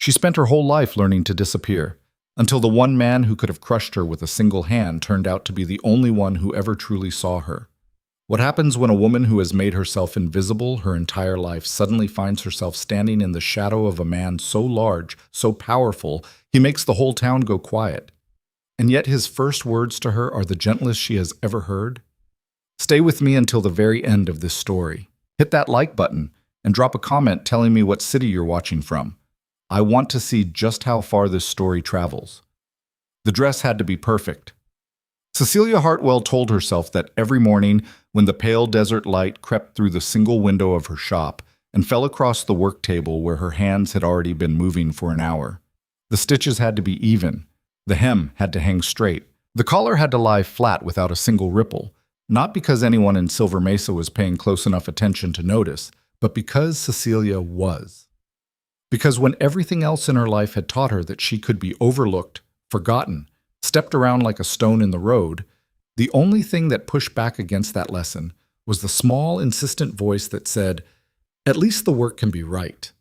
She spent her whole life learning to disappear, until the one man who could have crushed her with a single hand turned out to be the only one who ever truly saw her. What happens when a woman who has made herself invisible her entire life suddenly finds herself standing in the shadow of a man so large, so powerful, he makes the whole town go quiet? And yet his first words to her are the gentlest she has ever heard? Stay with me until the very end of this story. Hit that like button and drop a comment telling me what city you're watching from. I want to see just how far this story travels. The dress had to be perfect. Cecilia Hartwell told herself that every morning when the pale desert light crept through the single window of her shop and fell across the work table where her hands had already been moving for an hour, the stitches had to be even, the hem had to hang straight, the collar had to lie flat without a single ripple, not because anyone in Silver Mesa was paying close enough attention to notice, but because Cecilia was. Because when everything else in her life had taught her that she could be overlooked, forgotten, stepped around like a stone in the road, the only thing that pushed back against that lesson was the small, insistent voice that said, "At least the work can be right."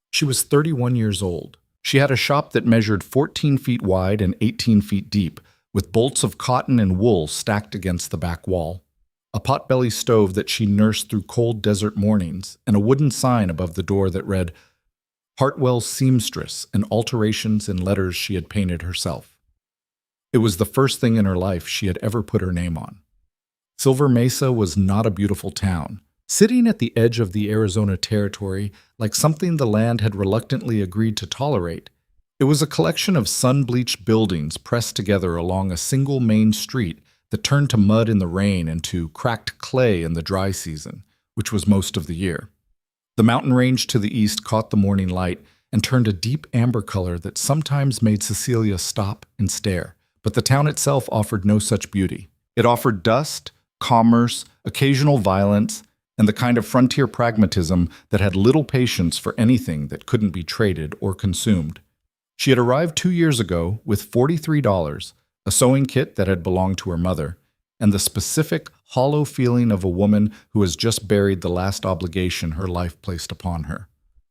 She was 31 years old. She had a shop that measured 14 feet wide and 18 feet deep, with bolts of cotton and wool stacked against the back wall, a potbelly stove that she nursed through cold desert mornings, and a wooden sign above the door that read, "Hartwell's Seamstress," and alterations in letters she had painted herself. It was the first thing in her life she had ever put her name on. Silver Mesa was not a beautiful town, sitting at the edge of the Arizona Territory like something the land had reluctantly agreed to tolerate. It was a collection of sun-bleached buildings pressed together along a single main street that turned to mud in the rain and to cracked clay in the dry season, which was most of the year. The mountain range to the east caught the morning light and turned a deep amber color that sometimes made Cecilia stop and stare. But the town itself offered no such beauty. It offered dust, commerce, occasional violence, and the kind of frontier pragmatism that had little patience for anything that couldn't be traded or consumed. She had arrived 2 years ago with $43, a sewing kit that had belonged to her mother, and the specific, hollow feeling of a woman who has just buried the last obligation her life placed upon her.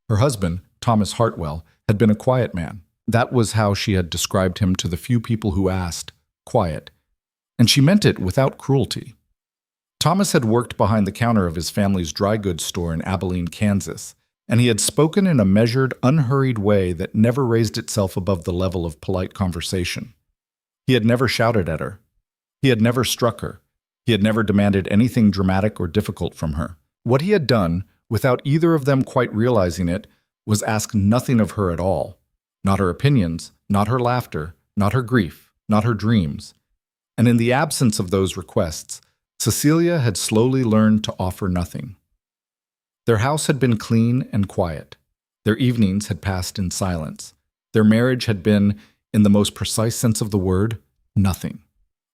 Her husband, Thomas Hartwell, had been a quiet man. That was how she had described him to the few people who asked, quiet. And she meant it without cruelty. Thomas had worked behind the counter of his family's dry goods store in Abilene, Kansas, and he had spoken in a measured, unhurried way that never raised itself above the level of polite conversation. He had never shouted at her. He had never struck her. He had never demanded anything dramatic or difficult from her. What he had done, without either of them quite realizing it, was ask nothing of her at all. Not her opinions, not her laughter, not her grief, not her dreams. And in the absence of those requests, Cecilia had slowly learned to offer nothing. Their house had been clean and quiet. Their evenings had passed in silence. Their marriage had been, in the most precise sense of the word, nothing.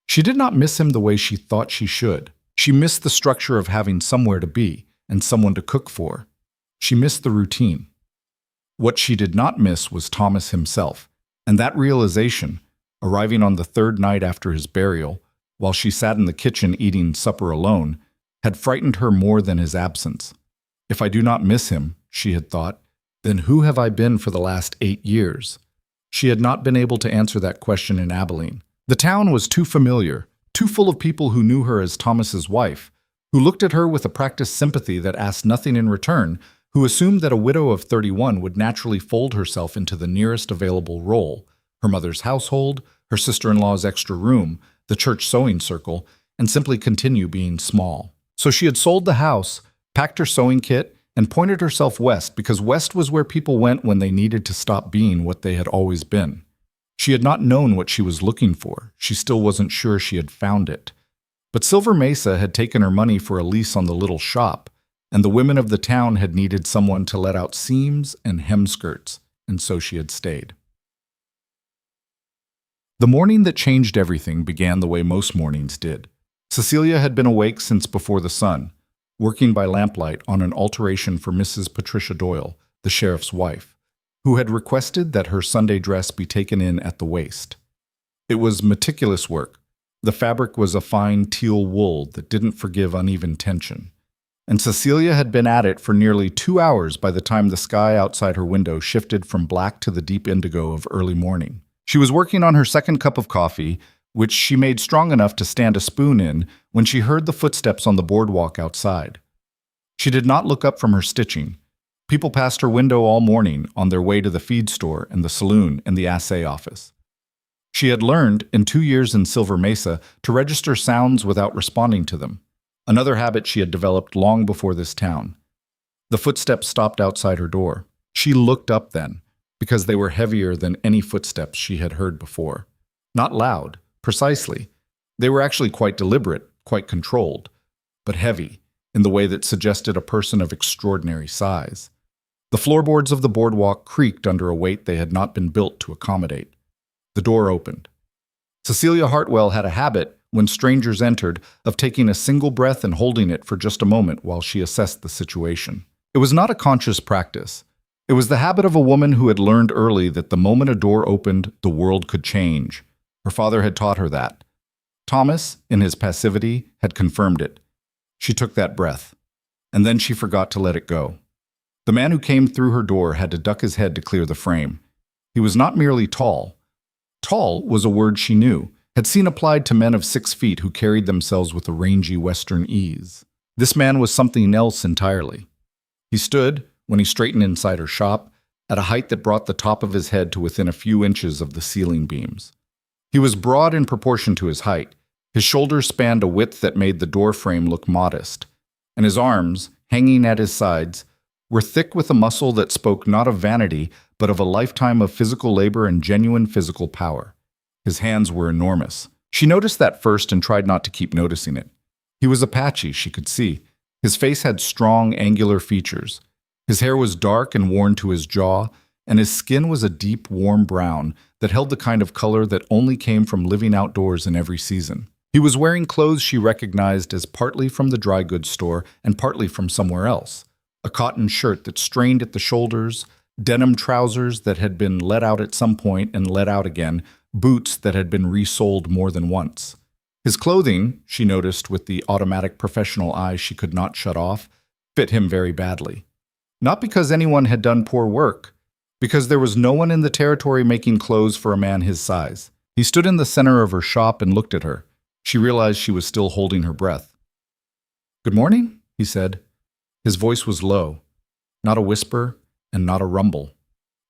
She did not miss him the way she thought she should. She missed the structure of having somewhere to be and someone to cook for. She missed the routine. What she did not miss was Thomas himself, and that realization, arriving on the third night after his burial, while she sat in the kitchen eating supper alone, had frightened her more than his absence. If I do not miss him, she had thought, then who have I been for the last 8 years? She had not been able to answer that question in Abilene. The town was too familiar, too full of people who knew her as Thomas's wife, who looked at her with a practiced sympathy that asked nothing in return, who assumed that a widow of 31 would naturally fold herself into the nearest available role, her mother's household, her sister-in-law's extra room, the church sewing circle, and simply continue being small. So she had sold the house, packed her sewing kit, and pointed herself west because west was where people went when they needed to stop being what they had always been. She had not known what she was looking for. She still wasn't sure she had found it. But Silver Mesa had taken her money for a lease on the little shop, and the women of the town had needed someone to let out seams and hem skirts, and so she had stayed. The morning that changed everything began the way most mornings did. Cecilia had been awake since before the sun, working by lamplight on an alteration for Mrs. Patricia Doyle, the sheriff's wife, who had requested that her Sunday dress be taken in at the waist. It was meticulous work. The fabric was a fine teal wool that didn't forgive uneven tension. and Cecilia had been at it for nearly 2 hours by the time the sky outside her window shifted from black to the deep indigo of early morning. She was working on her second cup of coffee, which she made strong enough to stand a spoon in, when she heard the footsteps on the boardwalk outside. She did not look up from her stitching. People passed her window all morning on their way to the feed store and the saloon and the assay office. She had learned, in 2 years in Silver Mesa, to register sounds without responding to them, another habit she had developed long before this town. The footsteps stopped outside her door. She looked up then, because they were heavier than any footsteps she had heard before. Not loud, precisely. They were actually quite deliberate, quite controlled, but heavy, in the way that suggested a person of extraordinary size. The floorboards of the boardwalk creaked under a weight they had not been built to accommodate. The door opened. Cecilia Hartwell had a habit, when strangers entered, of taking a single breath and holding it for just a moment while she assessed the situation. It was not a conscious practice. It was the habit of a woman who had learned early that the moment a door opened, the world could change. Her father had taught her that. Thomas, in his passivity, had confirmed it. She took that breath, and then she forgot to let it go. The man who came through her door had to duck his head to clear the frame. He was not merely tall. Tall was a word she knew, had seen applied to men of 6 feet who carried themselves with a rangy Western ease. This man was something else entirely. He stood, when he straightened inside her shop, at a height that brought the top of his head to within a few inches of the ceiling beams. He was broad in proportion to his height. His shoulders spanned a width that made the door frame look modest, and his arms, hanging at his sides, were thick with a muscle that spoke not of vanity, but of a lifetime of physical labor and genuine physical power. His hands were enormous. She noticed that first and tried not to keep noticing it. He was Apache, she could see. His face had strong, angular features. His hair was dark and worn to his jaw, and his skin was a deep, warm brown that held the kind of color that only came from living outdoors in every season. He was wearing clothes she recognized as partly from the dry goods store and partly from somewhere else. A cotton shirt that strained at the shoulders, denim trousers that had been let out at some point and let out again, boots that had been resoled more than once. His clothing, she noticed with the automatic professional eye she could not shut off, fit him very badly. Not because anyone had done poor work, because there was no one in the territory making clothes for a man his size. He stood in the center of her shop and looked at her. She realized she was still holding her breath. "Good morning," he said. His voice was low, not a whisper and not a rumble.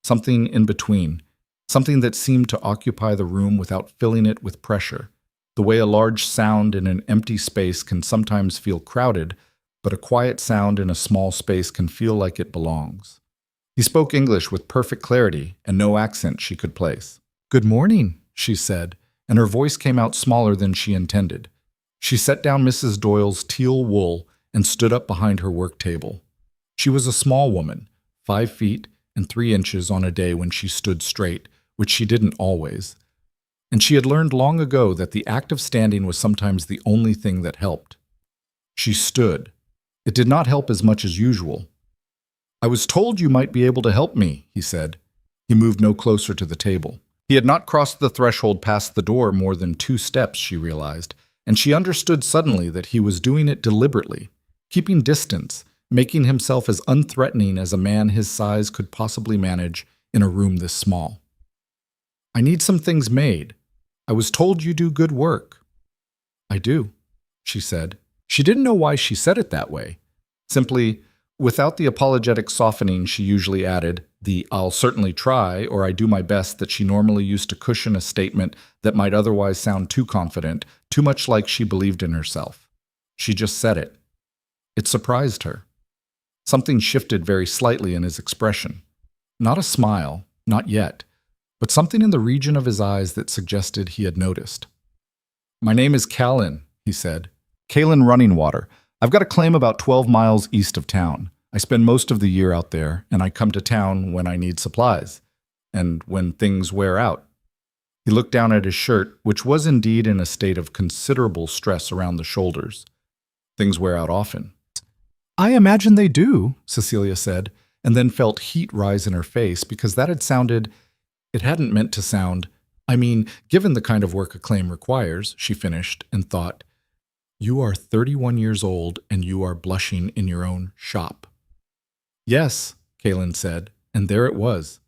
Something in between, something that seemed to occupy the room without filling it with pressure, the way a large sound in an empty space can sometimes feel crowded, but a quiet sound in a small space can feel like it belongs. He spoke English with perfect clarity and no accent she could place. "Good morning," she said, and her voice came out smaller than she intended. She set down Mrs. Doyle's teal wool and stood up behind her work table. She was a small woman, 5 feet and 3 inches on a day when she stood straight, which she didn't always. And she had learned long ago that the act of standing was sometimes the only thing that helped. She stood. It did not help as much as usual. "I was told you might be able to help me," he said. He moved no closer to the table. He had not crossed the threshold past the door more than 2 steps, she realized, and she understood suddenly that he was doing it deliberately, keeping distance, making himself as unthreatening as a man his size could possibly manage in a room this small. "I need some things made. I was told you do good work." "I do," she said. She didn't know why she said it that way. Simply, without the apologetic softening she usually added, the "I'll certainly try" or "I do my best" that she normally used to cushion a statement that might otherwise sound too confident, too much like she believed in herself. She just said it. It surprised her. Something shifted very slightly in his expression. Not a smile, not yet, but something in the region of his eyes that suggested he had noticed. "My name is Callan," he said. "Callan Running Water. I've got a claim about 12 miles east of town. I spend most of the year out there, and I come to town when I need supplies, and when things wear out." He looked down at his shirt, which was indeed in a state of considerable stress around the shoulders. "Things wear out often." "I imagine they do," Cecilia said, and then felt heat rise in her face because that had sounded— it hadn't meant to sound— I mean, given the kind of work a claim requires, she finished, and thought, "You are 31 years old and you are blushing in your own shop." "Yes," Kalen said, and there it was.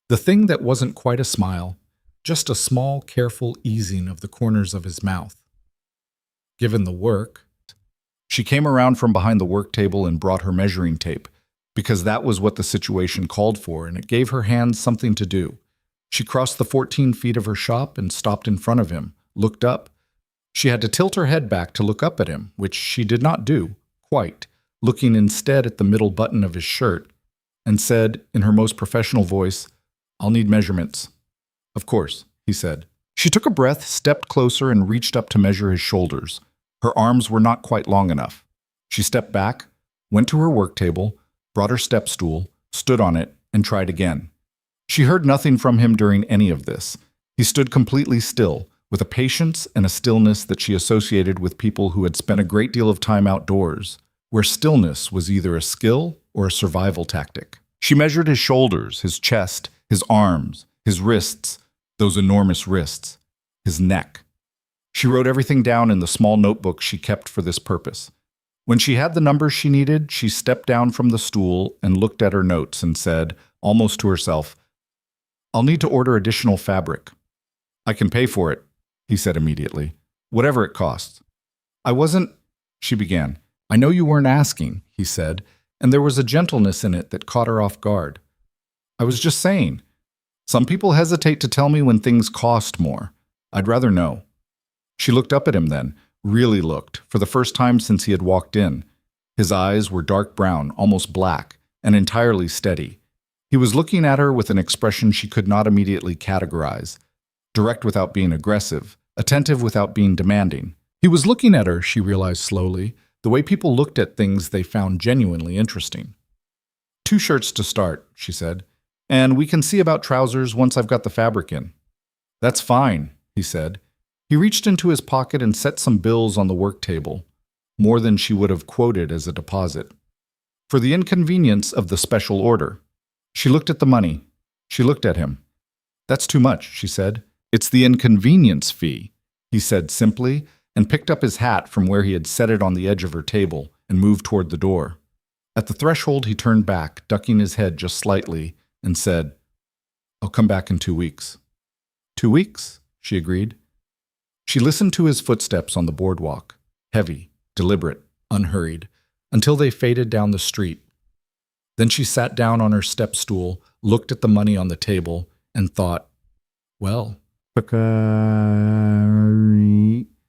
The thing that wasn't quite a smile, just a small, careful easing of the corners of his mouth. Given the work, she came around from behind the work table and brought her measuring tape, because that was what the situation called for, and it gave her hands something to do. She crossed the 14 feet of her shop and stopped in front of him, looked up. She had to tilt her head back to look up at him, which she did not do, quite, looking instead at the middle button of his shirt, and said, in her most professional voice, "I'll need measurements." "Of course," he said. She took a breath, stepped closer, and reached up to measure his shoulders. Her arms were not quite long enough. She stepped back, went to her work table, brought her step stool, stood on it, and tried again. She heard nothing from him during any of this. He stood completely still, with a patience and a stillness that she associated with people who had spent a great deal of time outdoors, where stillness was either a skill or a survival tactic. She measured his shoulders, his chest, his arms, his wrists, those enormous wrists, his neck. She wrote everything down in the small notebook she kept for this purpose. When she had the numbers she needed, she stepped down from the stool and looked at her notes and said, almost to herself, "I'll need to order additional fabric." "I can pay for it," he said immediately, "whatever it costs." "I wasn't," she began. "I know you weren't asking," he said, and there was a gentleness in it that caught her off guard. "I was just saying. Some people hesitate to tell me when things cost more. I'd rather know." She looked up at him then, really looked, for the first time since he had walked in. His eyes were dark brown, almost black, and entirely steady. He was looking at her with an expression she could not immediately categorize. Direct without being aggressive, attentive without being demanding. He was looking at her, she realized slowly, the way people looked at things they found genuinely interesting. "2 shirts to start," she said, "and we can see about trousers once I've got the fabric in." "That's fine," he said. He reached into his pocket and set some bills on the work table, more than she would have quoted as a deposit. "For the inconvenience of the special order." She looked at the money. She looked at him. "That's too much," she said. "It's the inconvenience fee," he said simply, and picked up his hat from where he had set it on the edge of her table and moved toward the door. At the threshold, he turned back, ducking his head just slightly, and said, "I'll come back in 2 weeks." "2 weeks?" she agreed. She listened to his footsteps on the boardwalk, heavy, deliberate, unhurried, until they faded down the street. Then she sat down on her step stool, looked at the money on the table, and thought, well,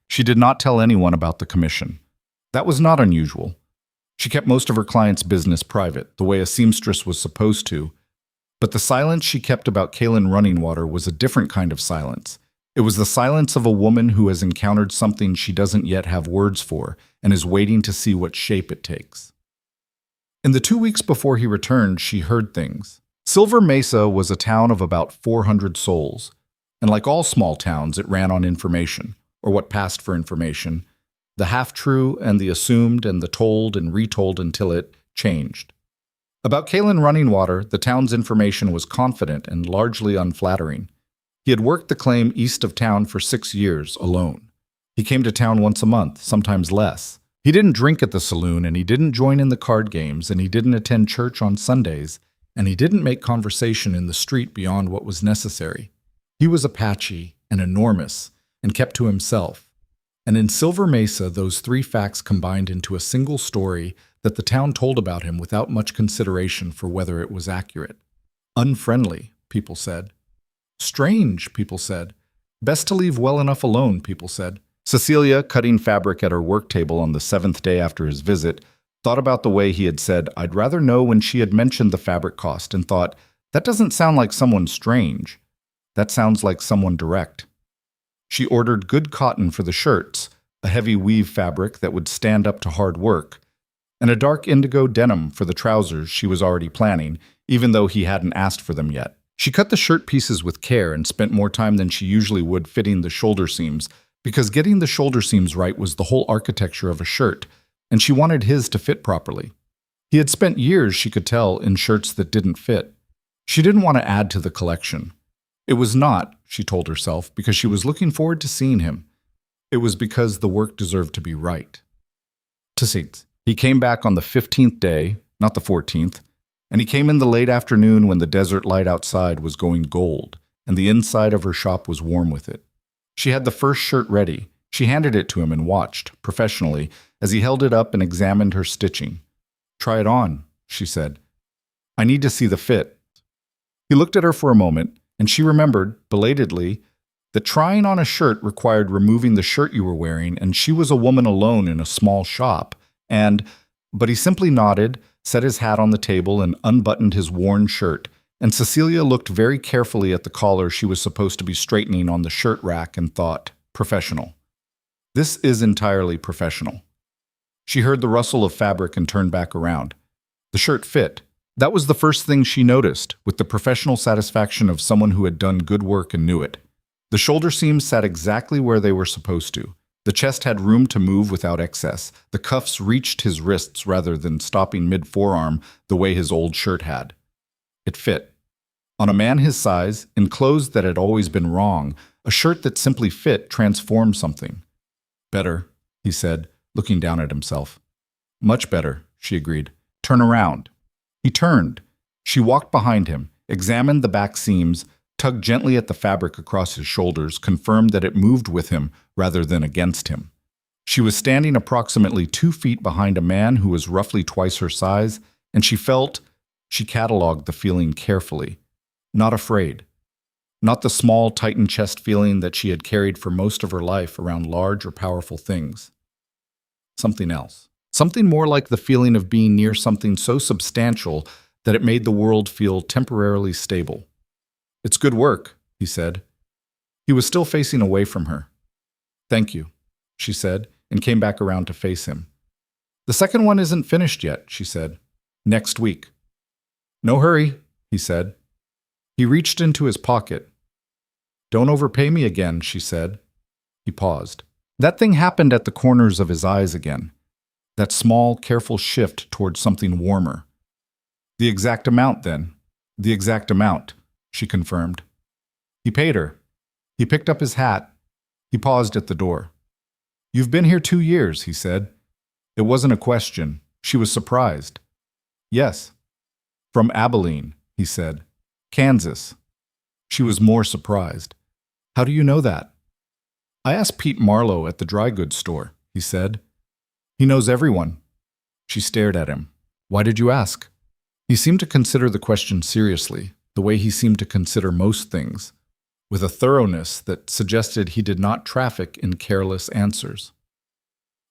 she did not tell anyone about the commission. That was not unusual. She kept most of her clients' business private, the way a seamstress was supposed to, but the silence she kept about Kalen Running Water was a different kind of silence. It was the silence of a woman who has encountered something she doesn't yet have words for and is waiting to see what shape it takes. In the 2 weeks before he returned, she heard things. Silver Mesa was a town of about 400 souls, and like all small towns, it ran on information, or what passed for information, the half-true and the assumed and the told and retold until it changed. About Kalen Running Water, the town's information was confident and largely unflattering. He had worked the claim east of town for 6 years alone. He came to town once a month, sometimes less. He didn't drink at the saloon, and he didn't join in the card games, and he didn't attend church on Sundays, and he didn't make conversation in the street beyond what was necessary. He was Apache and enormous, and kept to himself. And in Silver Mesa, those 3 facts combined into a single story that the town told about him without much consideration for whether it was accurate. Unfriendly, people said. Strange, people said. Best to leave well enough alone, people said. Cecilia, cutting fabric at her work table on the 7th day after his visit, thought about the way he had said, "I'd rather know," when she had mentioned the fabric cost, and thought, that doesn't sound like someone strange. That sounds like someone direct. She ordered good cotton for the shirts, a heavy weave fabric that would stand up to hard work, and a dark indigo denim for the trousers she was already planning, even though he hadn't asked for them yet. She cut the shirt pieces with care and spent more time than she usually would fitting the shoulder seams, because getting the shoulder seams right was the whole architecture of a shirt, and she wanted his to fit properly. He had spent years, she could tell, in shirts that didn't fit. She didn't want to add to the collection. It was not, she told herself, because she was looking forward to seeing him. It was because the work deserved to be right. Tacit. He came back on the 15th day, not the 14th, and he came in the late afternoon when the desert light outside was going gold, and the inside of her shop was warm with it. She had the first shirt ready. She handed it to him and watched, professionally, as he held it up and examined her stitching. "Try it on," she said. "I need to see the fit." He looked at her for a moment, and she remembered, belatedly, that trying on a shirt required removing the shirt you were wearing, and she was a woman alone in a small shop, but he simply nodded, set his hat on the table, and unbuttoned his worn shirt, and Cecilia looked very carefully at the collar she was supposed to be straightening on the shirt rack and thought, professional. This is entirely professional. She heard the rustle of fabric and turned back around. The shirt fit. That was the first thing she noticed, with the professional satisfaction of someone who had done good work and knew it. The shoulder seams sat exactly where they were supposed to. The chest had room to move without excess. The cuffs reached his wrists rather than stopping mid-forearm the way his old shirt had. It fit. On a man his size, in clothes that had always been wrong, a shirt that simply fit transformed something. "Better," he said, looking down at himself. "Much better," she agreed. "Turn around." He turned. She walked behind him, examined the back seams, tugged gently at the fabric across his shoulders, confirmed that it moved with him rather than against him. She was standing approximately 2 feet behind a man who was roughly twice her size, and she catalogued the feeling carefully. Not afraid. Not the small, tightened chest feeling that she had carried for most of her life around large or powerful things. Something else. Something more like the feeling of being near something so substantial that it made the world feel temporarily stable. "It's good work," he said. He was still facing away from her. "Thank you," she said, and came back around to face him. "The second one isn't finished yet," she said. "Next week." "No hurry," he said. He reached into his pocket. "Don't overpay me again," she said. He paused. That thing happened at the corners of his eyes again. That small, careful shift towards something warmer. "The exact amount, then." "The exact amount," she confirmed. He paid her. He picked up his hat. He paused at the door. "You've been here 2 years," he said. It wasn't a question. She was surprised. "Yes." "From Abilene," he said. "Kansas." She was more surprised. "How do you know that?" "I asked Pete Marlowe at the dry goods store," he said. "He knows everyone." She stared at him. "Why did you ask?" He seemed to consider the question seriously, the way he seemed to consider most things, with a thoroughness that suggested he did not traffic in careless answers.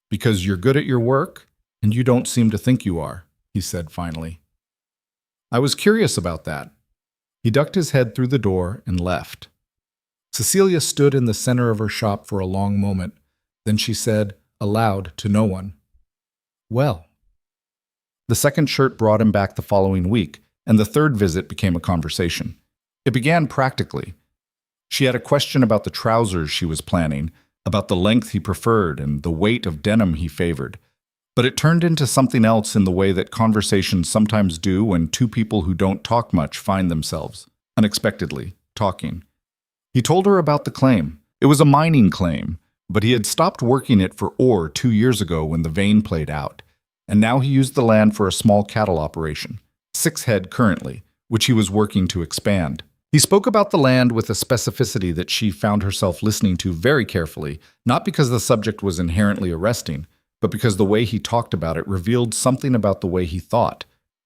"Because you're good at your work, and you don't seem to think you are," he said finally. "I was curious about that." He ducked his head through the door and left. Cecilia stood in the center of her shop for a long moment. Then she said, aloud to no one, "Well." The second shirt brought him back the following week, and the third visit became a conversation. It began practically. She had a question about the trousers she was planning, about the length he preferred and the weight of denim he favored. But it turned into something else in the way that conversations sometimes do when two people who don't talk much find themselves, unexpectedly, talking. He told her about the claim. It was a mining claim, but he had stopped working it for ore 2 years ago when the vein played out, and now he used the land for a small cattle operation, 6 head currently, which he was working to expand. He spoke about the land with a specificity that she found herself listening to very carefully, not because the subject was inherently arresting, but because the way he talked about it revealed something about the way he thought,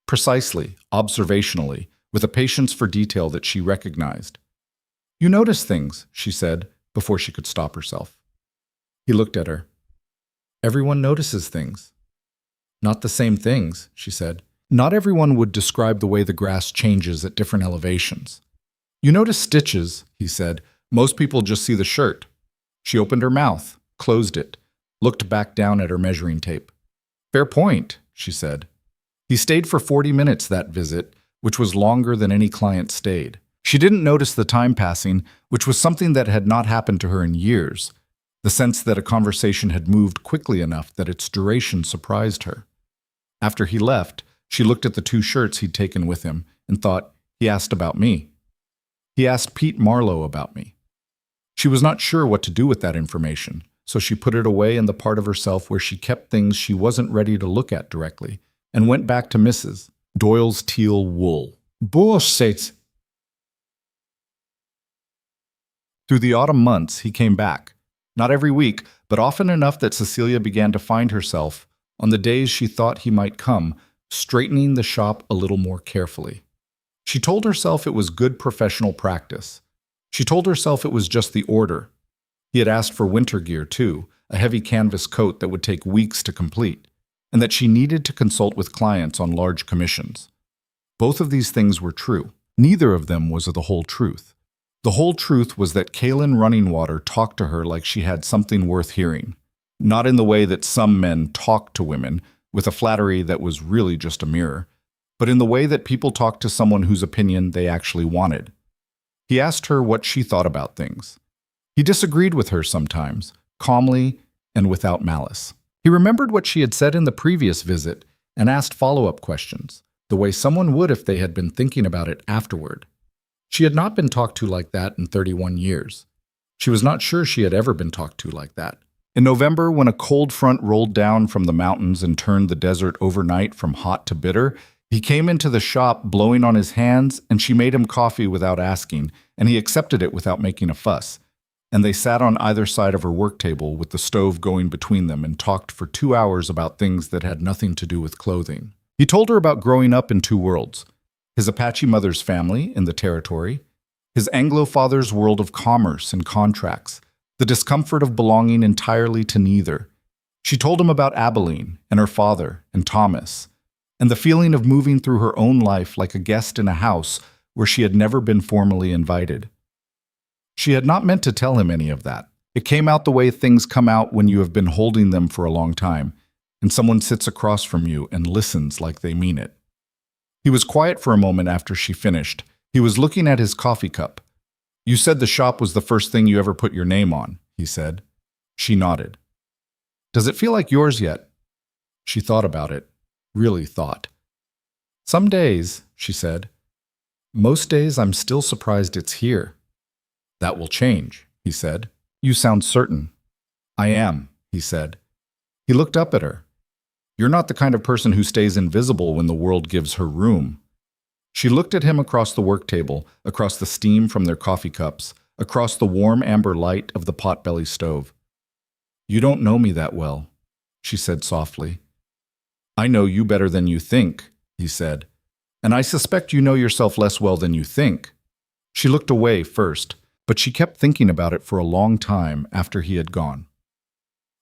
precisely, observationally, with a patience for detail that she recognized. "You notice things," she said, before she could stop herself. He looked at her. "Everyone notices things." "Not the same things," she said. "Not everyone would describe the way the grass changes at different elevations." "You notice stitches," he said. "Most people just see the shirt." She opened her mouth, closed it, looked back down at her measuring tape. "Fair point," she said. He stayed for 40 minutes that visit, which was longer than any client stayed. She didn't notice the time passing, which was something that had not happened to her in years, the sense that a conversation had moved quickly enough that its duration surprised her. After he left, she looked at the 2 shirts he'd taken with him and thought, he asked about me. He asked Pete Marlowe about me. She was not sure what to do with that information, so she put it away in the part of herself where she kept things she wasn't ready to look at directly, and went back to Mrs. Doyle's teal wool. Bullshit! Through the autumn months, he came back. Not every week, but often enough that Cecilia began to find herself, on the days she thought he might come, straightening the shop a little more carefully. She told herself it was good professional practice. She told herself it was just the order. He had asked for winter gear, too, a heavy canvas coat that would take weeks to complete, and that she needed to consult with clients on large commissions. Both of these things were true. Neither of them was the whole truth. The whole truth was that Kaylin Runningwater talked to her like she had something worth hearing, not in the way that some men talk to women, with a flattery that was really just a mirror, but in the way that people talk to someone whose opinion they actually wanted. He asked her what she thought about things. He disagreed with her sometimes, calmly and without malice. He remembered what she had said in the previous visit and asked follow-up questions, the way someone would if they had been thinking about it afterward. She had not been talked to like that in 31 years. She was not sure she had ever been talked to like that. In November, when a cold front rolled down from the mountains and turned the desert overnight from hot to bitter, he came into the shop blowing on his hands, and she made him coffee without asking, and he accepted it without making a fuss. And they sat on either side of her work table with the stove going between them and talked for 2 hours about things that had nothing to do with clothing. He told her about growing up in two worlds: his Apache mother's family in the territory, his Anglo father's world of commerce and contracts, the discomfort of belonging entirely to neither. She told him about Abilene and her father and Thomas, and the feeling of moving through her own life like a guest in a house where she had never been formally invited. She had not meant to tell him any of that. It came out the way things come out when you have been holding them for a long time, and someone sits across from you and listens like they mean it. He was quiet for a moment after she finished. He was looking at his coffee cup. "You said the shop was the first thing you ever put your name on," he said. She nodded. "Does it feel like yours yet?" She thought about it, really thought. "Some days," she said. "Most days I'm still surprised it's here." "That will change," he said. "You sound certain." "I am," he said. He looked up at her. "You're not the kind of person who stays invisible when the world gives her room." She looked at him across the work table, across the steam from their coffee cups, across the warm amber light of the potbelly stove. "You don't know me that well," she said softly. "I know you better than you think," he said. "And I suspect you know yourself less well than you think." She looked away first, but she kept thinking about it for a long time after he had gone.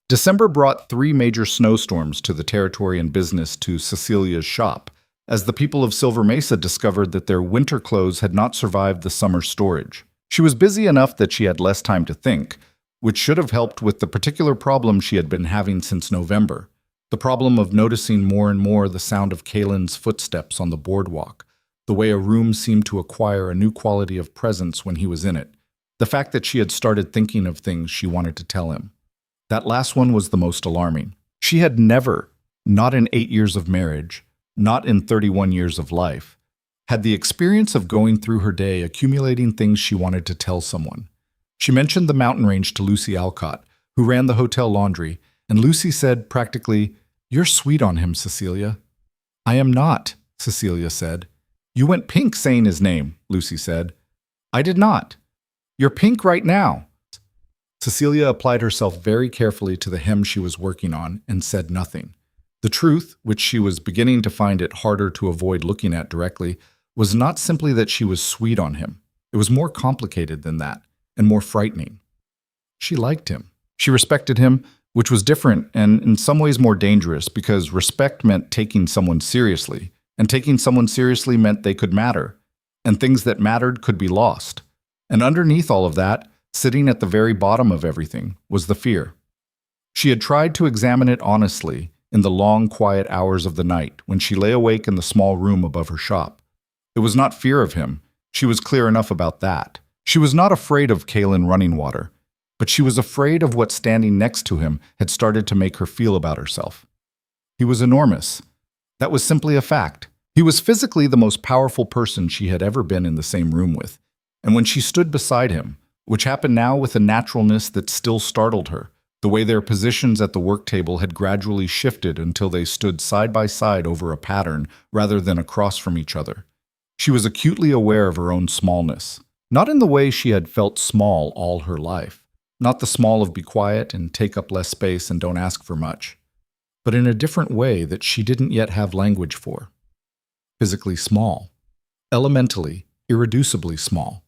December brought 3 major snowstorms to the territory and business to Cecilia's shop, as the people of Silver Mesa discovered that their winter clothes had not survived the summer storage. She was busy enough that she had less time to think, which should have helped with the particular problem she had been having since November, the problem of noticing more and more the sound of Kaylin's footsteps on the boardwalk, the way a room seemed to acquire a new quality of presence when he was in it, the fact that she had started thinking of things she wanted to tell him. That last one was the most alarming. She had never, not in 8 years of marriage, not in 31 years of life, had the experience of going through her day accumulating things she wanted to tell someone. She mentioned the mountain range to Lucy Alcott, who ran the hotel laundry, and Lucy said practically, "You're sweet on him, Cecilia." "I am not," Cecilia said. "You went pink saying his name," Lucy said. "I did not." "You're pink right now." Cecilia applied herself very carefully to the hem she was working on and said nothing. The truth, which she was beginning to find it harder to avoid looking at directly, was not simply that she was sweet on him. It was more complicated than that, and more frightening. She liked him. She respected him, which was different and in some ways more dangerous, because respect meant taking someone seriously, and taking someone seriously meant they could matter, and things that mattered could be lost. And underneath all of that, sitting at the very bottom of everything, was the fear. She had tried to examine it honestly in the long, quiet hours of the night when she lay awake in the small room above her shop. It was not fear of him. She was clear enough about that. She was not afraid of Kaylin Runningwater, but she was afraid of what standing next to him had started to make her feel about herself. He was enormous. That was simply a fact. He was physically the most powerful person she had ever been in the same room with, and when she stood beside him, which happened now with a naturalness that still startled her, the way their positions at the work table had gradually shifted until they stood side by side over a pattern rather than across from each other. She was acutely aware of her own smallness, not in the way she had felt small all her life, not the small of be quiet and take up less space and don't ask for much, but in a different way that she didn't yet have language for. Physically small, elementally, irreducibly small.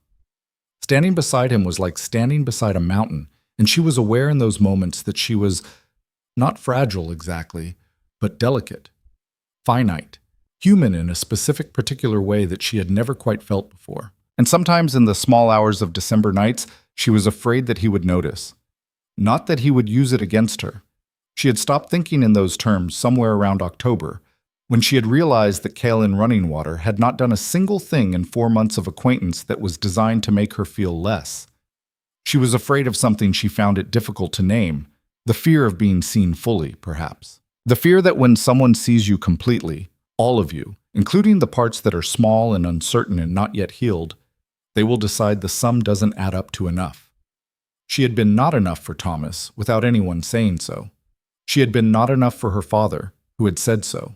Standing beside him was like standing beside a mountain, and she was aware in those moments that she was not fragile exactly, but delicate, finite, human in a specific particular way that she had never quite felt before. And sometimes in the small hours of December nights, she was afraid that he would notice. Not that he would use it against her. She had stopped thinking in those terms somewhere around October, when she had realized that Kale in Running Water had not done a single thing in 4 months of acquaintance that was designed to make her feel less. She was afraid of something she found it difficult to name, the fear of being seen fully, perhaps. The fear that when someone sees you completely, all of you, including the parts that are small and uncertain and not yet healed, they will decide the sum doesn't add up to enough. She had been not enough for Thomas without anyone saying so. She had been not enough for her father, who had said so.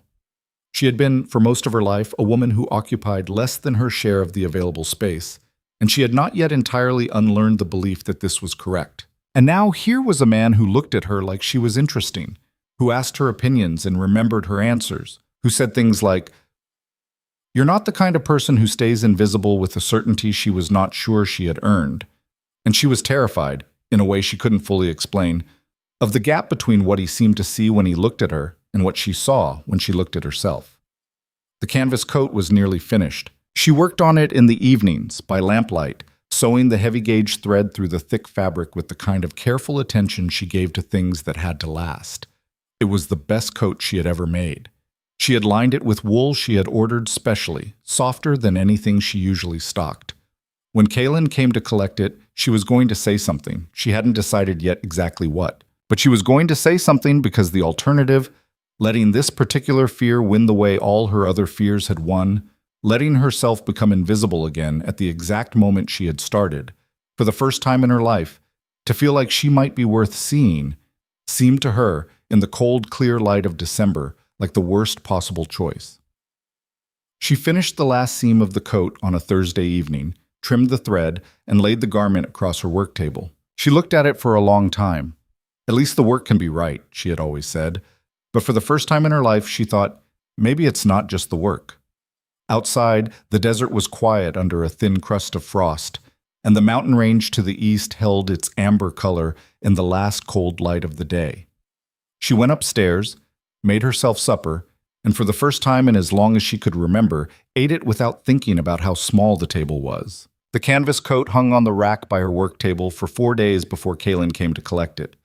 She had been, for most of her life, a woman who occupied less than her share of the available space, and she had not yet entirely unlearned the belief that this was correct. And now here was a man who looked at her like she was interesting, who asked her opinions and remembered her answers, who said things like, "You're not the kind of person who stays invisible with a certainty she was not sure she had earned." And she was terrified, in a way she couldn't fully explain, of the gap between what he seemed to see when he looked at her and what she saw when she looked at herself. The canvas coat was nearly finished. She worked on it in the evenings, by lamplight, sewing the heavy-gauge thread through the thick fabric with the kind of careful attention she gave to things that had to last. It was the best coat she had ever made. She had lined it with wool she had ordered specially, softer than anything she usually stocked. When Kaylin came to collect it, she was going to say something. She hadn't decided yet exactly what. But she was going to say something because the alternative, letting this particular fear win the way all her other fears had won, letting herself become invisible again at the exact moment she had started, for the first time in her life, to feel like she might be worth seeing, seemed to her, in the cold, clear light of December, like the worst possible choice. She finished the last seam of the coat on a Thursday evening, trimmed the thread, and laid the garment across her work table. She looked at it for a long time. At least the work can be right, she had always said. But for the first time in her life, she thought, maybe it's not just the work. Outside, the desert was quiet under a thin crust of frost, and the mountain range to the east held its amber color in the last cold light of the day. She went upstairs, made herself supper, and for the first time in as long as she could remember, ate it without thinking about how small the table was. The canvas coat hung on the rack by her work table for 4 days before Kaylin came to collect it.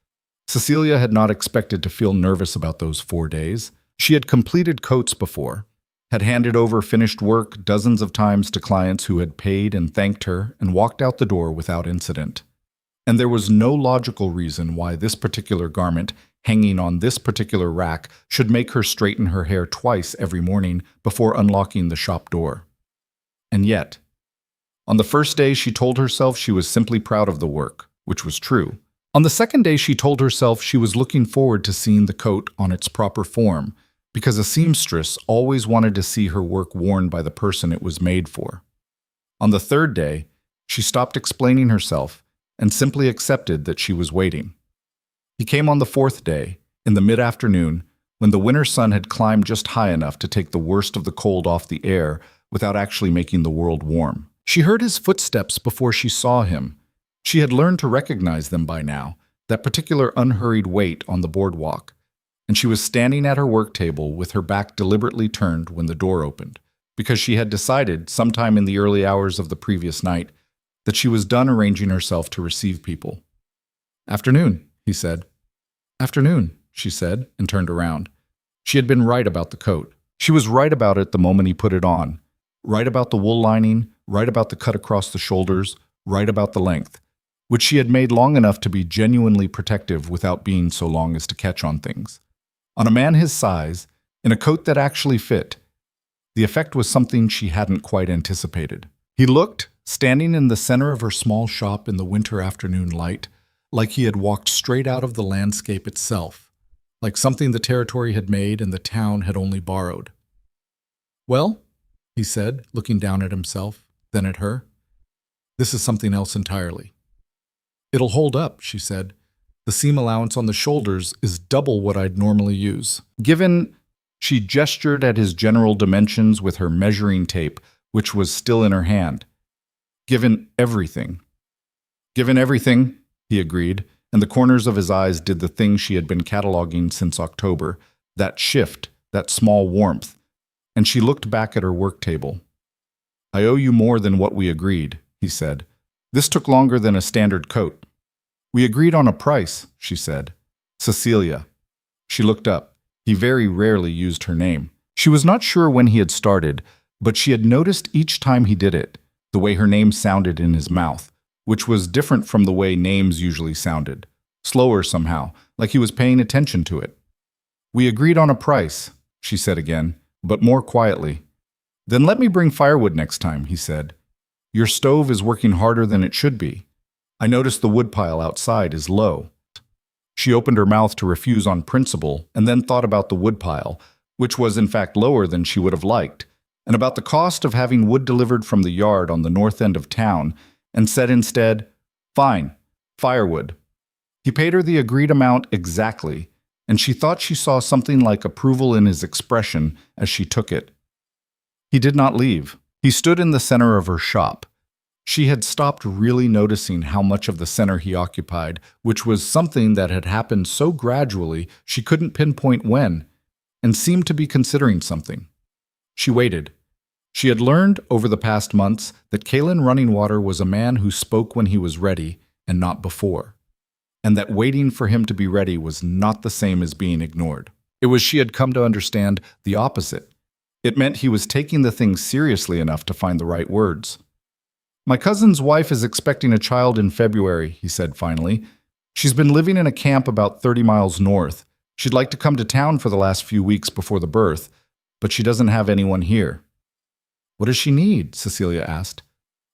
Cecilia had not expected to feel nervous about those 4 days. She had completed coats before, had handed over finished work dozens of times to clients who had paid and thanked her and walked out the door without incident. And there was no logical reason why this particular garment, hanging on this particular rack, should make her straighten her hair twice every morning before unlocking the shop door. And yet, on the first day she told herself she was simply proud of the work, which was true. On the second day she told herself she was looking forward to seeing the coat on its proper form, because a seamstress always wanted to see her work worn by the person it was made for. On the third day, she stopped explaining herself and simply accepted that she was waiting. He came on the fourth day, in the mid-afternoon, when the winter sun had climbed just high enough to take the worst of the cold off the air without actually making the world warm. She heard his footsteps before she saw him. She had learned to recognize them by now, that particular unhurried wait on the boardwalk, and she was standing at her work table with her back deliberately turned when the door opened, because she had decided, sometime in the early hours of the previous night, that she was done arranging herself to receive people. "Afternoon," he said. "Afternoon," she said, and turned around. She had been right about the coat. She was right about it the moment he put it on, right about the wool lining, right about the cut across the shoulders, right about the length, which she had made long enough to be genuinely protective without being so long as to catch on things. On a man his size, in a coat that actually fit, the effect was something she hadn't quite anticipated. He looked, standing in the center of her small shop in the winter afternoon light, like he had walked straight out of the landscape itself, like something the territory had made and the town had only borrowed. "Well," he said, looking down at himself, then at her, "this is something else entirely." "It'll hold up," she said. "The seam allowance on the shoulders is double what I'd normally use. Given—" She gestured at his general dimensions with her measuring tape, which was still in her hand. "Given everything." "Given everything," he agreed, and the corners of his eyes did the thing she had been cataloging since October, that shift, that small warmth, and she looked back at her work table. "I owe you more than what we agreed," he said. "This took longer than a standard coat." "We agreed on a price," she said. "Cecilia." She looked up. He very rarely used her name. She was not sure when he had started, but she had noticed each time he did it, the way her name sounded in his mouth, which was different from the way names usually sounded, slower somehow, like he was paying attention to it. "We agreed on a price," she said again, but more quietly. "Then let me bring firewood next time," he said. "Your stove is working harder than it should be. I noticed the woodpile outside is low." She opened her mouth to refuse on principle and then thought about the woodpile, which was in fact lower than she would have liked, and about the cost of having wood delivered from the yard on the north end of town, and said instead, "Fine, firewood." He paid her the agreed amount exactly, and she thought she saw something like approval in his expression as she took it. He did not leave. He stood in the center of her shop. She had stopped really noticing how much of the center he occupied, which was something that had happened so gradually she couldn't pinpoint when, and seemed to be considering something. She waited. She had learned over the past months that Kalen Runningwater was a man who spoke when he was ready and not before, and that waiting for him to be ready was not the same as being ignored. It was, she had come to understand, the opposite. It meant he was taking the thing seriously enough to find the right words. "My cousin's wife is expecting a child in February," he said finally. "She's been living in a camp about 30 miles north. She'd like to come to town for the last few weeks before the birth, but she doesn't have anyone here." "What does she need?" Cecilia asked.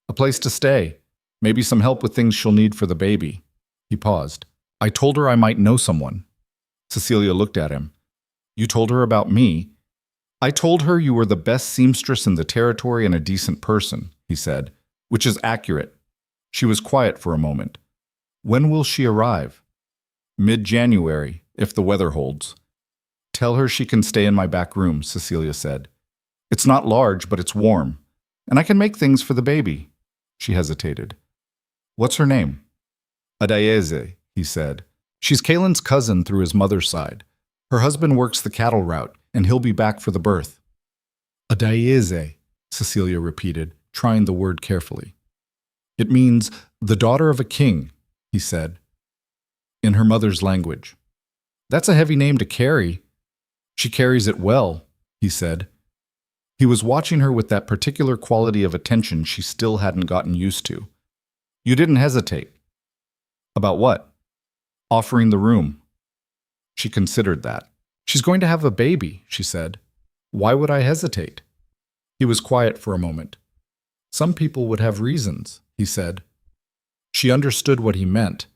"A place to stay. Maybe some help with things she'll need for the baby." He paused. "I told her I might know someone." Cecilia looked at him. "You told her about me?" "I told her you were the best seamstress in the territory and a decent person," he said. "Which is accurate." She was quiet for a moment. "When will she arrive?" "Mid-January, if the weather holds." "Tell her she can stay in my back room," Cecilia said. "It's not large, but it's warm. And I can make things for the baby." She hesitated. "What's her name?" "Adayeze," he said. "She's Kalen's cousin through his mother's side. Her husband works the cattle route, and he'll be back for the birth." "Adayeze," Cecilia repeated, trying the word carefully. "It means the daughter of a king," he said, in her mother's language. "That's a heavy name to carry." "She carries it well," he said. He was watching her with that particular quality of attention she still hadn't gotten used to. "You didn't hesitate." "About what?" "Offering the room." She considered that. "She's going to have a baby," she said. "Why would I hesitate?" He was quiet for a moment. "Some people would have reasons," he said. She understood what he meant,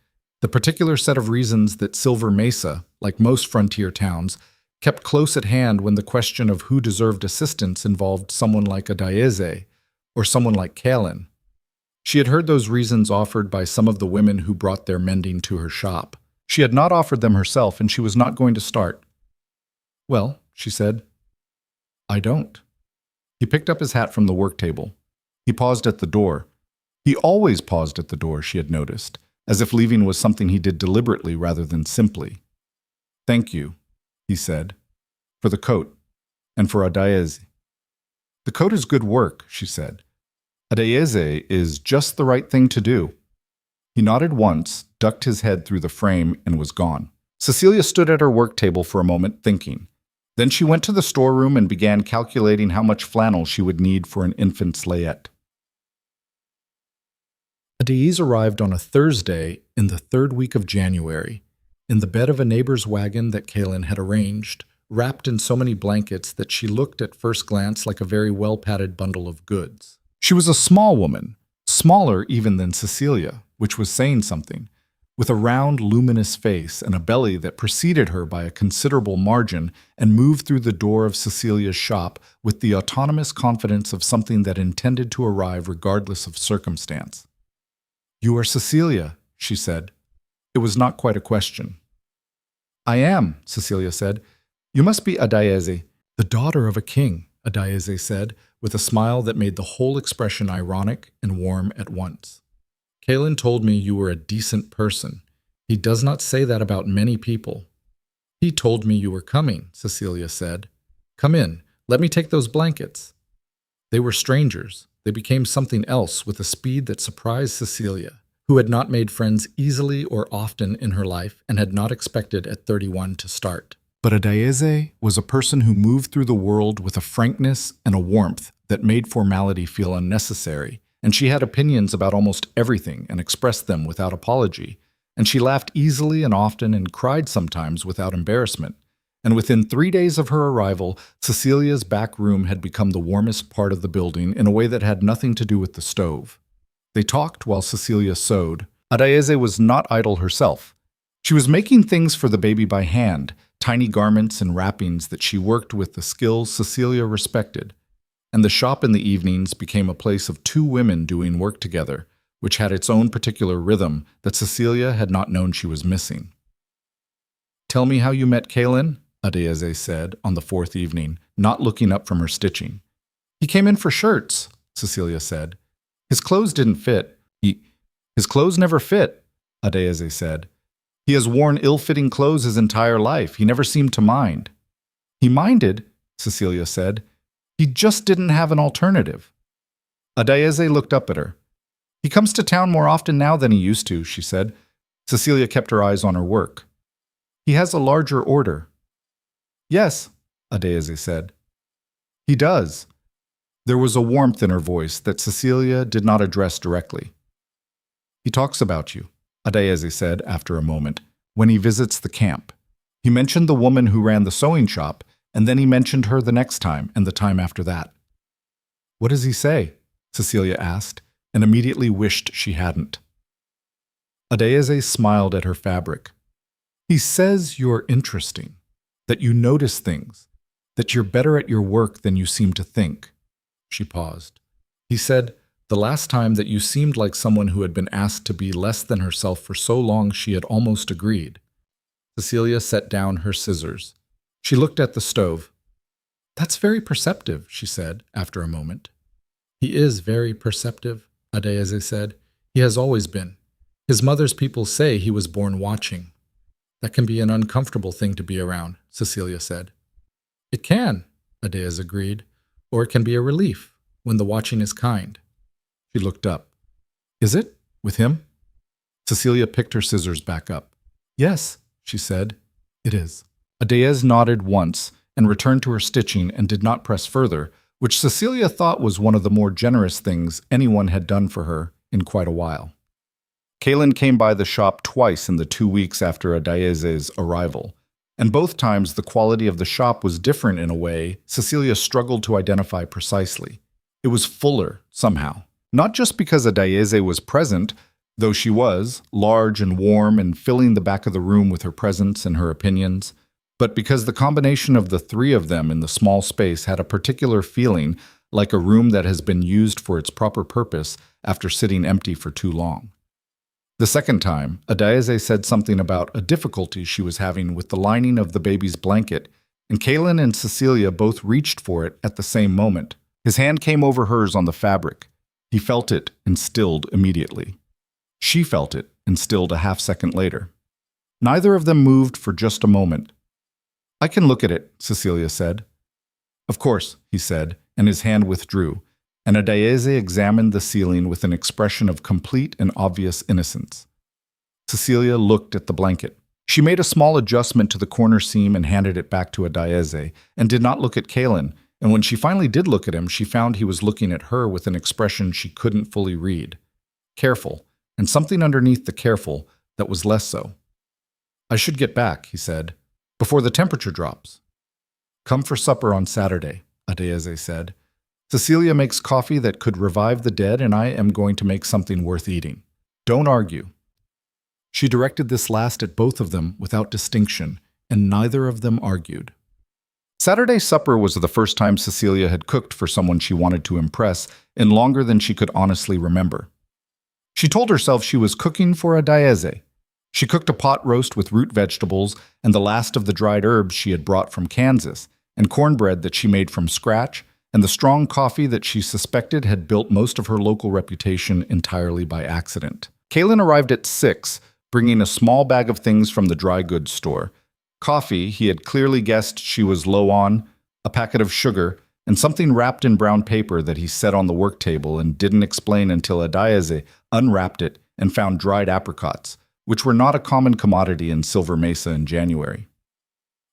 the particular set of reasons that Silver Mesa, like most frontier towns, kept close at hand when the question of who deserved assistance involved someone like Adayeze or someone like Kalen. She had heard those reasons offered by some of the women who brought their mending to her shop. She had not offered them herself, and she was not going to start. "Well," she said, "I don't." He picked up his hat from the work table. He paused at the door. He always paused at the door, she had noticed, as if leaving was something he did deliberately rather than simply. "Thank you," he said, "for the coat, and for Adayeze." "The coat is good work," she said. "Adayeze is just the right thing to do." He nodded once, ducked his head through the frame, and was gone. Cecilia stood at her work table for a moment, thinking. Then she went to the storeroom and began calculating how much flannel she would need for an infant's layette. Adayeze arrived on a Thursday in the third week of January, in the bed of a neighbor's wagon that Kalen had arranged, wrapped in so many blankets that she looked at first glance like a very well-padded bundle of goods. She was a small woman, smaller even than Cecilia, which was saying something, with a round, luminous face and a belly that preceded her by a considerable margin and moved through the door of Cecilia's shop with the autonomous confidence of something that intended to arrive regardless of circumstance. "You are Cecilia," she said. It was not quite a question. "I am," Cecilia said. "You must be Adayeze." "The daughter of a king," Adayeze said, with a smile that made the whole expression ironic and warm at once. "Kalen told me you were a decent person. He does not say that about many people." "He told me you were coming," Cecilia said. "Come in. Let me take those blankets." They were strangers. They became something else with a speed that surprised Cecilia, who had not made friends easily or often in her life and had not expected at 31 to start. But Adayeze was a person who moved through the world with a frankness and a warmth that made formality feel unnecessary, and she had opinions about almost everything and expressed them without apology, and she laughed easily and often and cried sometimes without embarrassment. And within 3 days of her arrival, Cecilia's back room had become the warmest part of the building in a way that had nothing to do with the stove. They talked while Cecilia sewed. Adayeze was not idle herself. She was making things for the baby by hand, tiny garments and wrappings that she worked with the skills Cecilia respected. And the shop in the evenings became a place of two women doing work together, which had its own particular rhythm that Cecilia had not known she was missing. "Tell me how you met Kalen," Adayeze said on the fourth evening, not looking up from her stitching. "He came in for shirts," Cecilia said. "His clothes didn't fit." His clothes never fit," Adayeze said. "He has worn ill-fitting clothes his entire life. He never seemed to mind." "He minded," Cecilia said. "He just didn't have an alternative." Adayeze looked up at her. "He comes to town more often now than he used to," she said. Cecilia kept her eyes on her work. "He has a larger order." "Yes," Adayeze said. "He does." There was a warmth in her voice that Cecilia did not address directly. "He talks about you," Adayeze said after a moment, "when he visits the camp. He mentioned the woman who ran the sewing shop, and then he mentioned her the next time and the time after that." "What does he say?" Cecilia asked, and immediately wished she hadn't. Adayeze smiled at her fabric. "He says you're interesting, that you notice things, that you're better at your work than you seem to think." She paused. "He said, the last time that you seemed like someone who had been asked to be less than herself for so long she had almost agreed." Cecilia set down her scissors. She looked at the stove. "That's very perceptive," she said after a moment. "He is very perceptive," Adayeze said. "He has always been. His mother's people say he was born watching." "That can be an uncomfortable thing to be around," Cecilia said. "It can," Adayeze agreed, "or it can be a relief when the watching is kind." She looked up. "Is it? With him?" Cecilia picked her scissors back up. "Yes," she said, "it is." Adayeze nodded once and returned to her stitching and did not press further, which Cecilia thought was one of the more generous things anyone had done for her in quite a while. Kalen came by the shop twice in the 2 weeks after Adayeze's arrival, and both times the quality of the shop was different in a way Cecilia struggled to identify precisely. It was fuller, somehow. Not just because Adayeze was present, though she was, large and warm and filling the back of the room with her presence and her opinions, but because the combination of the three of them in the small space had a particular feeling, like a room that has been used for its proper purpose after sitting empty for too long. The second time, Adayeze said something about a difficulty she was having with the lining of the baby's blanket, and Kalen and Cecilia both reached for it at the same moment. His hand came over hers on the fabric. He felt it and stilled immediately. She felt it and stilled a half-second later. Neither of them moved for just a moment. "I can look at it," Cecilia said. "Of course," he said, and his hand withdrew, and Adayeze examined the ceiling with an expression of complete and obvious innocence. Cecilia looked at the blanket. She made a small adjustment to the corner seam and handed it back to Adayeze, and did not look at Kalen, and when she finally did look at him, she found he was looking at her with an expression she couldn't fully read. Careful, and something underneath the careful that was less so. "I should get back," he said, "before the temperature drops." "Come for supper on Saturday," Adayeze said. "Cecilia makes coffee that could revive the dead, and I am going to make something worth eating. Don't argue." She She directed this last at both of them without distinction, and neither of them argued. Saturday supper was the first time Cecilia had cooked for someone she wanted to impress in longer than she could honestly remember. She told herself she was cooking for Apache. She cooked a pot roast with root vegetables and the last of the dried herbs she had brought from Kansas, and cornbread that she made from scratch, and the strong coffee that she suspected had built most of her local reputation entirely by accident. Kaylin arrived at 6, bringing a small bag of things from the dry goods store. Coffee he had clearly guessed she was low on, a packet of sugar, and something wrapped in brown paper that he set on the work table and didn't explain until Apache unwrapped it and found dried apricots, which were not a common commodity in Silver Mesa in January.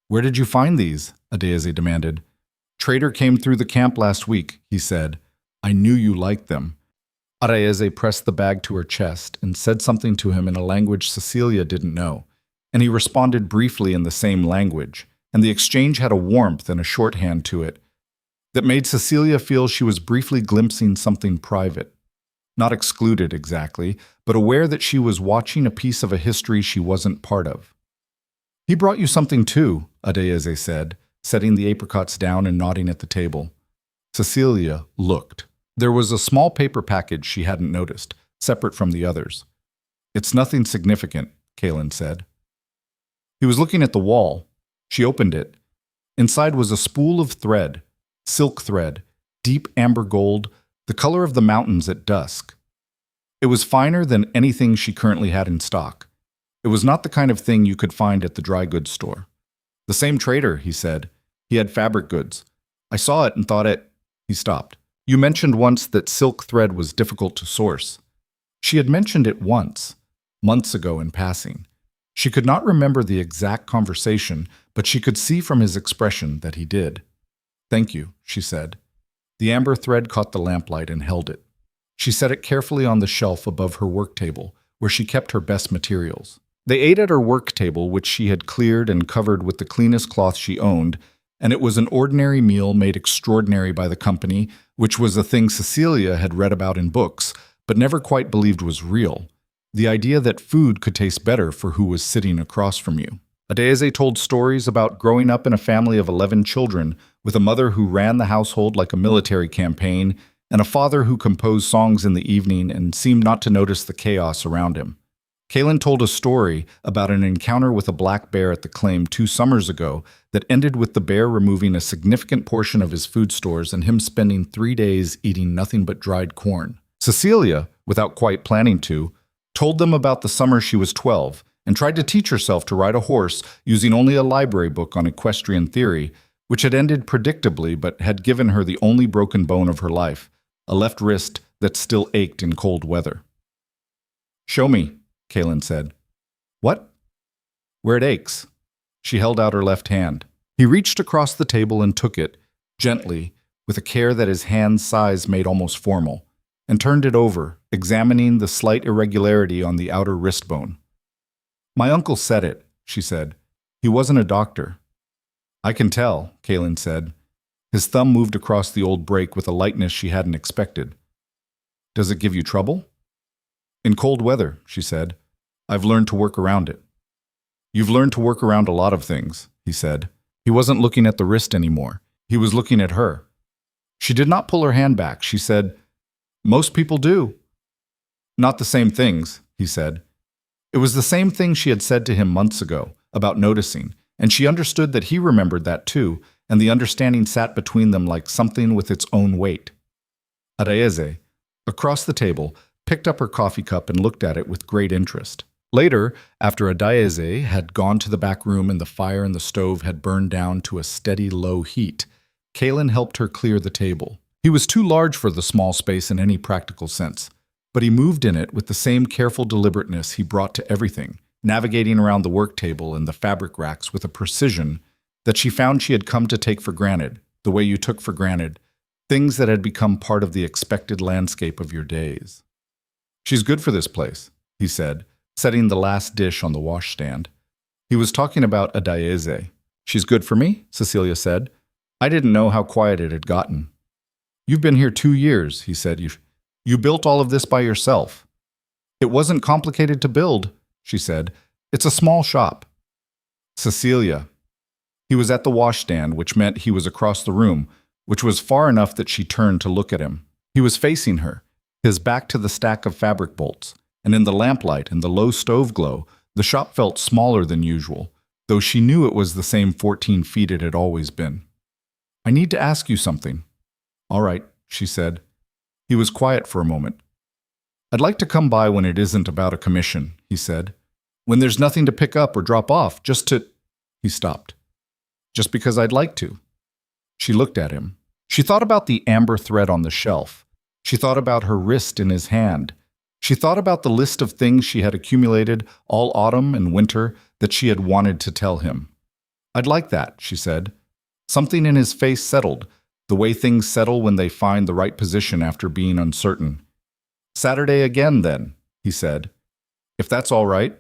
"Where did you find these?" Apache demanded. "Trader came through the camp last week," he said. "I knew you liked them." Apache pressed the bag to her chest and said something to him in a language Cecilia didn't know, and he responded briefly in the same language, and the exchange had a warmth and a shorthand to it that made Cecilia feel she was briefly glimpsing something private. Not excluded exactly, but aware that she was watching a piece of a history she wasn't part of. "He brought you something too," Apache said, setting the apricots down and nodding at the table. Cecilia looked. There was a small paper package she hadn't noticed, separate from the others. "It's nothing significant," Kaylin said. He was looking at the wall. She opened it. Inside was a spool of thread, silk thread, deep amber gold, the color of the mountains at dusk. It was finer than anything she currently had in stock. It was not the kind of thing you could find at the dry goods store. "The same trader," he said. "He had fabric goods. I saw it and thought it—" He stopped. "You mentioned once that silk thread was difficult to source." She had mentioned it once, months ago in passing. She could not remember the exact conversation, but she could see from his expression that he did. "Thank you," she said. The amber thread caught the lamplight and held it. She set it carefully on the shelf above her work table, where she kept her best materials. They ate at her work table, which she had cleared and covered with the cleanest cloth she owned, and it was an ordinary meal made extraordinary by the company, which was a thing Cecilia had read about in books, but never quite believed was real. The idea that food could taste better for who was sitting across from you. Apache told stories about growing up in a family of 11 children, with a mother who ran the household like a military campaign, and a father who composed songs in the evening and seemed not to notice the chaos around him. Kaylin told a story about an encounter with a black bear at the claim 2 summers ago that ended with the bear removing a significant portion of his food stores and him spending 3 days eating nothing but dried corn. Cecilia, without quite planning to, told them about the summer she was 12 and tried to teach herself to ride a horse using only a library book on equestrian theory, which had ended predictably but had given her the only broken bone of her life, a left wrist that still ached in cold weather. "Show me," Kaylin said. "What?" "Where it aches." She held out her left hand. He reached across the table and took it, gently, with a care that his hand's size made almost formal, and turned it over, examining the slight irregularity on the outer wrist bone. "My uncle said it," she said. "He wasn't a doctor." "I can tell," Kaylin said. His thumb moved across the old break with a lightness she hadn't expected. "Does it give you trouble?" "In cold weather," she said. "I've learned to work around it." "You've learned to work around a lot of things," he said. He wasn't looking at the wrist anymore. He was looking at her. She did not pull her hand back. She said, "Most people do." "Not the same things," he said. It was the same thing she had said to him months ago, about noticing, and she understood that he remembered that too, and the understanding sat between them like something with its own weight. Apache, across the table, picked up her coffee cup and looked at it with great interest. Later, after Apache had gone to the back room and the fire in the stove had burned down to a steady low heat, Kaylin helped her clear the table. He was too large for the small space in any practical sense, but he moved in it with the same careful deliberateness he brought to everything, navigating around the work table and the fabric racks with a precision that she found she had come to take for granted, the way you took for granted things that had become part of the expected landscape of your days. "She's good for this place," he said, setting the last dish on the washstand. He was talking about Apache. "She's good for me?" Cecilia said. "I didn't know how quiet it had gotten." "You've been here 2 years," he said. You built all of this by yourself." "It wasn't complicated to build," she said. It's a small shop. Cecilia. He was at the washstand, which meant he was across the room, which was far enough that she turned to look at him. He was facing her, his back to the stack of fabric bolts, and in the lamplight and the low stove glow, the shop felt smaller than usual, though she knew it was the same 14 feet it had always been. I need to ask you something. All right, she said. He was quiet for a moment. I'd like to come by when it isn't about a commission, he said. When there's nothing to pick up or drop off, just to... He stopped. Just because I'd like to. She looked at him. She thought about the amber thread on the shelf. She thought about her wrist in his hand. She thought about the list of things she had accumulated all autumn and winter that she had wanted to tell him. I'd like that, she said. Something in his face settled, the way things settle when they find the right position after being uncertain. Saturday again, then, he said. If that's all right.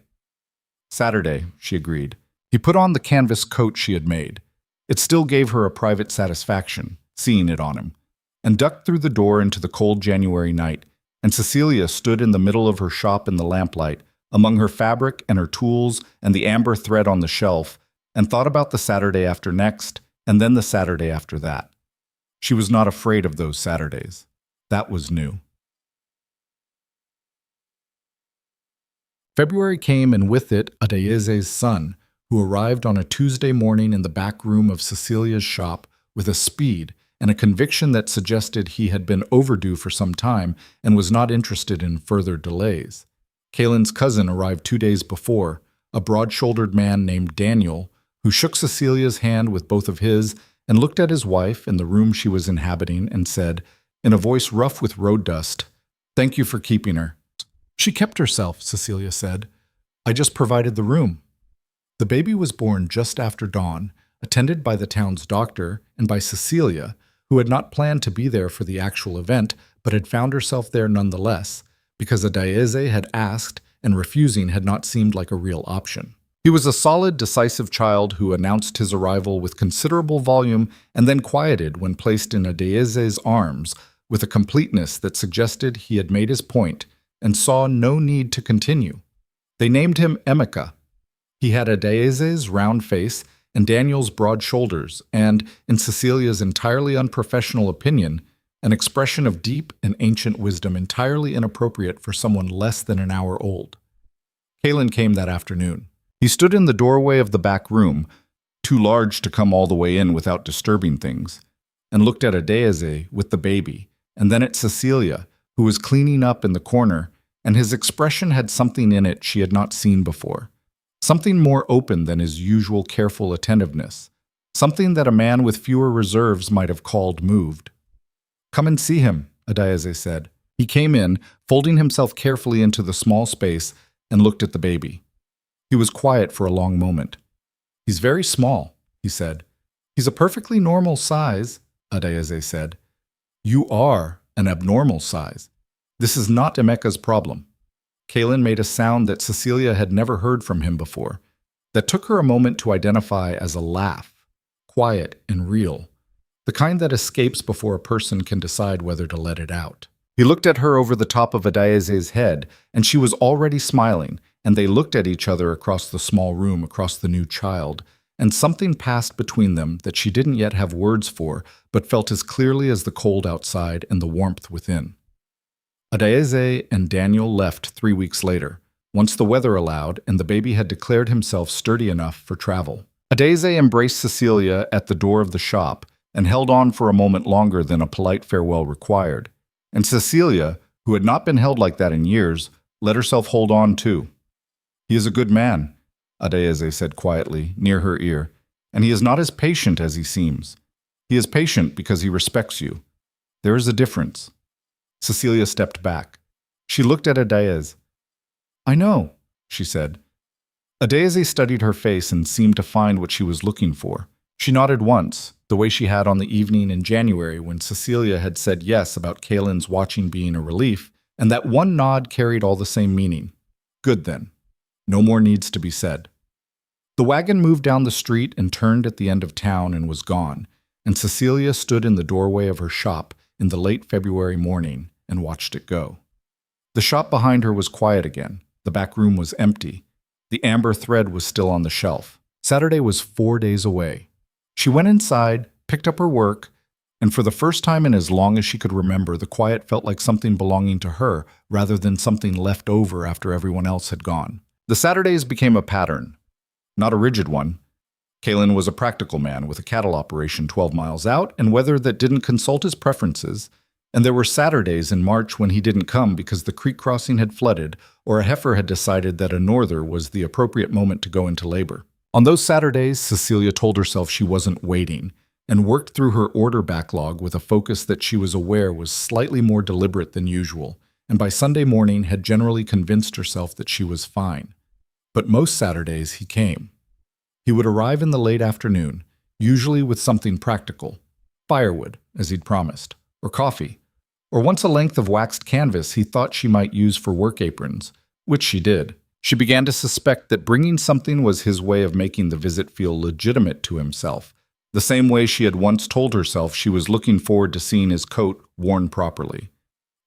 Saturday, she agreed. He put on the canvas coat she had made. It still gave her a private satisfaction, seeing it on him, and ducked through the door into the cold January night, and Cecilia stood in the middle of her shop in the lamplight, among her fabric and her tools and the amber thread on the shelf, and thought about the Saturday after next, and then the Saturday after that. She was not afraid of those Saturdays. That was new. February came, and with it Adeyeze's son, who arrived on a Tuesday morning in the back room of Cecilia's shop with a speed and a conviction that suggested he had been overdue for some time and was not interested in further delays. Kalen's cousin arrived 2 days before, a broad-shouldered man named Daniel, who shook Cecilia's hand with both of his and looked at his wife in the room she was inhabiting and said, in a voice rough with road dust, "Thank you for keeping her." "She kept herself," Cecilia said. "I just provided the room." The baby was born just after dawn, attended by the town's doctor and by Cecilia, who had not planned to be there for the actual event, but had found herself there nonetheless, because Adeyeze had asked, and refusing had not seemed like a real option. He was a solid, decisive child who announced his arrival with considerable volume and then quieted when placed in Adeyeze's arms with a completeness that suggested he had made his point and saw no need to continue. They named him Emeka. He had Adeyeze's round face and Daniel's broad shoulders and, in Cecilia's entirely unprofessional opinion, an expression of deep and ancient wisdom entirely inappropriate for someone less than an hour old. Kalen came that afternoon. He stood in the doorway of the back room, too large to come all the way in without disturbing things, and looked at Adeyeze with the baby, and then at Cecilia, who was cleaning up in the corner, and his expression had something in it she had not seen before. Something more open than his usual careful attentiveness, something that a man with fewer reserves might have called moved. "Come and see him," Adeyeze said. He came in, folding himself carefully into the small space, and looked at the baby. He was quiet for a long moment. "He's very small," he said. "He's a perfectly normal size," Adeyeze said. "You are an abnormal size. This is not Emeka's problem." Kalen made a sound that Cecilia had never heard from him before, that took her a moment to identify as a laugh, quiet and real, the kind that escapes before a person can decide whether to let it out. He looked at her over the top of Adeyeze's head, and she was already smiling, and they looked at each other across the small room, across the new child, and something passed between them that she didn't yet have words for, but felt as clearly as the cold outside and the warmth within. Adeyeze and Daniel left 3 weeks later, once the weather allowed and the baby had declared himself sturdy enough for travel. Adeyeze embraced Cecilia at the door of the shop and held on for a moment longer than a polite farewell required, and Cecilia, who had not been held like that in years, let herself hold on too. "He is a good man," Adeyeze said quietly, near her ear, "and he is not as patient as he seems. He is patient because he respects you. There is a difference." Cecilia stepped back. She looked at Adeyeze. "I know," she said. Adeyeze studied her face and seemed to find what she was looking for. She nodded once, the way she had on the evening in January when Cecilia had said yes about Kalen's watching being a relief, and that one nod carried all the same meaning. Good then. No more needs to be said. The wagon moved down the street and turned at the end of town and was gone, and Cecilia stood in the doorway of her shop in the late February morning and watched it go. The shop behind her was quiet again. The back room was empty. The amber thread was still on the shelf. Saturday was 4 days away. She went inside, picked up her work, and for the first time in as long as she could remember, the quiet felt like something belonging to her rather than something left over after everyone else had gone. The Saturdays became a pattern, not a rigid one. Kalen was a practical man with a cattle operation 12 miles out and weather that didn't consult his preferences, and there were Saturdays in March when he didn't come because the creek crossing had flooded or a heifer had decided that a norther was the appropriate moment to go into labor. On those Saturdays, Cecilia told herself she wasn't waiting and worked through her order backlog with a focus that she was aware was slightly more deliberate than usual, and by Sunday morning had generally convinced herself that she was fine. But most Saturdays he came. He would arrive in the late afternoon, usually with something practical, firewood, as he'd promised, or coffee, or once a length of waxed canvas he thought she might use for work aprons, which she did. She began to suspect that bringing something was his way of making the visit feel legitimate to himself, the same way she had once told herself she was looking forward to seeing his coat worn properly.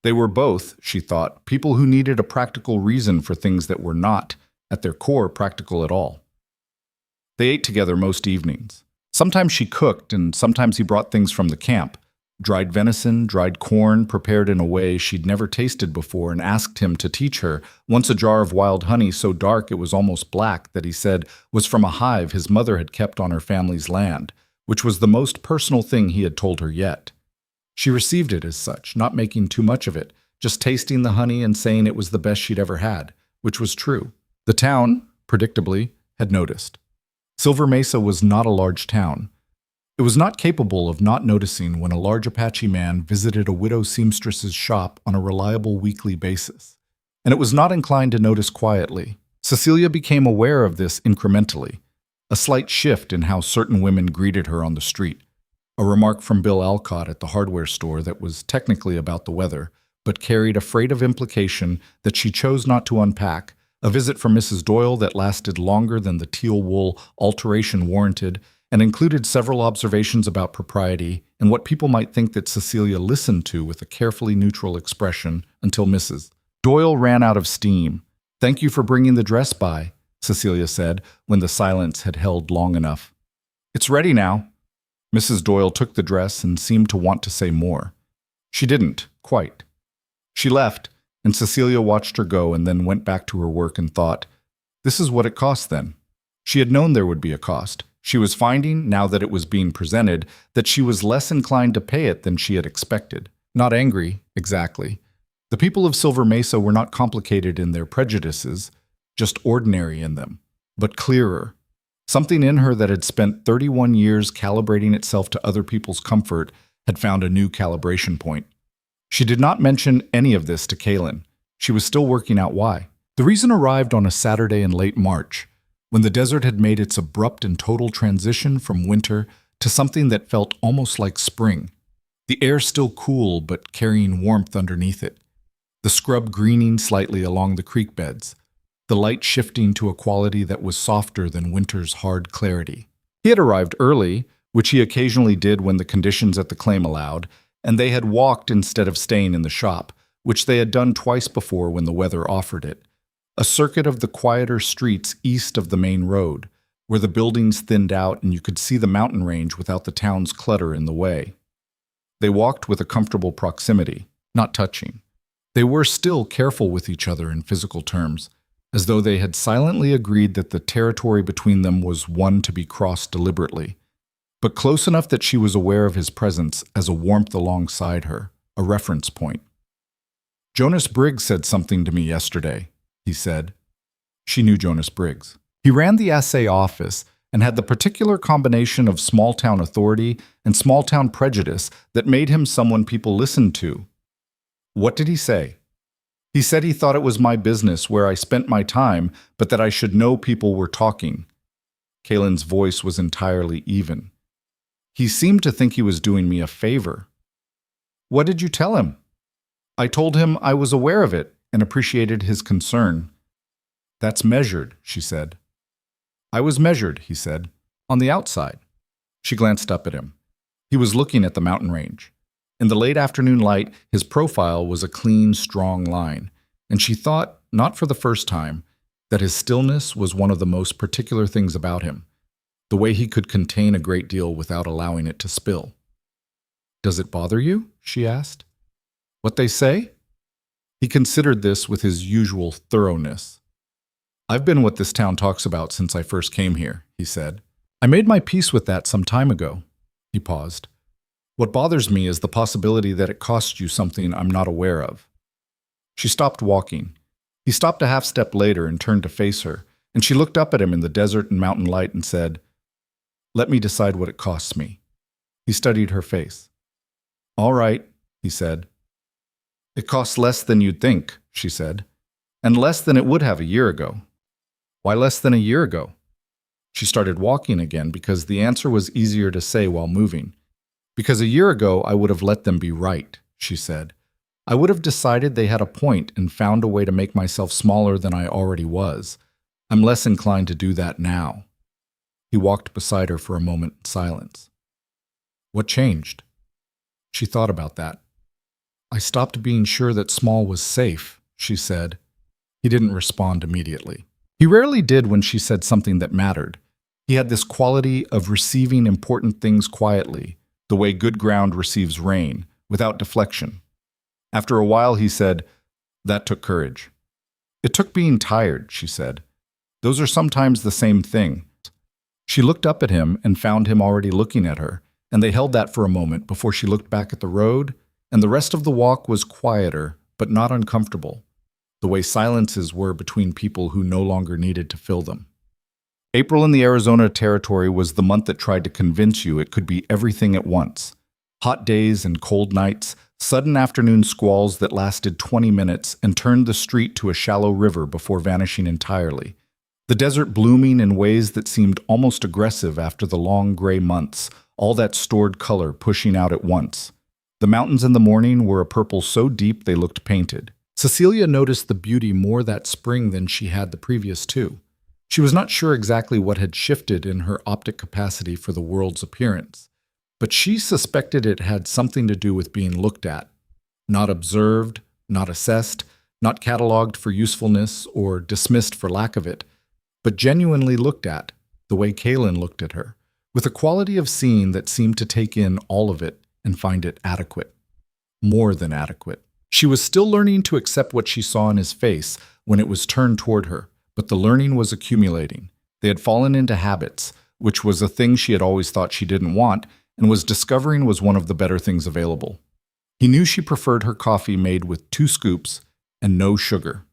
They were both, she thought, people who needed a practical reason for things that were not, at their core, practical at all. They ate together most evenings. Sometimes she cooked, and sometimes he brought things from the camp. Dried venison, dried corn, prepared in a way she'd never tasted before, and asked him to teach her. Once a jar of wild honey so dark it was almost black that he said was from a hive his mother had kept on her family's land, which was the most personal thing he had told her yet. She received it as such, not making too much of it, just tasting the honey and saying it was the best she'd ever had, which was true. The town, predictably, had noticed. Silver Mesa was not a large town. It was not capable of not noticing when a large Apache man visited a widow seamstress's shop on a reliable weekly basis, and it was not inclined to notice quietly. Cecilia became aware of this incrementally, a slight shift in how certain women greeted her on the street, a remark from Bill Alcott at the hardware store that was technically about the weather, but carried a freight of implication that she chose not to unpack, a visit from Mrs. Doyle that lasted longer than the teal wool alteration warranted, and included several observations about propriety and what people might think that Cecilia listened to with a carefully neutral expression until Mrs. Doyle ran out of steam. "Thank you for bringing the dress by," Cecilia said when the silence had held long enough. "It's ready now." Mrs. Doyle took the dress and seemed to want to say more. She didn't, quite. She left, and Cecilia watched her go and then went back to her work and thought, this is what it cost then. She had known there would be a cost. She was finding, now that it was being presented, that she was less inclined to pay it than she had expected. Not angry, exactly. The people of Silver Mesa were not complicated in their prejudices, just ordinary in them, but clearer. Something in her that had spent 31 years calibrating itself to other people's comfort had found a new calibration point. She did not mention any of this to Kalen. She was still working out why. The reason arrived on a Saturday in late March, when the desert had made its abrupt and total transition from winter to something that felt almost like spring. The air still cool but carrying warmth underneath it. The scrub greening slightly along the creek beds. The light shifting to a quality that was softer than winter's hard clarity. He had arrived early, which he occasionally did when the conditions at the claim allowed, and they had walked instead of staying in the shop, which they had done twice before when the weather offered it. A circuit of the quieter streets east of the main road, where the buildings thinned out and you could see the mountain range without the town's clutter in the way. They walked with a comfortable proximity, not touching. They were still careful with each other in physical terms, as though they had silently agreed that the territory between them was one to be crossed deliberately, but close enough that she was aware of his presence as a warmth alongside her, a reference point. "Jonas Briggs said something to me yesterday," he said. She knew Jonas Briggs. He ran the assay office and had the particular combination of small-town authority and small-town prejudice that made him someone people listened to. What did he say? He said he thought it was my business where I spent my time, but that I should know people were talking. Kalen's voice was entirely even. He seemed to think he was doing me a favor. "What did you tell him?" "I told him I was aware of it and appreciated his concern." "That's measured," she said. "I was measured," he said, "on the outside." She glanced up at him. He was looking at the mountain range. In the late afternoon light, his profile was a clean, strong line, and she thought, not for the first time, that his stillness was one of the most particular things about him, the way he could contain a great deal without allowing it to spill. "Does it bother you?" she asked. "What they say?" He considered this with his usual thoroughness. "I've been what this town talks about since I first came here," he said. "I made my peace with that some time ago." He paused. "What bothers me is the possibility that it costs you something I'm not aware of." She stopped walking. He stopped a half step later and turned to face her, and she looked up at him in the desert and mountain light and said, "Let me decide what it costs me." He studied her face. "All right," he said. "It costs less than you'd think," she said, "and less than it would have a year ago." "Why less than a year ago?" She started walking again because the answer was easier to say while moving. "Because a year ago I would have let them be right," she said. "I would have decided they had a point and found a way to make myself smaller than I already was. I'm less inclined to do that now." He walked beside her for a moment in silence. "What changed?" She thought about that. "I stopped being sure that small was safe," she said. He didn't respond immediately. He rarely did when she said something that mattered. He had this quality of receiving important things quietly, the way good ground receives rain, without deflection. After a while he said, "That took courage." "It took being tired," she said. "Those are sometimes the same thing." She looked up at him and found him already looking at her, and they held that for a moment before she looked back at the road, and the rest of the walk was quieter, but not uncomfortable, the way silences were between people who no longer needed to fill them. April in the Arizona Territory was the month that tried to convince you it could be everything at once. Hot days and cold nights, sudden afternoon squalls that lasted 20 minutes and turned the street to a shallow river before vanishing entirely. The desert blooming in ways that seemed almost aggressive after the long gray months, all that stored color pushing out at once. The mountains in the morning were a purple so deep they looked painted. Cecilia noticed the beauty more that spring than she had the previous two. She was not sure exactly what had shifted in her optic capacity for the world's appearance, but she suspected it had something to do with being looked at, not observed, not assessed, not cataloged for usefulness or dismissed for lack of it, but genuinely looked at, the way Kaylin looked at her, with a quality of seeing that seemed to take in all of it and find it adequate. More than adequate. She was still learning to accept what she saw in his face when it was turned toward her, but the learning was accumulating. They had fallen into habits, which was a thing she had always thought she didn't want, and was discovering was one of the better things available. He knew she preferred her coffee made with 2 scoops and no sugar.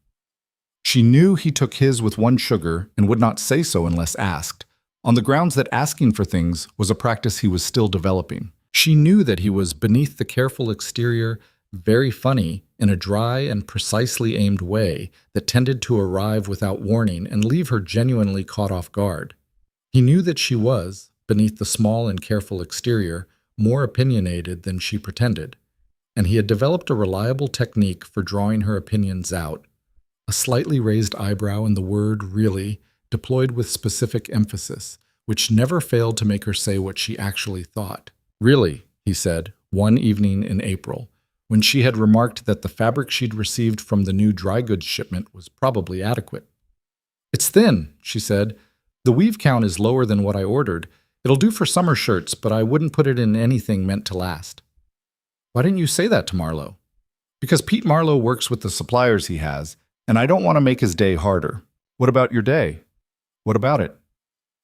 She knew he took his with 1 sugar and would not say so unless asked, on the grounds that asking for things was a practice he was still developing. She knew that he was beneath the careful exterior, very funny in a dry and precisely aimed way that tended to arrive without warning and leave her genuinely caught off guard. He knew that she was, beneath the small and careful exterior, more opinionated than she pretended, and he had developed a reliable technique for drawing her opinions out, a slightly raised eyebrow and the word "really" deployed with specific emphasis, which never failed to make her say what she actually thought. "Really," he said, one evening in April, when she had remarked that the fabric she'd received from the new dry goods shipment was probably adequate. "It's thin," she said. "The weave count is lower than what I ordered. It'll do for summer shirts, but I wouldn't put it in anything meant to last." "Why didn't you say that to Marlowe?" "Because Pete Marlowe works with the suppliers he has, and I don't want to make his day harder." "What about your day?" "What about it?"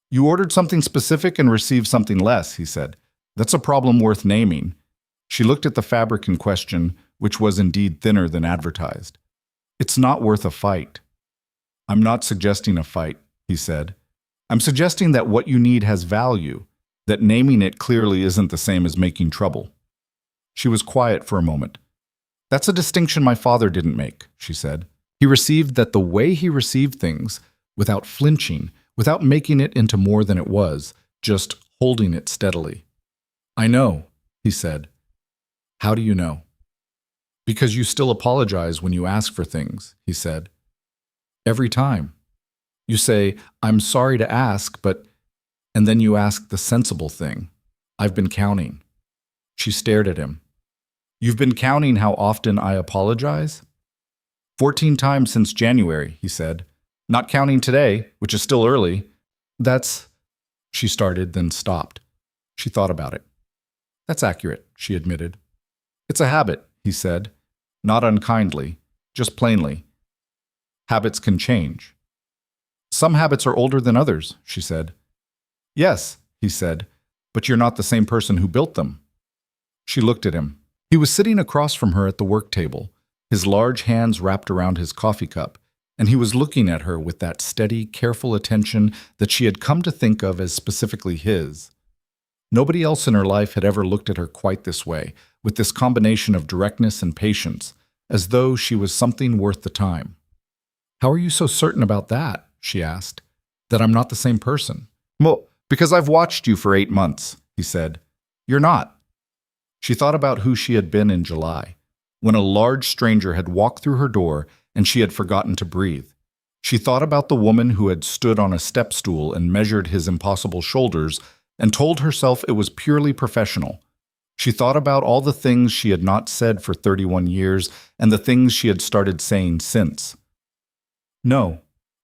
"You ordered something specific and received something less," he said. "That's a problem worth naming." She looked at the fabric in question, which was indeed thinner than advertised. "It's not worth a fight." "I'm not suggesting a fight," he said. "I'm suggesting that what you need has value, that naming it clearly isn't the same as making trouble." She was quiet for a moment. "That's a distinction my father didn't make," she said. "He received that the way he received things, without flinching, without making it into more than it was, just holding it steadily." "I know," he said. "How do you know?" "Because you still apologize when you ask for things," he said. "Every time. You say, 'I'm sorry to ask, but—' and then you ask the sensible thing. I've been counting." She stared at him. "You've been counting how often I apologize?" 14 times since January," he said. Not counting today, which is still early. That's, she started, then stopped. She thought about it. That's accurate, she admitted. It's a habit, he said, not unkindly, just plainly. Habits can change. Some habits are older than others, she said. Yes, he said, but you're not the same person who built them. She looked at him. He was sitting across from her at the work table, his large hands wrapped around his coffee cup, and he was looking at her with that steady, careful attention that she had come to think of as specifically his. Nobody else in her life had ever looked at her quite this way, with this combination of directness and patience, as though she was something worth the time. How are you so certain about that? She asked. That I'm not the same person? Well, because I've watched you for 8 months, he said. You're not. She thought about who she had been in July, when a large stranger had walked through her door and she had forgotten to breathe. She thought about the woman who had stood on a step stool and measured his impossible shoulders and told herself it was purely professional. She thought about all the things she had not said for 31 years and the things she had started saying since. No,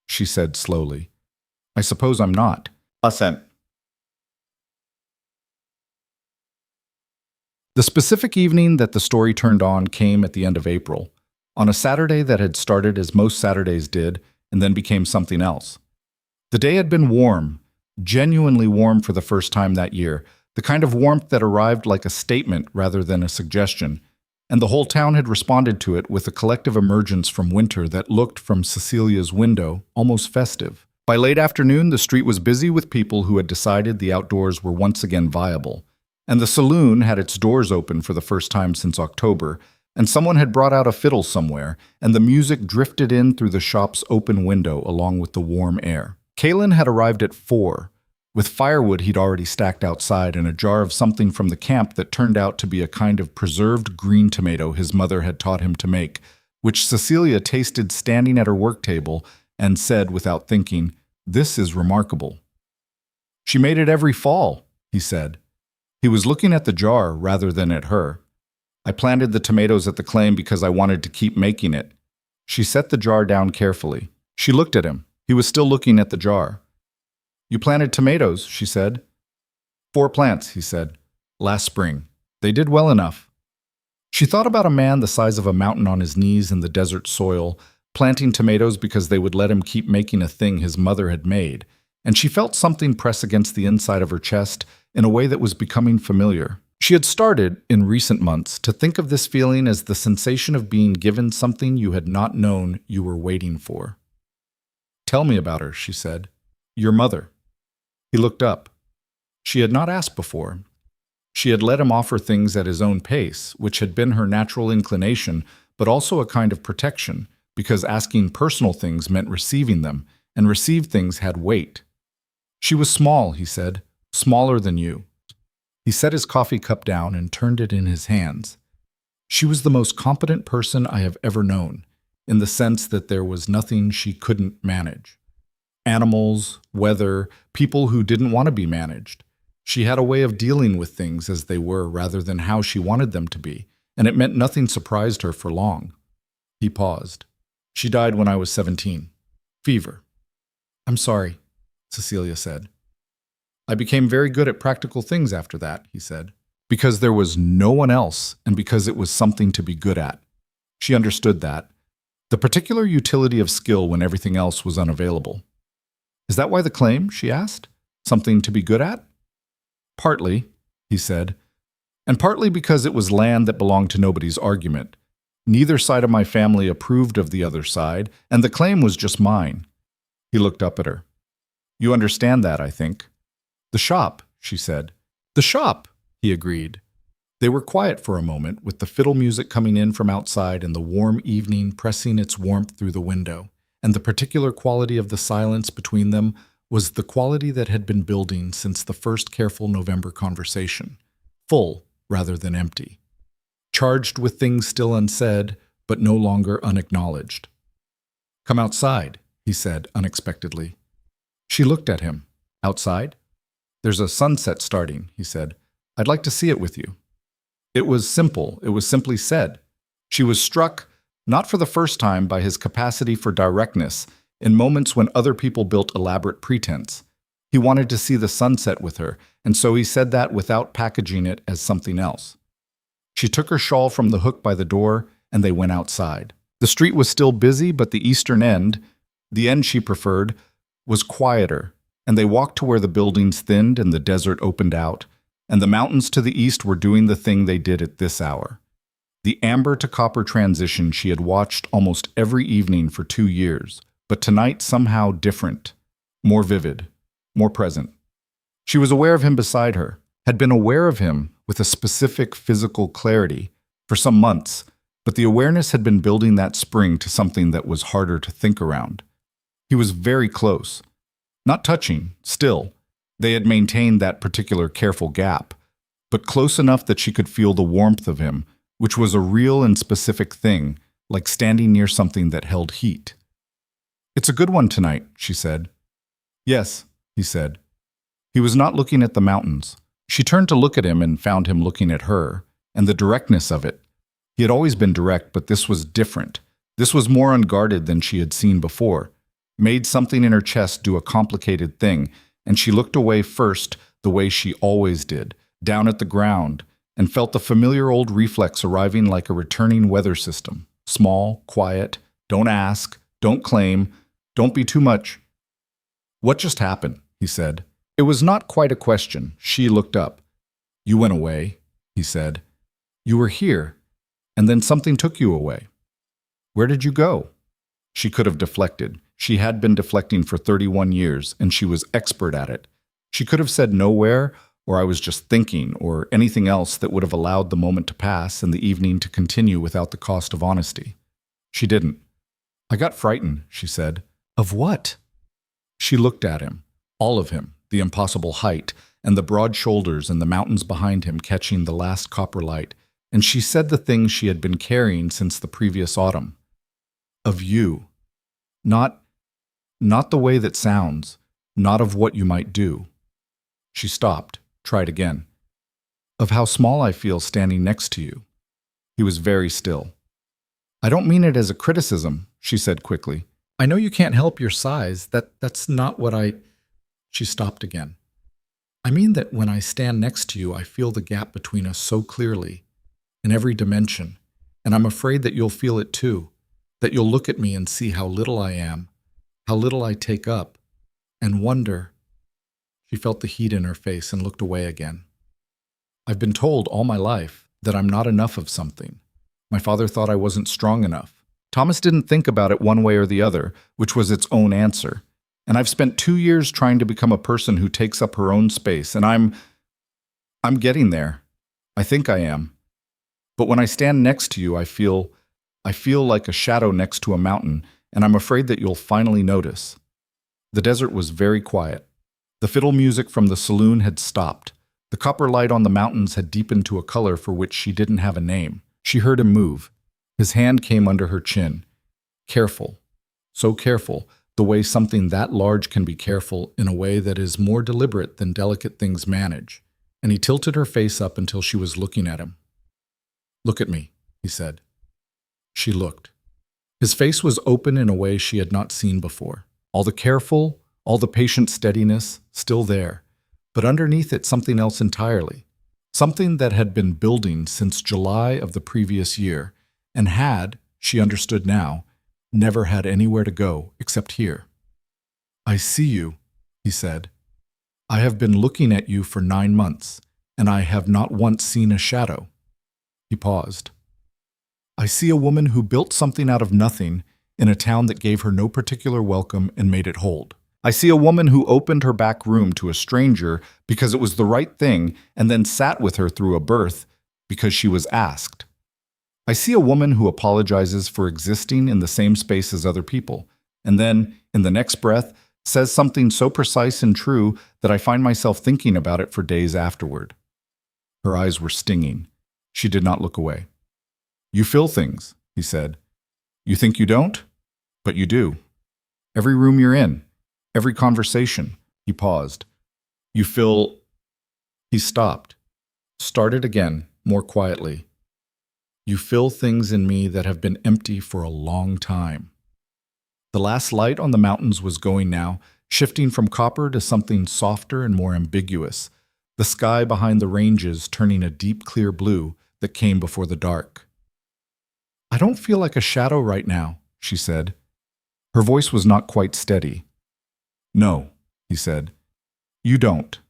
she said slowly. I suppose I'm not. Assent. The specific evening that the story turned on came at the end of April, on a Saturday that had started as most Saturdays did and then became something else. The day had been warm, genuinely warm for the first time that year, the kind of warmth that arrived like a statement rather than a suggestion, and the whole town had responded to it with a collective emergence from winter that looked from Cecilia's window almost festive. By late afternoon, the street was busy with people who had decided the outdoors were once again viable, and the saloon had its doors open for the first time since October, and someone had brought out a fiddle somewhere, and the music drifted in through the shop's open window along with the warm air. Kalen had arrived at 4, with firewood he'd already stacked outside and a jar of something from the camp that turned out to be a kind of preserved green tomato his mother had taught him to make, which Cecilia tasted standing at her work table and said without thinking, "This is remarkable." "She made it every fall," he said. He was looking at the jar rather than at her. "I planted the tomatoes at the claim because I wanted to keep making it." She set the jar down carefully. She looked at him. He was still looking at the jar. "You planted tomatoes," she said. 4 plants, he said, "last spring. They did well enough." She thought about a man the size of a mountain on his knees in the desert soil, planting tomatoes because they would let him keep making a thing his mother had made, and she felt something press against the inside of her chest in a way that was becoming familiar. She had started, in recent months, to think of this feeling as the sensation of being given something you had not known you were waiting for. "Tell me about her," she said. "Your mother." He looked up. She had not asked before. She had let him offer things at his own pace, which had been her natural inclination, but also a kind of protection, because asking personal things meant receiving them, and received things had weight. "She was small," he said, "smaller than you." He set his coffee cup down and turned it in his hands. "She was the most competent person I have ever known, in the sense that there was nothing she couldn't manage. Animals, weather, people who didn't want to be managed. She had a way of dealing with things as they were rather than how she wanted them to be, and it meant nothing surprised her for long." He paused. "She died when I was 17. Fever." "I'm sorry," Cecilia said. "I became very good at practical things after that," he said, "because there was no one else and because it was something to be good at." She understood that. The particular utility of skill when everything else was unavailable. "Is that why the claim?" she asked. "Something to be good at?" "Partly," he said, "and partly because it was land that belonged to nobody's argument. Neither side of my family approved of the other side, and the claim was just mine." He looked up at her. "You understand that, I think." "The shop," she said. "The shop," he agreed. They were quiet for a moment, with the fiddle music coming in from outside and the warm evening pressing its warmth through the window, and the particular quality of the silence between them was the quality that had been building since the first careful November conversation, full rather than empty, charged with things still unsaid, but no longer unacknowledged. "Come outside," he said unexpectedly. She looked at him. "Outside?" "There's a sunset starting," he said. "I'd like to see it with you." It was simple. It was simply said. She was struck, not for the first time, by his capacity for directness, in moments when other people built elaborate pretense. He wanted to see the sunset with her, and so he said that without packaging it as something else. She took her shawl from the hook by the door, and they went outside. The street was still busy, but the eastern end, the end she preferred, was quieter, and they walked to where the buildings thinned and the desert opened out, and the mountains to the east were doing the thing they did at this hour. The amber to copper transition she had watched almost every evening for 2 years, but tonight somehow different, more vivid, more present. She was aware of him beside her, had been aware of him with a specific physical clarity for some months, but the awareness had been building that spring to something that was harder to think around. He was very close. Not touching, still. They had maintained that particular careful gap, but close enough that she could feel the warmth of him, which was a real and specific thing, like standing near something that held heat. "It's a good one tonight," she said. "Yes," he said. He was not looking at the mountains. She turned to look at him and found him looking at her, and the directness of it. He had always been direct, but this was different. This was more unguarded than she had seen before. Made something in her chest do a complicated thing, and she looked away first the way she always did, down at the ground, and felt the familiar old reflex arriving like a returning weather system. Small, quiet, don't ask, don't claim, don't be too much. "What just happened?" he said. It was not quite a question. She looked up. "You went away," he said. "You were here, and then something took you away. Where did you go?" She could have deflected. She had been deflecting for 31 years, and she was expert at it. She could have said nowhere, or "I was just thinking," or anything else that would have allowed the moment to pass and the evening to continue without the cost of honesty. She didn't. "I got frightened," she said. "Of what?" She looked at him, all of him, the impossible height, and the broad shoulders and the mountains behind him catching the last copper light, and she said the things she had been carrying since the previous autumn. "Of you. Not the way that sounds, not of what you might do." She stopped, tried again. "Of how small I feel standing next to you." He was very still. "I don't mean it as a criticism," she said quickly. "I know you can't help your size. That's not what I—" She stopped again. "I mean that when I stand next to you, I feel the gap between us so clearly, in every dimension, and I'm afraid that you'll feel it too, that you'll look at me and see how little I am, how little I take up, and wonder—" She felt the heat in her face and looked away again. "I've been told all my life that I'm not enough of something. My father thought I wasn't strong enough. Thomas didn't think about it one way or the other, which was its own answer. And I've spent 2 years trying to become a person who takes up her own space, and I'm getting there. I think I am. But when I stand next to you, I feel like a shadow next to a mountain, and I'm afraid that you'll finally notice." The desert was very quiet. The fiddle music from the saloon had stopped. The copper light on the mountains had deepened to a color for which she didn't have a name. She heard him move. His hand came under her chin. Careful. So careful, the way something that large can be careful in a way that is more deliberate than delicate things manage. And he tilted her face up until she was looking at him. "Look at me," he said. She looked. His face was open in a way she had not seen before. All the careful, all the patient steadiness, still there, but underneath it something else entirely. Something that had been building since July of the previous year, and had, she understood now, never had anywhere to go except here. "I see you," he said. "I have been looking at you for 9 months, and I have not once seen a shadow." He paused. "I see a woman who built something out of nothing in a town that gave her no particular welcome and made it hold. I see a woman who opened her back room to a stranger because it was the right thing and then sat with her through a birth because she was asked. I see a woman who apologizes for existing in the same space as other people, and then, in the next breath, says something so precise and true that I find myself thinking about it for days afterward." Her eyes were stinging. She did not look away. "You feel things," he said. "You think you don't? But you do. Every room you're in, every conversation." He paused. "You feel—" He stopped. Started again, more quietly. "You fill things in me that have been empty for a long time." The last light on the mountains was going now, shifting from copper to something softer and more ambiguous, the sky behind the ranges turning a deep clear blue that came before the dark. "I don't feel like a shadow right now," she said. Her voice was not quite steady. "No," he said. "You don't."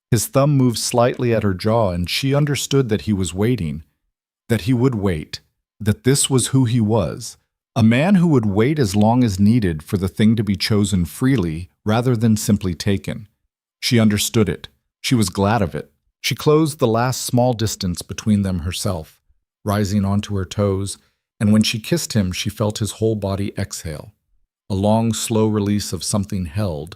His thumb moved slightly at her jaw, and she understood that he was waiting, that he would wait, that this was who he was, a man who would wait as long as needed for the thing to be chosen freely rather than simply taken. She understood it. She was glad of it. She closed the last small distance between them herself, rising onto her toes, and when she kissed him, she felt his whole body exhale, a long, slow release of something held,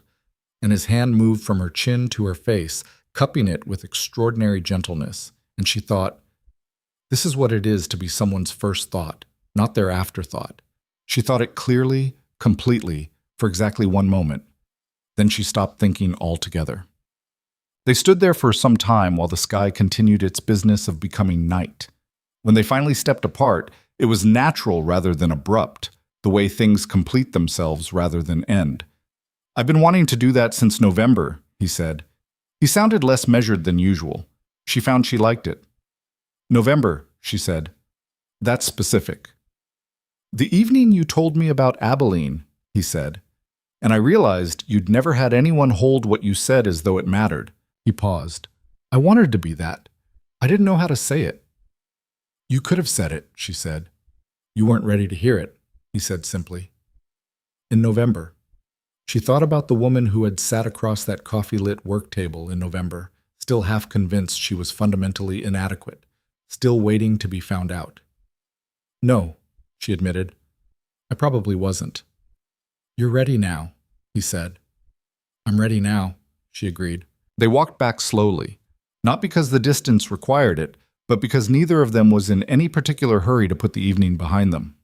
and his hand moved from her chin to her face, cupping it with extraordinary gentleness, and she thought, this is what it is to be someone's first thought, not their afterthought. She thought it clearly, completely, for exactly one moment. Then she stopped thinking altogether. They stood there for some time while the sky continued its business of becoming night. When they finally stepped apart, it was natural rather than abrupt, the way things complete themselves rather than end. "I've been wanting to do that since November," he said. He sounded less measured than usual. She found she liked it. "November," she said. "That's specific." "The evening you told me about Abilene," he said, "and I realized you'd never had anyone hold what you said as though it mattered." He paused. "I wanted to be that. I didn't know how to say it." "You could have said it," she said. "You weren't ready to hear it," he said simply. In November. She thought about the woman who had sat across that coffee-lit work table in November, still half convinced she was fundamentally inadequate, still waiting to be found out. "No," she admitted. "I probably wasn't." "You're ready now," he said. "I'm ready now," she agreed. They walked back slowly, not because the distance required it, but because neither of them was in any particular hurry to put the evening behind them.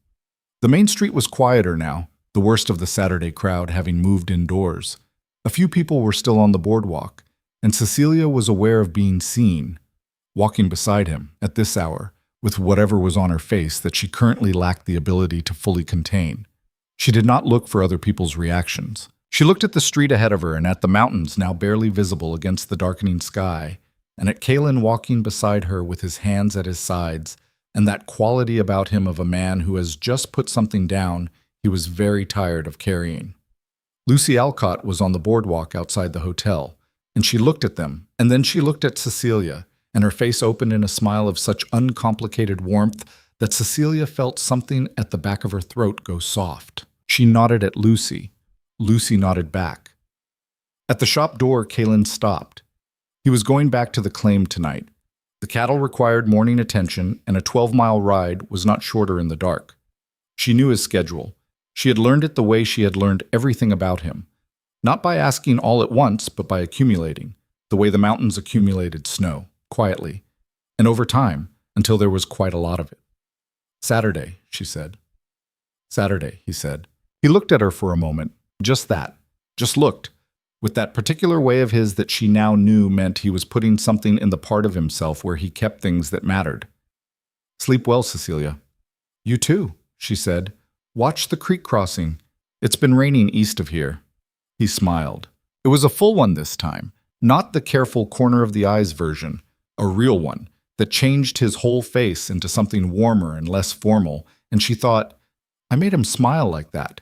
The main street was quieter now, the worst of the Saturday crowd having moved indoors. A few people were still on the boardwalk, and Cecilia was aware of being seen, walking beside him, at this hour, with whatever was on her face that she currently lacked the ability to fully contain. She did not look for other people's reactions. She looked at the street ahead of her and at the mountains now barely visible against the darkening sky, and at Kalen walking beside her with his hands at his sides, and that quality about him of a man who has just put something down he was very tired of carrying. Lucy Alcott was on the boardwalk outside the hotel, and she looked at them, and then she looked at Cecilia, and her face opened in a smile of such uncomplicated warmth that Cecilia felt something at the back of her throat go soft. She nodded at Lucy. Lucy nodded back. At the shop door, Kalen stopped. He was going back to the claim tonight. The cattle required morning attention, and a 12-mile ride was not shorter in the dark. She knew his schedule. She had learned it the way she had learned everything about him, not by asking all at once, but by accumulating, the way the mountains accumulated snow, quietly, and over time, until there was quite a lot of it. "Saturday," she said. "Saturday," he said. He looked at her for a moment, just that, just looked, with that particular way of his that she now knew meant he was putting something in the part of himself where he kept things that mattered. "Sleep well, Cecilia." "You too," she said. "Watch the creek crossing. It's been raining east of here." He smiled. It was a full one this time, not the careful corner-of-the-eyes version, a real one that changed his whole face into something warmer and less formal, and she thought, I made him smile like that.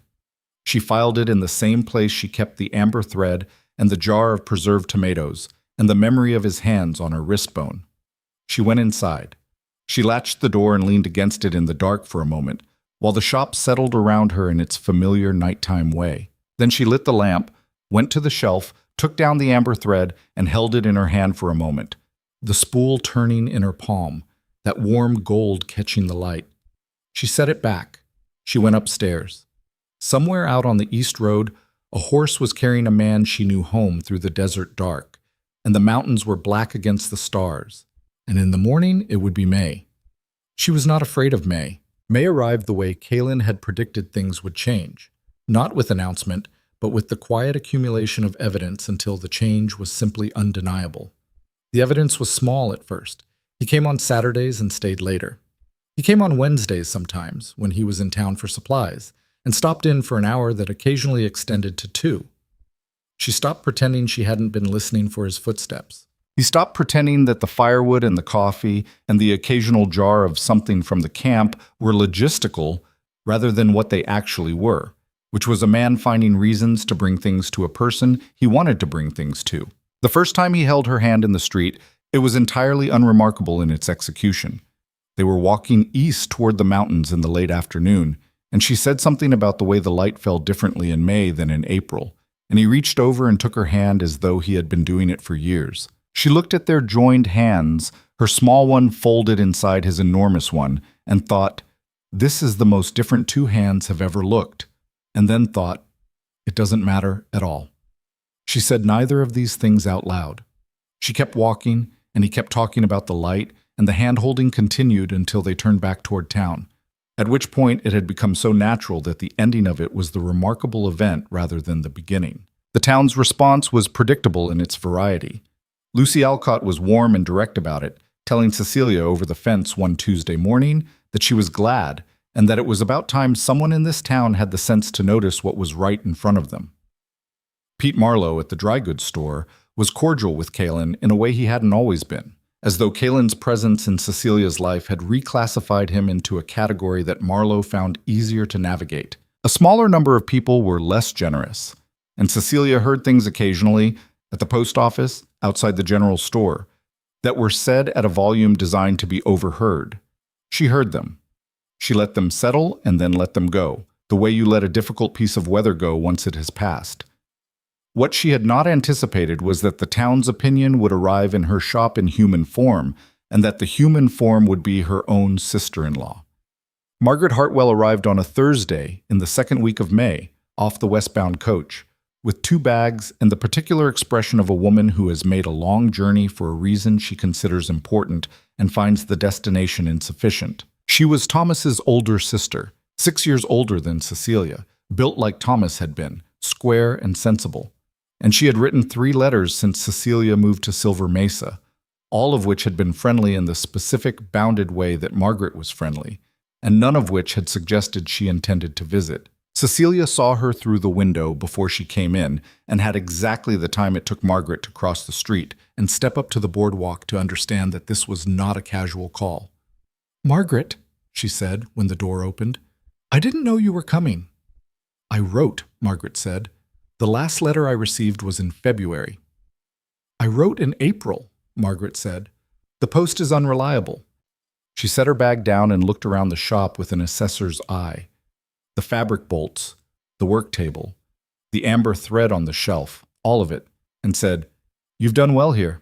She filed it in the same place she kept the amber thread and the jar of preserved tomatoes and the memory of his hands on her wrist bone. She went inside. She latched the door and leaned against it in the dark for a moment, while the shop settled around her in its familiar nighttime way. Then she lit the lamp, went to the shelf, took down the amber thread, and held it in her hand for a moment, the spool turning in her palm, that warm gold catching the light. She set it back. She went upstairs. Somewhere out on the east road, a horse was carrying a man she knew home through the desert dark, and the mountains were black against the stars. And in the morning, it would be May. She was not afraid of May. May arrived the way Kalen had predicted things would change, not with announcement, but with the quiet accumulation of evidence until the change was simply undeniable. The evidence was small at first. He came on Saturdays and stayed later. He came on Wednesdays sometimes, when he was in town for supplies, and stopped in for an hour that occasionally extended to 2. She stopped pretending she hadn't been listening for his footsteps. He stopped pretending that the firewood and the coffee and the occasional jar of something from the camp were logistical rather than what they actually were, which was a man finding reasons to bring things to a person he wanted to bring things to. The first time he held her hand in the street, it was entirely unremarkable in its execution. They were walking east toward the mountains in the late afternoon, and she said something about the way the light fell differently in May than in April, and he reached over and took her hand as though he had been doing it for years. She looked at their joined hands, her small one folded inside his enormous one, and thought, "This is the most different 2 hands have ever looked," and then thought, "It doesn't matter at all." She said neither of these things out loud. She kept walking, and he kept talking about the light, and the hand-holding continued until they turned back toward town, at which point it had become so natural that the ending of it was the remarkable event rather than the beginning. The town's response was predictable in its variety. Lucy Alcott was warm and direct about it, telling Cecilia over the fence one Tuesday morning that she was glad and that it was about time someone in this town had the sense to notice what was right in front of them. Pete Marlowe at the dry goods store was cordial with Kaylin in a way he hadn't always been, as though Kaylin's presence in Cecilia's life had reclassified him into a category that Marlowe found easier to navigate. A smaller number of people were less generous, and Cecilia heard things occasionally, at the post office, outside the general store, that were said at a volume designed to be overheard. She heard them. She let them settle and then let them go, the way you let a difficult piece of weather go once it has passed. What she had not anticipated was that the town's opinion would arrive in her shop in human form, and that the human form would be her own sister-in-law. Margaret Hartwell arrived on a Thursday in the second week of May, off the westbound coach, with 2 bags and the particular expression of a woman who has made a long journey for a reason she considers important and finds the destination insufficient. She was Thomas's older sister, 6 years older than Cecilia, built like Thomas had been, square and sensible. And she had written 3 letters since Cecilia moved to Silver Mesa, all of which had been friendly in the specific, bounded way that Margaret was friendly, and none of which had suggested she intended to visit. Cecilia saw her through the window before she came in and had exactly the time it took Margaret to cross the street and step up to the boardwalk to understand that this was not a casual call. "Margaret," she said when the door opened, "I didn't know you were coming." "I wrote," Margaret said. "The last letter I received was in February." "I wrote in April," Margaret said. "The post is unreliable." She set her bag down and looked around the shop with an assessor's eye. The fabric bolts, the work table, the amber thread on the shelf, all of it, and said, "You've done well here."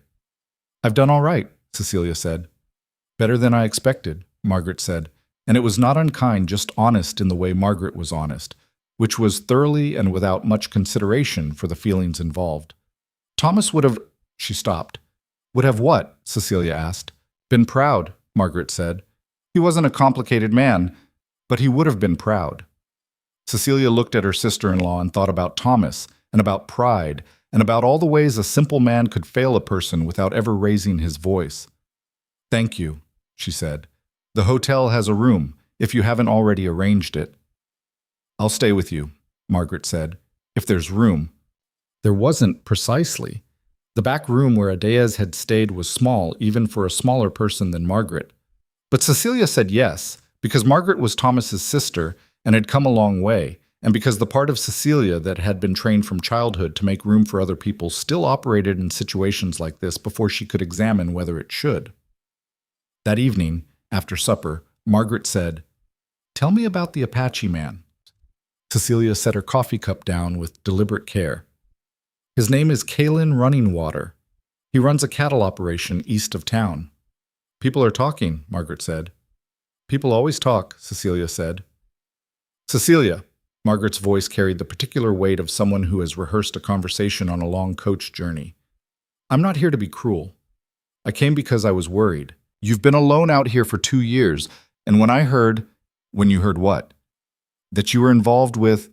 "I've done all right," Cecilia said. "Better than I expected," Margaret said, and it was not unkind, just honest in the way Margaret was honest, which was thoroughly and without much consideration for the feelings involved. "Thomas would have—" She stopped. "Would have what?" Cecilia asked. "Been proud," Margaret said. "He wasn't a complicated man, but he would have been proud." Cecilia looked at her sister-in-law and thought about Thomas, and about pride, and about all the ways a simple man could fail a person without ever raising his voice. "Thank you," she said. "The hotel has a room, if you haven't already arranged it." "I'll stay with you," Margaret said, "if there's room." There wasn't, precisely. The back room where Adayas had stayed was small, even for a smaller person than Margaret. But Cecilia said yes, because Margaret was Thomas's sister and had come a long way, and because the part of Cecilia that had been trained from childhood to make room for other people still operated in situations like this before she could examine whether it should. That evening, after supper, Margaret said, "Tell me about the Apache man." Cecilia set her coffee cup down with deliberate care. "His name is Kaylin Runningwater. He runs a cattle operation east of town." "People are talking," Margaret said. "People always talk," Cecilia said. "Cecilia," Margaret's voice carried the particular weight of someone who has rehearsed a conversation on a long coach journey. "I'm not here to be cruel. I came because I was worried. You've been alone out here for 2 years, and when I heard—" "When you heard what?" "That you were involved with—"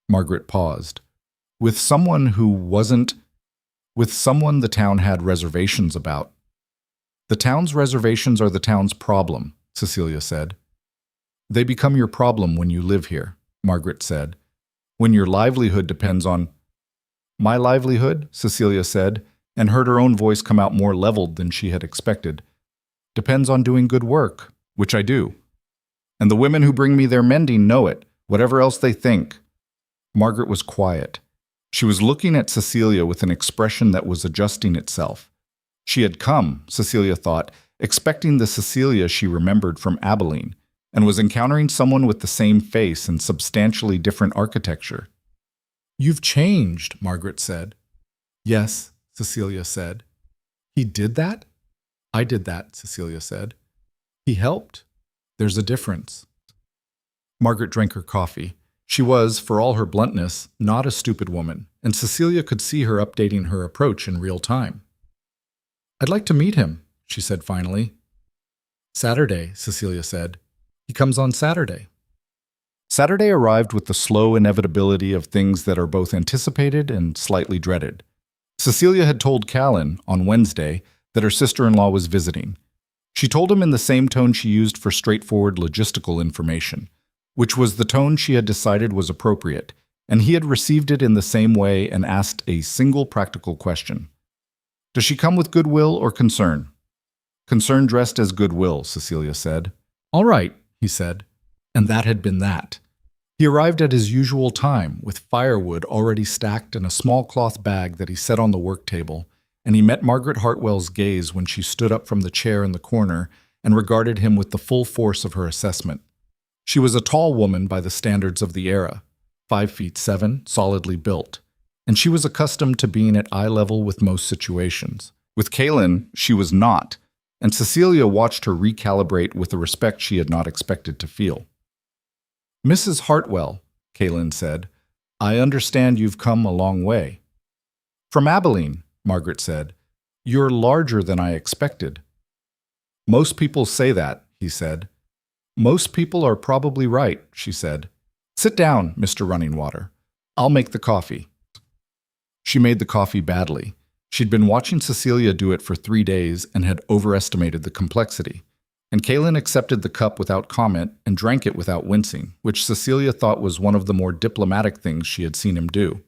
Margaret paused. "With someone who wasn't—" "With someone the town had reservations about." "The town's reservations are the town's problem," Cecilia said. "They become your problem when you live here," Margaret said. When your livelihood depends on— My livelihood, Cecilia said, and heard her own voice come out more leveled than she had expected. Depends on doing good work, which I do. And the women who bring me their mending know it, whatever else they think. Margaret was quiet. She was looking at Cecilia with an expression that was adjusting itself. She had come, Cecilia thought, expecting the Cecilia she remembered from Abilene, and was encountering someone with the same face and substantially different architecture. You've changed, Margaret said. Yes, Cecilia said. He did that? I did that, Cecilia said. He helped. There's a difference. Margaret drank her coffee. She was, for all her bluntness, not a stupid woman, and Cecilia could see her updating her approach in real time. I'd like to meet him, she said finally. Saturday, Cecilia said. He comes on Saturday. Saturday arrived with the slow inevitability of things that are both anticipated and slightly dreaded. Cecilia had told Callan, on Wednesday, that her sister-in-law was visiting. She told him in the same tone she used for straightforward logistical information, which was the tone she had decided was appropriate, and he had received it in the same way and asked a single practical question. Does she come with goodwill or concern? Concern dressed as goodwill, Cecilia said. All right, he said. And that had been that. He arrived at his usual time, with firewood already stacked in a small cloth bag that he set on the work table, and he met Margaret Hartwell's gaze when she stood up from the chair in the corner and regarded him with the full force of her assessment. She was a tall woman by the standards of the era, 5'7", solidly built, and she was accustomed to being at eye level with most situations. With Callan, she was not, and Cecilia watched her recalibrate with a respect she had not expected to feel. Mrs. Hartwell, Callan said, I understand you've come a long way. From Abilene, Margaret said. You're larger than I expected. Most people say that, he said. Most people are probably right, she said. Sit down, Mr. Runningwater. I'll make the coffee. She made the coffee badly. She'd been watching Cecilia do it for 3 days and had overestimated the complexity. And Callan accepted the cup without comment and drank it without wincing, which Cecilia thought was one of the more diplomatic things she had seen him do.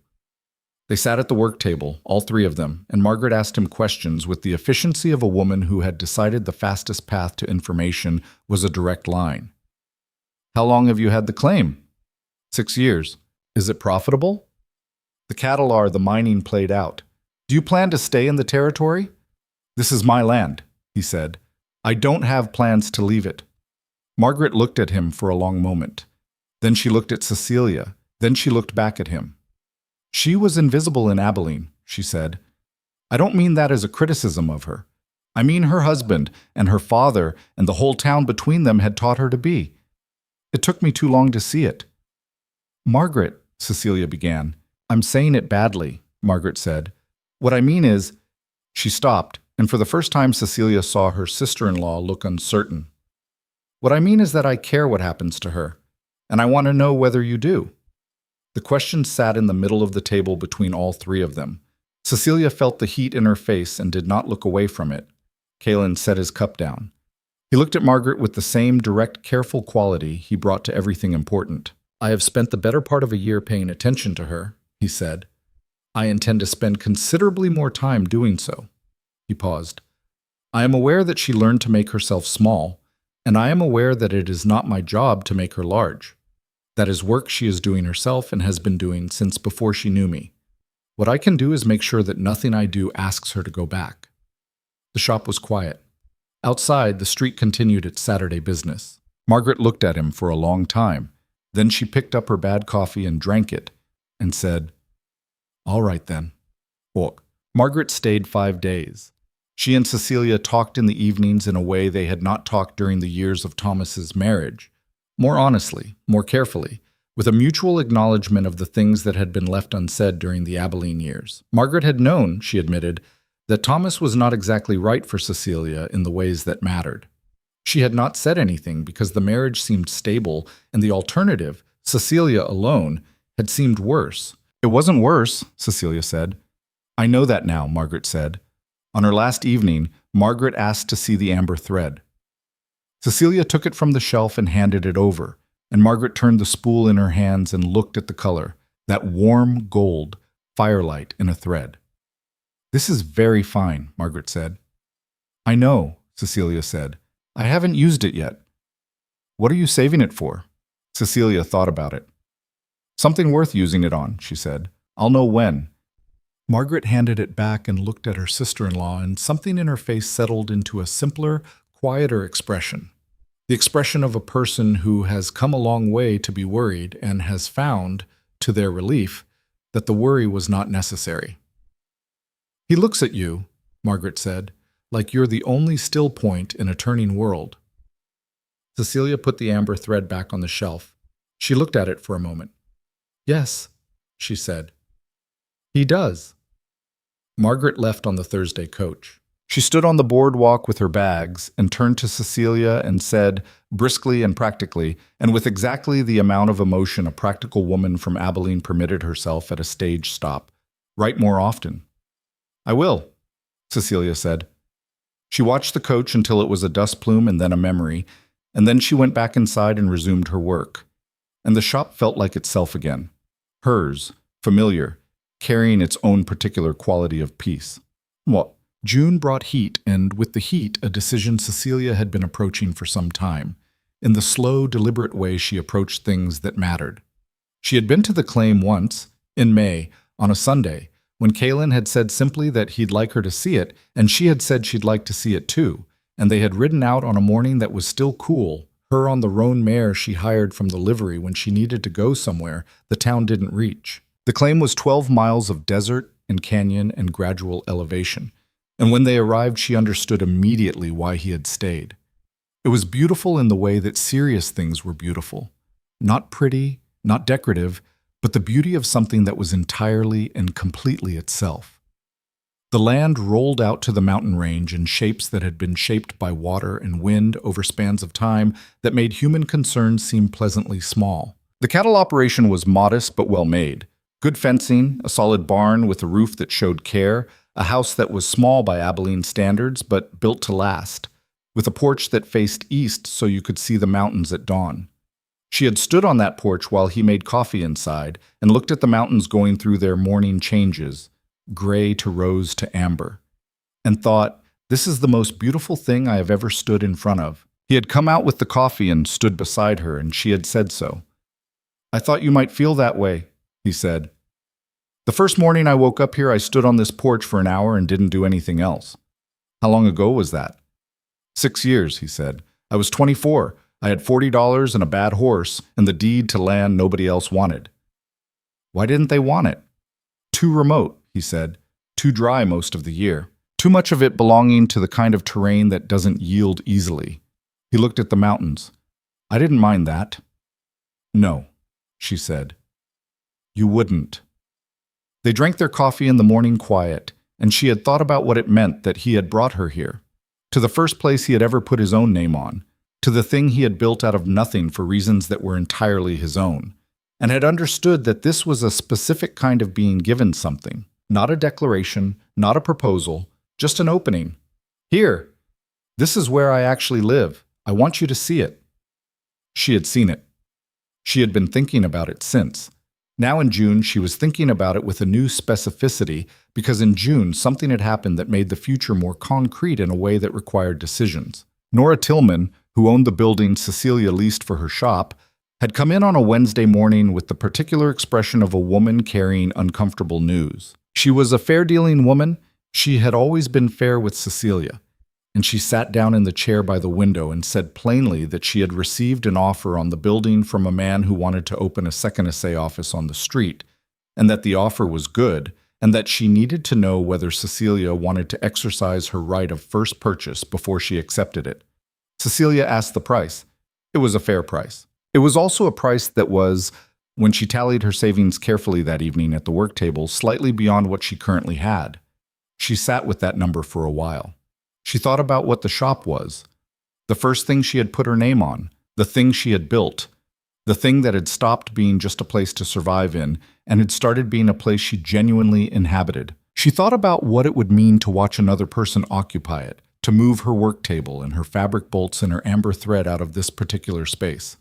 They sat at the work table, all three of them, and Margaret asked him questions with the efficiency of a woman who had decided the fastest path to information was a direct line. How long have you had the claim? 6 years. Is it profitable? The cattle are, the mining played out. Do you plan to stay in the territory? This is my land, he said. I don't have plans to leave it. Margaret looked at him for a long moment. Then she looked at Cecilia. Then she looked back at him. She was invisible in Abilene, she said. I don't mean that as a criticism of her. I mean her husband and her father and the whole town between them had taught her to be. It took me too long to see it. Margaret, Cecilia began. I'm saying it badly, Margaret said. What I mean is— She stopped, and for the first time Cecilia saw her sister-in-law look uncertain. What I mean is that I care what happens to her, and I want to know whether you do. The question sat in the middle of the table between all three of them. Cecilia felt the heat in her face and did not look away from it. Callan set his cup down. He looked at Margaret with the same direct, careful quality he brought to everything important. I have spent the better part of a year paying attention to her, he said. I intend to spend considerably more time doing so. He paused. I am aware that she learned to make herself small, and I am aware that it is not my job to make her large. That is work she is doing herself and has been doing since before she knew me. What I can do is make sure that nothing I do asks her to go back. The shop was quiet. Outside, the street continued its Saturday business. Margaret looked at him for a long time. Then she picked up her bad coffee and drank it, and said, All right then. Margaret stayed 5 days. She and Cecilia talked in the evenings in a way they had not talked during the years of Thomas's marriage. More honestly, more carefully, with a mutual acknowledgement of the things that had been left unsaid during the Abilene years. Margaret had known, she admitted, that Thomas was not exactly right for Cecilia in the ways that mattered. She had not said anything because the marriage seemed stable, and the alternative, Cecilia alone, had seemed worse. It wasn't worse, Cecilia said. I know that now, Margaret said. On her last evening, Margaret asked to see the amber thread. Cecilia took it from the shelf and handed it over. and Margaret turned the spool in her hands and looked at the color, that warm gold, firelight in a thread. "This is very fine," Margaret said. "I know," Cecilia said. "I haven't used it yet." "What are you saving it for?" Cecilia thought about it. "Something worth using it on," she said. "I'll know when." Margaret handed it back and looked at her sister-in-law, and something in her face settled into a simpler, quieter expression. The expression of a person who has come a long way to be worried and has found, to their relief, that the worry was not necessary. "He looks at you," Margaret said, "like you're the only still point in a turning world." Cecilia put the amber thread back on the shelf. She looked at it for a moment. "Yes," she said. "He does." Margaret left on the Thursday coach. She stood on the boardwalk with her bags and turned to Cecilia and said, briskly and practically, and with exactly the amount of emotion a practical woman from Abilene permitted herself at a stage stop, "Write more often." "I will," Cecilia said. She watched the coach until it was a dust plume and then a memory, and then she went back inside and resumed her work. And the shop felt like itself again. Hers, familiar, carrying its own particular quality of peace. What? June brought heat, and with the heat, a decision Cecilia had been approaching for some time, in the slow, deliberate way she approached things that mattered. She had been to the claim once, in May, on a Sunday, when Kalen had said simply that he'd like her to see it, and she had said she'd like to see it too, and they had ridden out on a morning that was still cool, her on the roan mare she hired from the livery when she needed to go somewhere the town didn't reach. The claim was 12 miles of desert and canyon and gradual elevation, and when they arrived she understood immediately why he had stayed. It was beautiful in the way that serious things were beautiful. Not pretty, not decorative, but the beauty of something that was entirely and completely itself. The land rolled out to the mountain range in shapes that had been shaped by water and wind over spans of time that made human concerns seem pleasantly small. The cattle operation was modest but well made. Good fencing, a solid barn with a roof that showed care, a house that was small by Abilene standards but built to last, with a porch that faced east so you could see the mountains at dawn. She had stood on that porch while he made coffee inside and looked at the mountains going through their morning changes, gray to rose to amber, and thought, "This is the most beautiful thing I have ever stood in front of." He had come out with the coffee and stood beside her, and she had said so. "I thought you might feel that way," he said. "The first morning I woke up here, I stood on this porch for an hour and didn't do anything else." "How long ago was that?" 6 years, he said. "I was 24. I had $40 and a bad horse and the deed to land nobody else wanted." "Why didn't they want it?" "Too remote," he said. "Too dry most of the year. Too much of it belonging to the kind of terrain that doesn't yield easily." He looked at the mountains. "I didn't mind that." "No," she said. "You wouldn't." They drank their coffee in the morning quiet, and she had thought about what it meant that he had brought her here, to the first place he had ever put his own name on, to the thing he had built out of nothing for reasons that were entirely his own, and had understood that this was a specific kind of being given something, not a declaration, not a proposal, just an opening. "Here, this is where I actually live. I want you to see it." She had seen it. She had been thinking about it since. Now in June, she was thinking about it with a new specificity because in June, something had happened that made the future more concrete in a way that required decisions. Nora Tillman, who owned the building Cecilia leased for her shop, had come in on a Wednesday morning with the particular expression of a woman carrying uncomfortable news. She was a fair-dealing woman. She had always been fair with Cecilia. And she sat down in the chair by the window and said plainly that she had received an offer on the building from a man who wanted to open a second assay office on the street, and that the offer was good, and that she needed to know whether Cecilia wanted to exercise her right of first purchase before she accepted it. Cecilia asked the price. It was a fair price. It was also a price that was, when she tallied her savings carefully that evening at the work table, slightly beyond what she currently had. She sat with that number for a while. She thought about what the shop was, the first thing she had put her name on, the thing she had built, the thing that had stopped being just a place to survive in and had started being a place she genuinely inhabited. She thought about what it would mean to watch another person occupy it, to move her work table and her fabric bolts and her amber thread out of this particular space.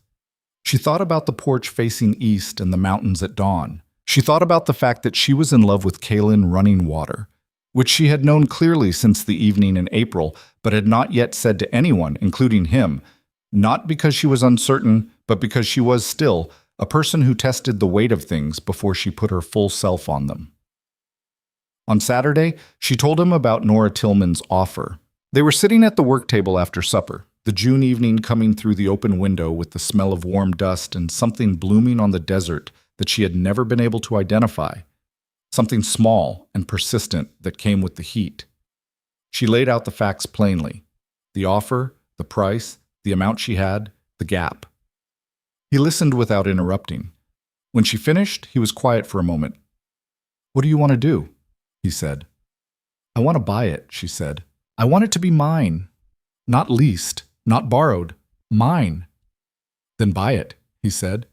She thought about the porch facing east and the mountains at dawn. She thought about the fact that she was in love with Kaylin Running Water, which she had known clearly since the evening in April, but had not yet said to anyone, including him, not because she was uncertain, but because she was still a person who tested the weight of things before she put her full self on them. On Saturday, she told him about Nora Tillman's offer. They were sitting at the work table after supper, the June evening coming through the open window with the smell of warm dust and something blooming on the desert that she had never been able to identify, something small and persistent that came with the heat. She laid out the facts plainly: the offer, the price, the amount she had, the gap. He listened without interrupting. When she finished, he was quiet for a moment. "What do you want to do?" he said. "I want to buy it," she said. "I want it to be mine. Not leased, not borrowed. Mine." "Then buy it," he said.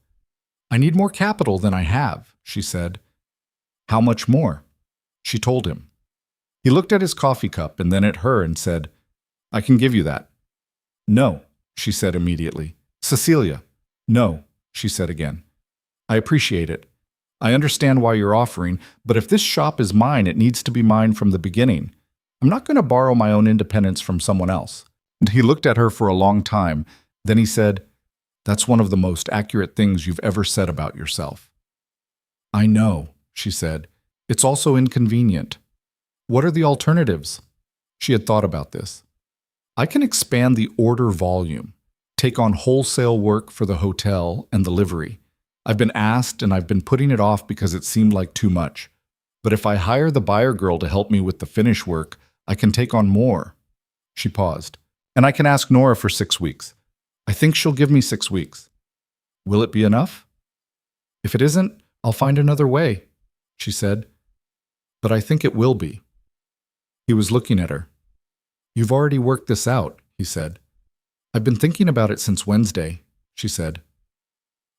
"I need more capital than I have," she said. "How much more?" She told him. He looked at his coffee cup and then at her and said, "I can give you that." "No," she said immediately. "Cecilia." "No," she said again. "I appreciate it. I understand why you're offering, but if this shop is mine, it needs to be mine from the beginning. I'm not going to borrow my own independence from someone else." And he looked at her for a long time. Then he said, "That's one of the most accurate things you've ever said about yourself." "I know," she said. "It's also inconvenient. What are the alternatives?" She had thought about this. "I can expand the order volume, take on wholesale work for the hotel and the livery. I've been asked and I've been putting it off because it seemed like too much. But if I hire the buyer girl to help me with the finish work, I can take on more." She paused. "And I can ask Nora for 6 weeks. I think she'll give me 6 weeks. Will it be enough?" "If it isn't, I'll find another way," she said. "But I think it will be." He was looking at her. "You've already worked this out," he said. "I've been thinking about it since Wednesday," she said.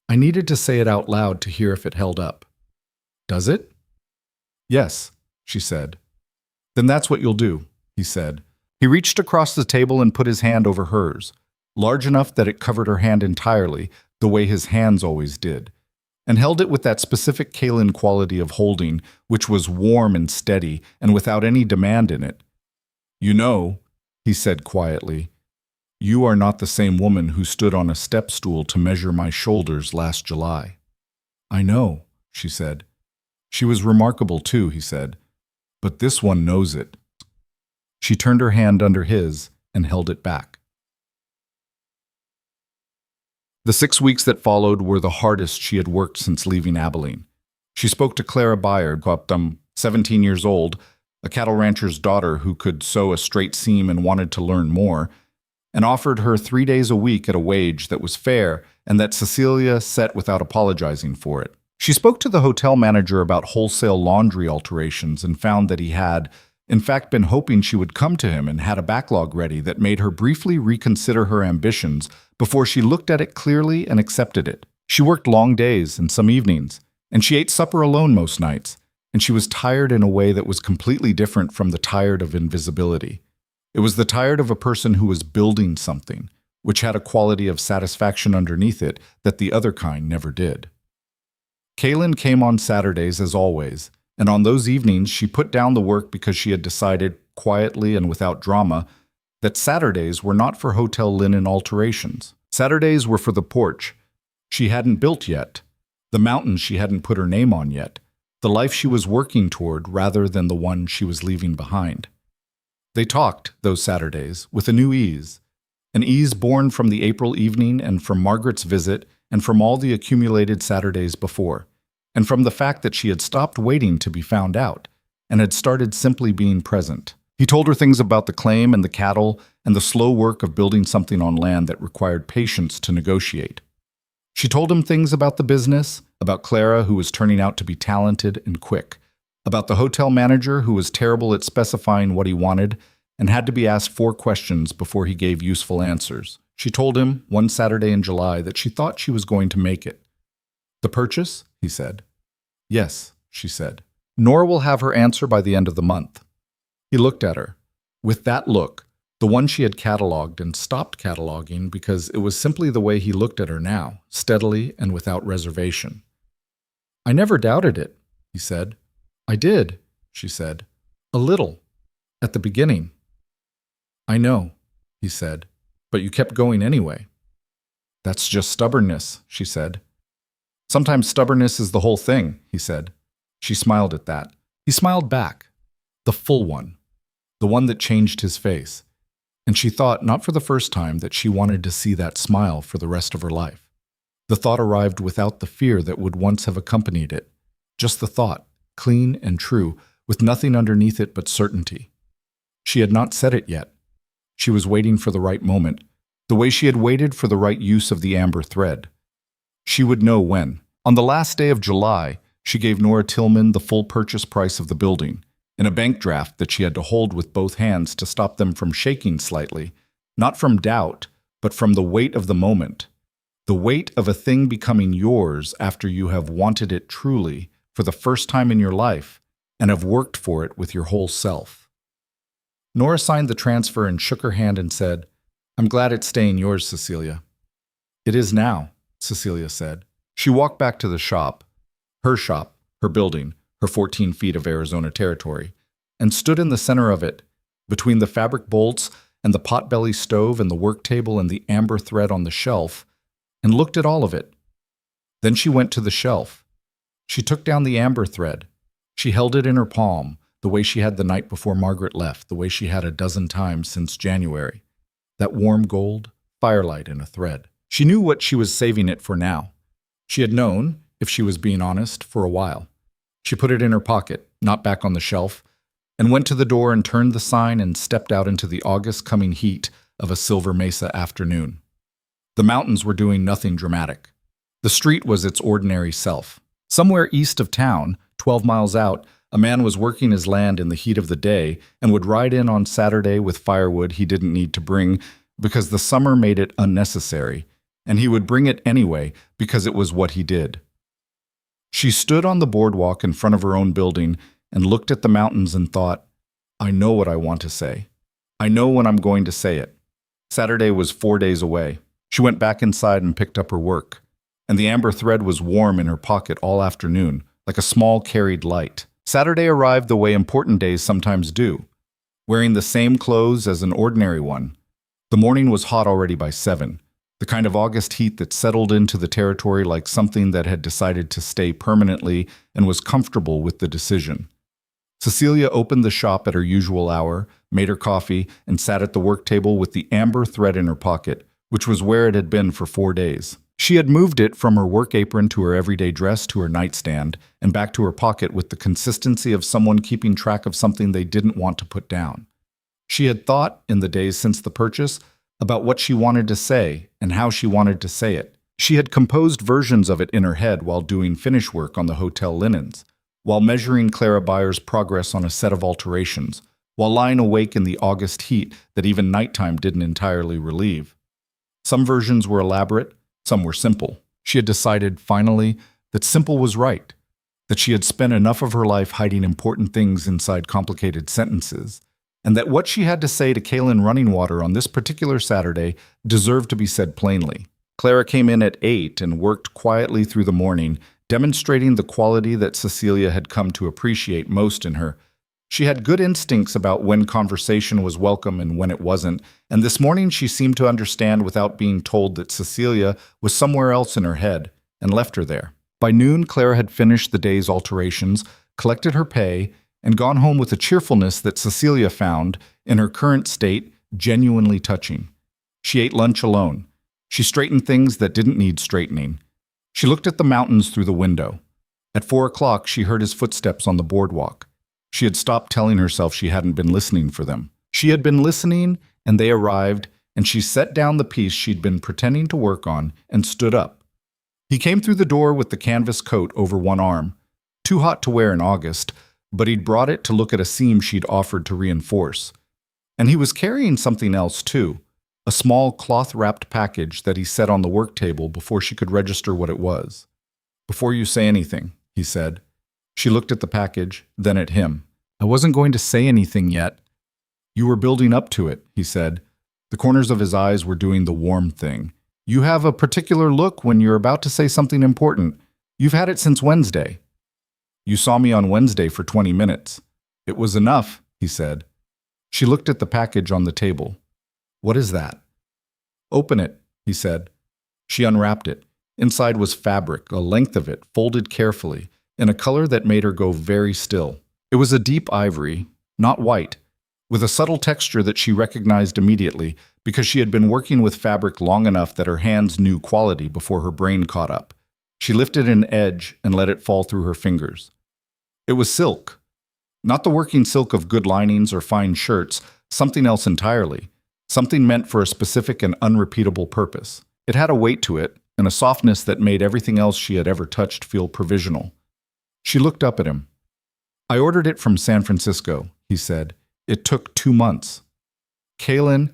I needed to say it out loud to hear if it held up. "Does it?" "Yes," she said. "Then that's what you'll do," he said. He reached across the table and put his hand over hers, large enough that it covered her hand entirely, the way his hands always did, and held it with that specific Kaylin quality of holding, which was warm and steady and without any demand in it. "You know," he said quietly, "you are not the same woman who stood on a step stool to measure my shoulders last July." "I know," she said. "She was remarkable too," he said. "But this one knows it." She turned her hand under his and held it back. The 6 weeks that followed were the hardest she had worked since leaving Abilene. She spoke to Clara Byard, 17 years old, a cattle rancher's daughter who could sew a straight seam and wanted to learn more, and offered her 3 days a week at a wage that was fair and that Cecilia set without apologizing for it. She spoke to the hotel manager about wholesale laundry alterations and found that he had, in fact, been hoping she would come to him and had a backlog ready that made her briefly reconsider her ambitions before she looked at it clearly and accepted it. She worked long days and some evenings, and she ate supper alone most nights, and she was tired in a way that was completely different from the tired of invisibility. It was the tired of a person who was building something, which had a quality of satisfaction underneath it that the other kind never did. Kaylin came on Saturdays as always, and on those evenings she put down the work because she had decided, quietly and without drama, that Saturdays were not for hotel linen alterations. Saturdays were for the porch she hadn't built yet, the mountains she hadn't put her name on yet, the life she was working toward rather than the one she was leaving behind. They talked, those Saturdays, with a new ease, an ease born from the April evening and from Margaret's visit and from all the accumulated Saturdays before, and from the fact that she had stopped waiting to be found out and had started simply being present. He told her things about the claim and the cattle and the slow work of building something on land that required patience to negotiate. She told him things about the business, about Clara, who was turning out to be talented and quick, about the hotel manager who was terrible at specifying what he wanted and had to be asked 4 questions before he gave useful answers. She told him, one Saturday in July, that she thought she was going to make it. "The purchase?" he said. "Yes," she said. "Nora will have her answer by the end of the month." He looked at her. With that look, the The one she had cataloged and stopped cataloging because it was simply the way he looked at her now, steadily and without reservation. "I never doubted it," he said. "I did," she said. "A little. At the beginning." "I know," he said, "but you kept going anyway." "That's just stubbornness," she said. "Sometimes stubbornness is the whole thing," he said. She smiled at that. He smiled back. The full one. The one that changed his face. And she thought, not for the first time, that she wanted to see that smile for the rest of her life. The thought arrived without the fear that would once have accompanied it. Just the thought, clean and true, with nothing underneath it but certainty. She had not said it yet. She was waiting for the right moment, the way she had waited for the right use of the amber thread. She would know when. On the last day of July, she gave Nora Tillman the full purchase price of the building, in a bank draft that she had to hold with both hands to stop them from shaking slightly, not from doubt, but from the weight of the moment. The weight of a thing becoming yours after you have wanted it truly for the first time in your life and have worked for it with your whole self. Nora signed the transfer and shook her hand and said, "I'm glad it's staying yours, Cecilia." "It is now," Cecilia said. She walked back to the shop, her building, her 14 feet of Arizona territory, and stood in the center of it, between the fabric bolts and the potbelly stove and the work table and the amber thread on the shelf, and looked at all of it. Then she went to the shelf. She took down the amber thread. She held it in her palm, the way she had the night before Margaret left, the way she had a dozen times since January. That warm gold, firelight in a thread. She knew what she was saving it for now. She had known, if she was being honest, for a while. She put it in her pocket, not back on the shelf, and went to the door and turned the sign and stepped out into the August coming heat of a Silver Mesa afternoon. The mountains were doing nothing dramatic. The street was its ordinary self. Somewhere east of town, 12 miles out, a man was working his land in the heat of the day and would ride in on Saturday with firewood he didn't need to bring because the summer made it unnecessary, and he would bring it anyway because it was what he did. She stood on the boardwalk in front of her own building and looked at the mountains and thought, "I know what I want to say. I know when I'm going to say it." Saturday was 4 days away. She went back inside and picked up her work, and the amber thread was warm in her pocket all afternoon, like a small carried light. Saturday arrived the way important days sometimes do, wearing the same clothes as an ordinary one. The morning was hot already by 7. The kind of August heat that settled into the territory like something that had decided to stay permanently and was comfortable with the decision. Cecilia opened the shop at her usual hour, made her coffee, and sat at the work table with the amber thread in her pocket, which was where it had been for 4 days. She had moved it from her work apron to her everyday dress to her nightstand and back to her pocket with the consistency of someone keeping track of something they didn't want to put down. She had thought, in the days since the purchase, about what she wanted to say and how she wanted to say it. She had composed versions of it in her head while doing finish work on the hotel linens, while measuring Clara Byers' progress on a set of alterations, while lying awake in the August heat that even nighttime didn't entirely relieve. Some versions were elaborate, some were simple. She had decided, finally, that simple was right, that she had spent enough of her life hiding important things inside complicated sentences, and that what she had to say to Kaylin Runningwater on this particular Saturday deserved to be said plainly. Clara came in at 8 and worked quietly through the morning, demonstrating the quality that Cecilia had come to appreciate most in her. She had good instincts about when conversation was welcome and when it wasn't, and this morning she seemed to understand without being told that Cecilia was somewhere else in her head, and left her there. By noon, Clara had finished the day's alterations, collected her pay, and gone home with a cheerfulness that Cecilia found, in her current state, genuinely touching. She ate lunch alone. She straightened things that didn't need straightening. She looked at the mountains through the window. At 4 o'clock, she heard his footsteps on the boardwalk. She had stopped telling herself she hadn't been listening for them. She had been listening, and they arrived, and she set down the piece she'd been pretending to work on and stood up. He came through the door with the canvas coat over one arm. Too hot to wear in August, but he'd brought it to look at a seam she'd offered to reinforce. And he was carrying something else, too, a small cloth-wrapped package that he set on the work table before she could register what it was. "Before you say anything," he said. She looked at the package, then at him. "I wasn't going to say anything yet." You were building up to it, he said. The corners of his eyes were doing the warm thing. You have a particular look when you're about to say something important. You've had it since Wednesday. You saw me on Wednesday for 20 minutes. It was enough, he said. She looked at the package on the table. What is that? Open it, he said. She unwrapped it. Inside was fabric, a length of it, folded carefully, in a color that made her go very still. It was a deep ivory, not white, with a subtle texture that she recognized immediately because she had been working with fabric long enough that her hands knew quality before her brain caught up. She lifted an edge and let it fall through her fingers. It was silk. Not the working silk of good linings or fine shirts, something else entirely. Something meant for a specific and unrepeatable purpose. It had a weight to it, and a softness that made everything else she had ever touched feel provisional. She looked up at him. I ordered it from San Francisco, he said. It took 2 months. Kaylin,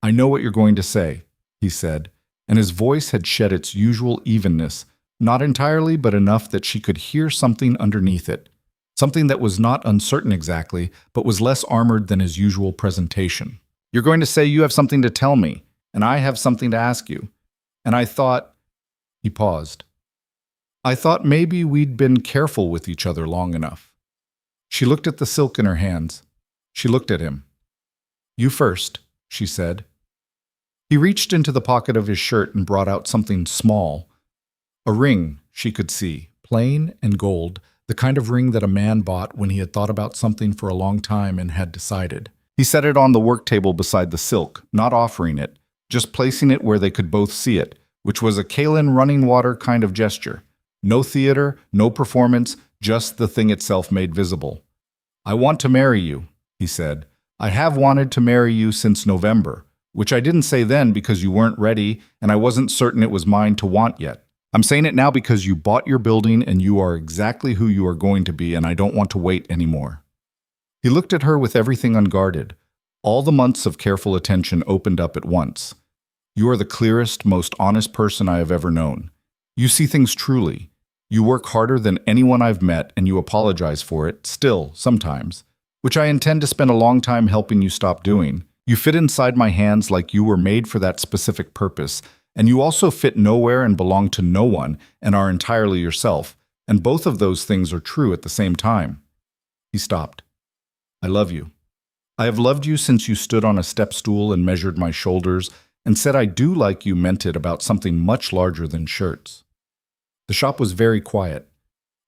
I know what you're going to say, he said, and his voice had shed its usual evenness, not entirely, but enough that she could hear something underneath it. Something that was not uncertain exactly, but was less armored than his usual presentation. You're going to say you have something to tell me, and I have something to ask you. And I thought, he paused. I thought maybe we'd been careful with each other long enough. She looked at the silk in her hands. She looked at him. You first, she said. He reached into the pocket of his shirt and brought out something small. A ring, she could see, plain and gold, the kind of ring that a man bought when he had thought about something for a long time and had decided. He set it on the work table beside the silk, not offering it, just placing it where they could both see it, which was a Kaylin running water kind of gesture. No theater, no performance, just the thing itself made visible. I want to marry you, he said. I have wanted to marry you since November, which I didn't say then because you weren't ready and I wasn't certain it was mine to want yet. I'm saying it now because you bought your building and you are exactly who you are going to be and I don't want to wait anymore. He looked at her with everything unguarded. All the months of careful attention opened up at once. You are the clearest, most honest person I have ever known. You see things truly. You work harder than anyone I've met and you apologize for it, still, sometimes, which I intend to spend a long time helping you stop doing. You fit inside my hands like you were made for that specific purpose, and you also fit nowhere and belong to no one and are entirely yourself, and both of those things are true at the same time. He stopped. I love you. I have loved you since you stood on a step stool and measured my shoulders and said I do like you meant it about something much larger than shirts. The shop was very quiet.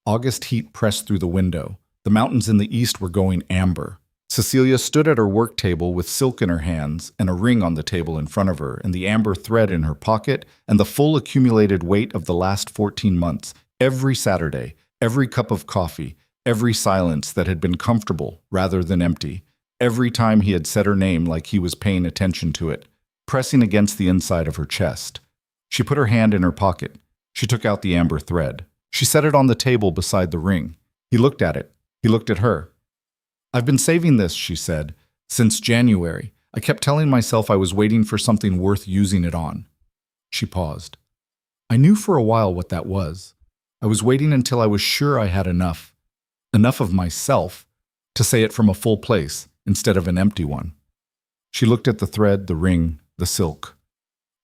August heat pressed through the window. The mountains in the east were going amber. Cecilia stood at her work table with silk in her hands and a ring on the table in front of her and the amber thread in her pocket and the full accumulated weight of the last 14 months, every Saturday, every cup of coffee, every silence that had been comfortable rather than empty, every time he had said her name like he was paying attention to it, pressing against the inside of her chest. She put her hand in her pocket. She took out the amber thread. She set it on the table beside the ring. He looked at it. He looked at her. I've been saving this, she said, since January. I kept telling myself I was waiting for something worth using it on. She paused. I knew for a while what that was. I was waiting until I was sure I had enough of myself, to say it from a full place instead of an empty one. She looked at the thread, the ring, the silk.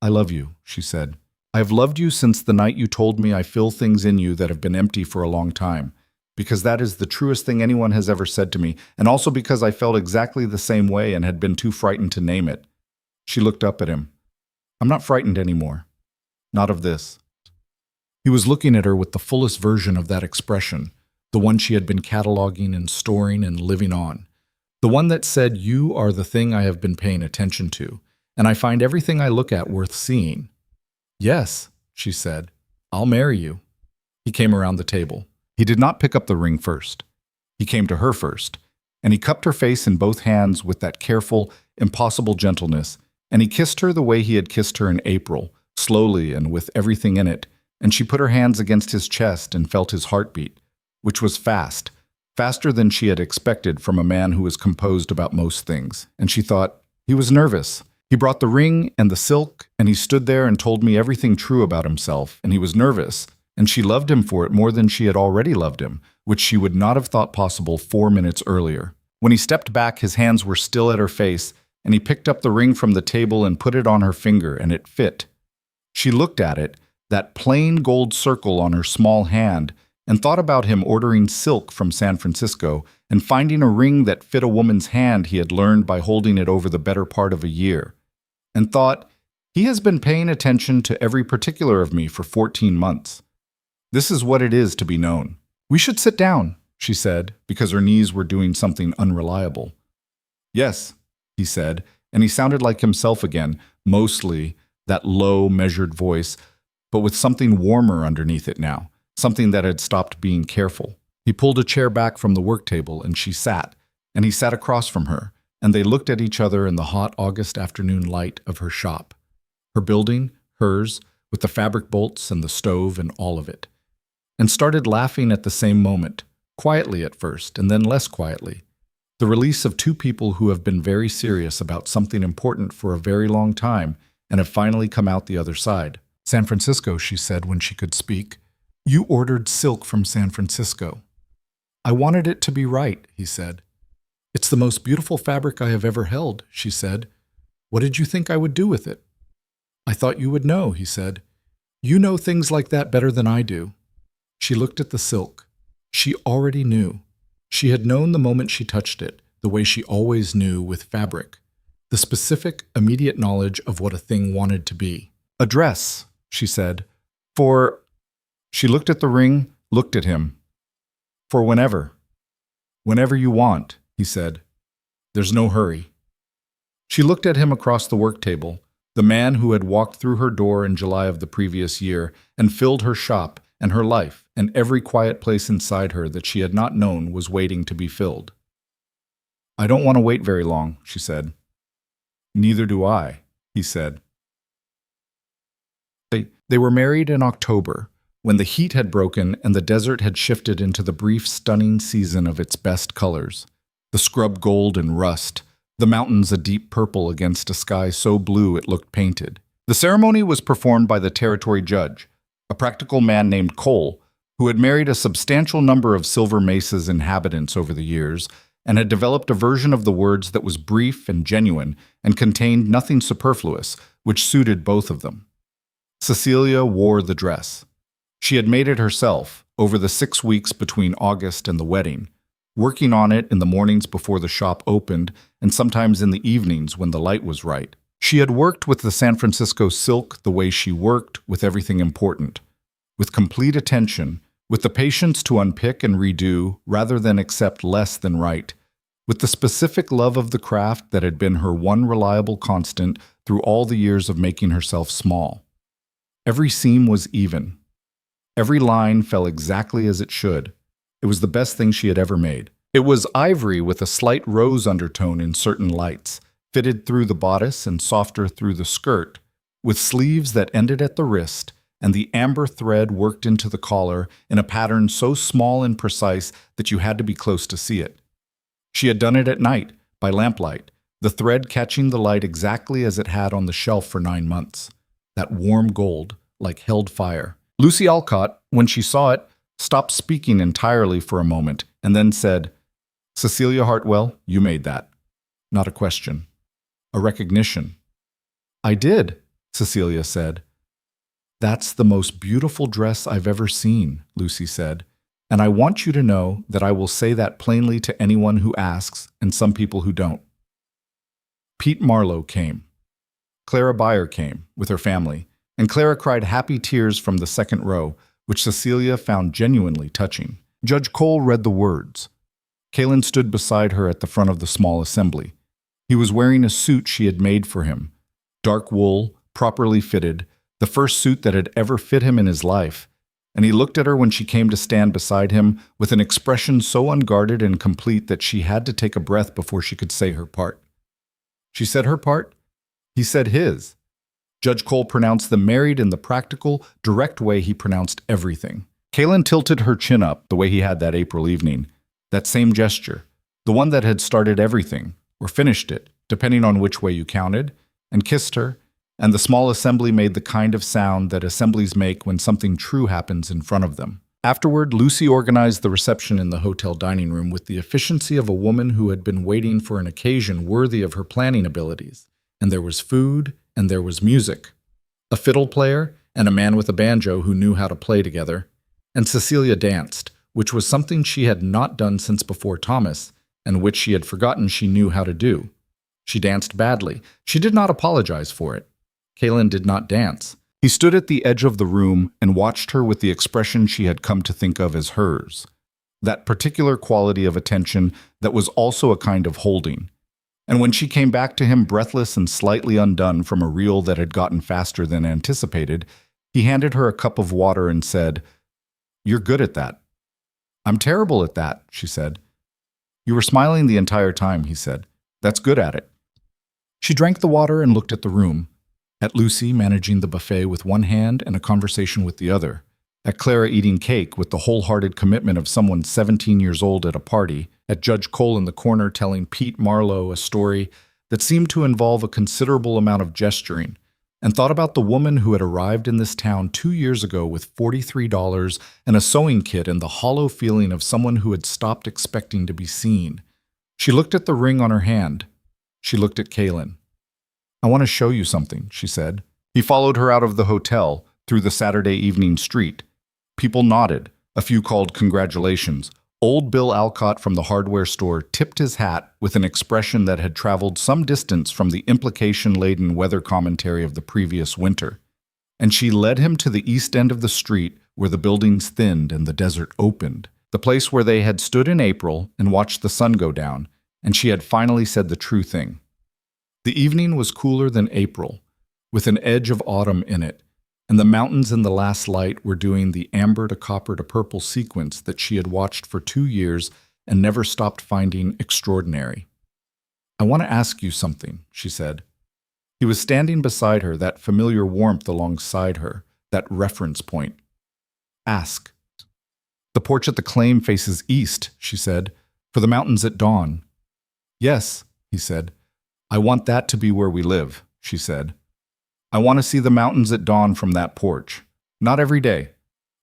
I love you, she said. I have loved you since the night you told me I fill things in you that have been empty for a long time, because that is the truest thing anyone has ever said to me, and also because I felt exactly the same way and had been too frightened to name it. She looked up at him. I'm not frightened anymore. Not of this. He was looking at her with the fullest version of that expression, the one she had been cataloging and storing and living on. The one that said, you are the thing I have been paying attention to, and I find everything I look at worth seeing. Yes, she said, I'll marry you. He came around the table. He did not pick up the ring first. He came to her first, and he cupped her face in both hands with that careful, impossible gentleness, and he kissed her the way he had kissed her in April, slowly and with everything in it, and she put her hands against his chest and felt his heartbeat, which was fast, faster than she had expected from a man who was composed about most things, and she thought, he was nervous. He brought the ring and the silk, and he stood there and told me everything true about himself, and he was nervous, and she loved him for it more than she had already loved him, which she would not have thought possible 4 minutes earlier. When he stepped back, his hands were still at her face, and he picked up the ring from the table and put it on her finger, and it fit. She looked at it, that plain gold circle on her small hand, and thought about him ordering silk from San Francisco and finding a ring that fit a woman's hand he had learned by holding it over the better part of a year, and thought, he has been paying attention to every particular of me for 14 months. This is what it is to be known. We should sit down, she said, because her knees were doing something unreliable. Yes, he said, and he sounded like himself again, mostly that low, measured voice, but with something warmer underneath it now, something that had stopped being careful. He pulled a chair back from the work table, and she sat, and he sat across from her, and they looked at each other in the hot August afternoon light of her shop. Her building, hers, with the fabric bolts and the stove and all of it, and started laughing at the same moment, quietly at first, and then less quietly. The release of two people who have been very serious about something important for a very long time and have finally come out the other side. San Francisco, she said when she could speak. You ordered silk from San Francisco. I wanted it to be right, he said. It's the most beautiful fabric I have ever held, she said. What did you think I would do with it? I thought you would know, he said. You know things like that better than I do. She looked at the silk. She already knew. She had known the moment she touched it, the way she always knew with fabric. The specific, immediate knowledge of what a thing wanted to be. A dress, she said. For... She looked at the ring, looked at him. For whenever. Whenever you want, he said. There's no hurry. She looked at him across the work table, the man who had walked through her door in July of the previous year and filled her shop and her life and every quiet place inside her that she had not known was waiting to be filled. I don't want to wait very long, she said. Neither do I, he said. They were married in October, when the heat had broken and the desert had shifted into the brief, stunning season of its best colors. The scrub gold and rust, the mountains a deep purple against a sky so blue it looked painted. The ceremony was performed by the territory judge, a practical man named Cole, who had married a substantial number of Silver Mesa's inhabitants over the years and had developed a version of the words that was brief and genuine and contained nothing superfluous, which suited both of them. Cecilia wore the dress. She had made it herself over the 6 weeks between August and the wedding, working on it in the mornings before the shop opened and sometimes in the evenings when the light was right. She had worked with the San Francisco silk the way she worked with everything important, with complete attention, with the patience to unpick and redo rather than accept less than right, with the specific love of the craft that had been her one reliable constant through all the years of making herself small. Every seam was even. Every line fell exactly as it should. It was the best thing she had ever made. It was ivory with a slight rose undertone in certain lights, fitted through the bodice and softer through the skirt, with sleeves that ended at the wrist, and the amber thread worked into the collar in a pattern so small and precise that you had to be close to see it. She had done it at night, by lamplight, the thread catching the light exactly as it had on the shelf for 9 months. That warm gold, like held fire. Lucy Alcott, when she saw it, stopped speaking entirely for a moment and then said, Cecilia Hartwell, you made that. Not a question. A recognition. I did, Cecilia said. That's the most beautiful dress I've ever seen, Lucy said, and I want you to know that I will say that plainly to anyone who asks and some people who don't. Pete Marlowe came. Clara Beyer came with her family, and Clara cried happy tears from the second row, which Cecilia found genuinely touching. Judge Cole read the words. Kalen stood beside her at the front of the small assembly. He was wearing a suit she had made for him. Dark wool, properly fitted, the first suit that had ever fit him in his life. And he looked at her when she came to stand beside him with an expression so unguarded and complete that she had to take a breath before she could say her part. She said her part. He said his. Judge Cole pronounced them married in the practical, direct way he pronounced everything. Kalen tilted her chin up the way he had that April evening. That same gesture, the one that had started everything, or finished it, depending on which way you counted, and kissed her, and the small assembly made the kind of sound that assemblies make when something true happens in front of them. Afterward, Lucy organized the reception in the hotel dining room with the efficiency of a woman who had been waiting for an occasion worthy of her planning abilities. And there was food, and there was music. A fiddle player, and a man with a banjo who knew how to play together. And Cecilia danced, which was something she had not done since before Thomas, and which she had forgotten she knew how to do. She danced badly. She did not apologize for it. Kaylin did not dance. He stood at the edge of the room and watched her with the expression she had come to think of as hers. That particular quality of attention that was also a kind of holding. And when she came back to him breathless and slightly undone from a reel that had gotten faster than anticipated, he handed her a cup of water and said, "You're good at that." "I'm terrible at that," she said. "You were smiling the entire time," he said. "That's good at it." She drank the water and looked at the room. At Lucy managing the buffet with one hand and a conversation with the other. At Clara eating cake with the wholehearted commitment of someone 17 years old at a party. At Judge Cole in the corner telling Pete Marlowe a story that seemed to involve a considerable amount of gesturing. And thought about the woman who had arrived in this town 2 years ago with $43 and a sewing kit and the hollow feeling of someone who had stopped expecting to be seen. She looked at the ring on her hand. She looked at Kaylin. "I want to show you something," she said. He followed her out of the hotel, through the Saturday evening street. People nodded. A few called congratulations. Old Bill Alcott from the hardware store tipped his hat with an expression that had traveled some distance from the implication-laden weather commentary of the previous winter. And she led him to the east end of the street where the buildings thinned and the desert opened, the place where they had stood in April and watched the sun go down, and she had finally said the true thing. The evening was cooler than April, with an edge of autumn in it, and the mountains in the last light were doing the amber to copper to purple sequence that she had watched for 2 years and never stopped finding extraordinary. "I want to ask you something," she said. He was standing beside her, that familiar warmth alongside her, that reference point. "Ask." "The porch at the claim faces east," she said, "for the mountains at dawn." "Yes," he said. "I want that to be where we live," she said. "I want to see the mountains at dawn from that porch. Not every day.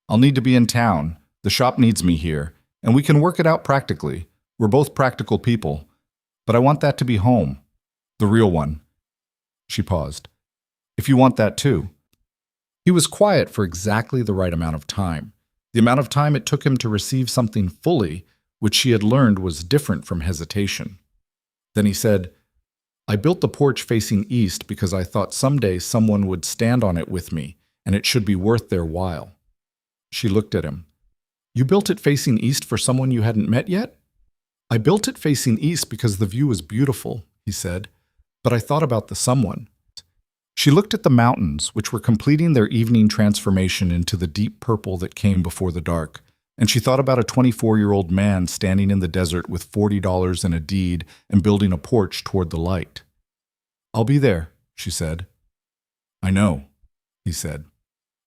I'll need to be in town. The shop needs me here, and we can work it out practically. We're both practical people. But I want that to be home. The real one." She paused. "If you want that too." He was quiet for exactly the right amount of time. The amount of time it took him to receive something fully, which she had learned was different from hesitation. Then he said, "I built the porch facing east because I thought someday someone would stand on it with me, and it should be worth their while." She looked at him. "You built it facing east for someone you hadn't met yet?" "I built it facing east because the view was beautiful," he said, "but I thought about the someone." She looked at the mountains, which were completing their evening transformation into the deep purple that came before the dark. And she thought about a 24-year-old man standing in the desert with $40 and a deed and building a porch toward the light. "I'll be there," she said. "I know," he said.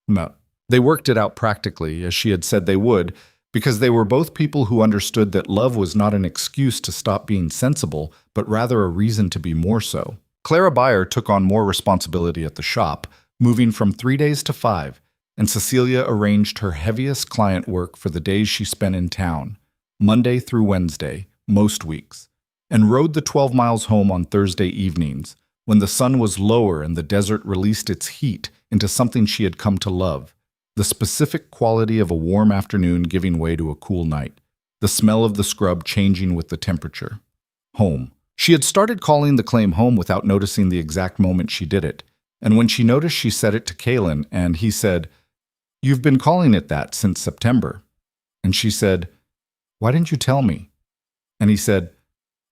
No. They worked it out practically, as she had said they would, because they were both people who understood that love was not an excuse to stop being sensible, but rather a reason to be more so. Clara Beyer took on more responsibility at the shop, moving from 3 days to 5, and Cecilia arranged her heaviest client work for the days she spent in town, Monday through Wednesday, most weeks, and rode the 12 miles home on Thursday evenings, when the sun was lower and the desert released its heat into something she had come to love, the specific quality of a warm afternoon giving way to a cool night, the smell of the scrub changing with the temperature. Home. She had started calling the claim home without noticing the exact moment she did it, and when she noticed she said it to Kaylin, and he said, "You've been calling it that since September." And she said, "Why didn't you tell me?" And he said,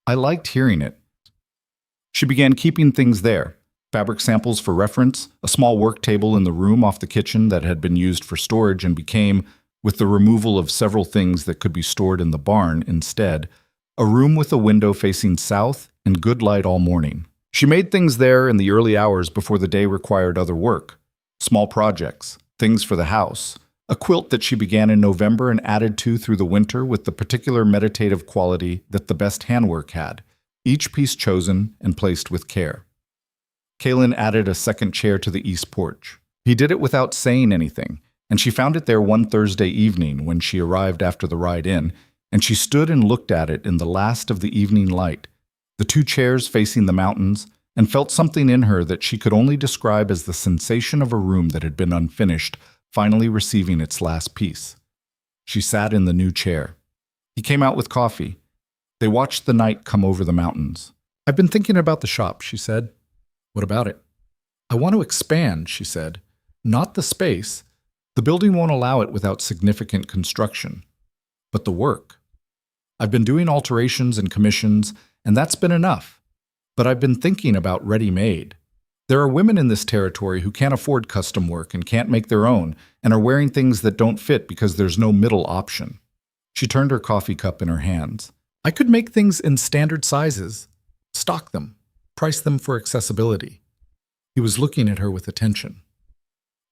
"I liked hearing it." She began keeping things there, fabric samples for reference, a small work table in the room off the kitchen that had been used for storage and became, with the removal of several things that could be stored in the barn instead, a room with a window facing south and good light all morning. She made things there in the early hours before the day required other work, small projects, things for the house, a quilt that she began in November and added to through the winter with the particular meditative quality that the best handwork had, each piece chosen and placed with care. Kaylin added a second chair to the east porch. He did it without saying anything, and she found it there one Thursday evening when she arrived after the ride in, and she stood and looked at it in the last of the evening light, the two chairs facing the mountains, and felt something in her that she could only describe as the sensation of a room that had been unfinished, finally receiving its last piece. She sat in the new chair. He came out with coffee. They watched the night come over the mountains. "I've been thinking about the shop," she said. "What about it?" "I want to expand," she said. "Not the space. The building won't allow it without significant construction. But the work. I've been doing alterations and commissions, and that's been enough. But I've been thinking about ready-made. There are women in this territory who can't afford custom work and can't make their own, and are wearing things that don't fit because there's no middle option." She turned her coffee cup in her hands. "I could make things in standard sizes, stock them, price them for accessibility." He was looking at her with attention.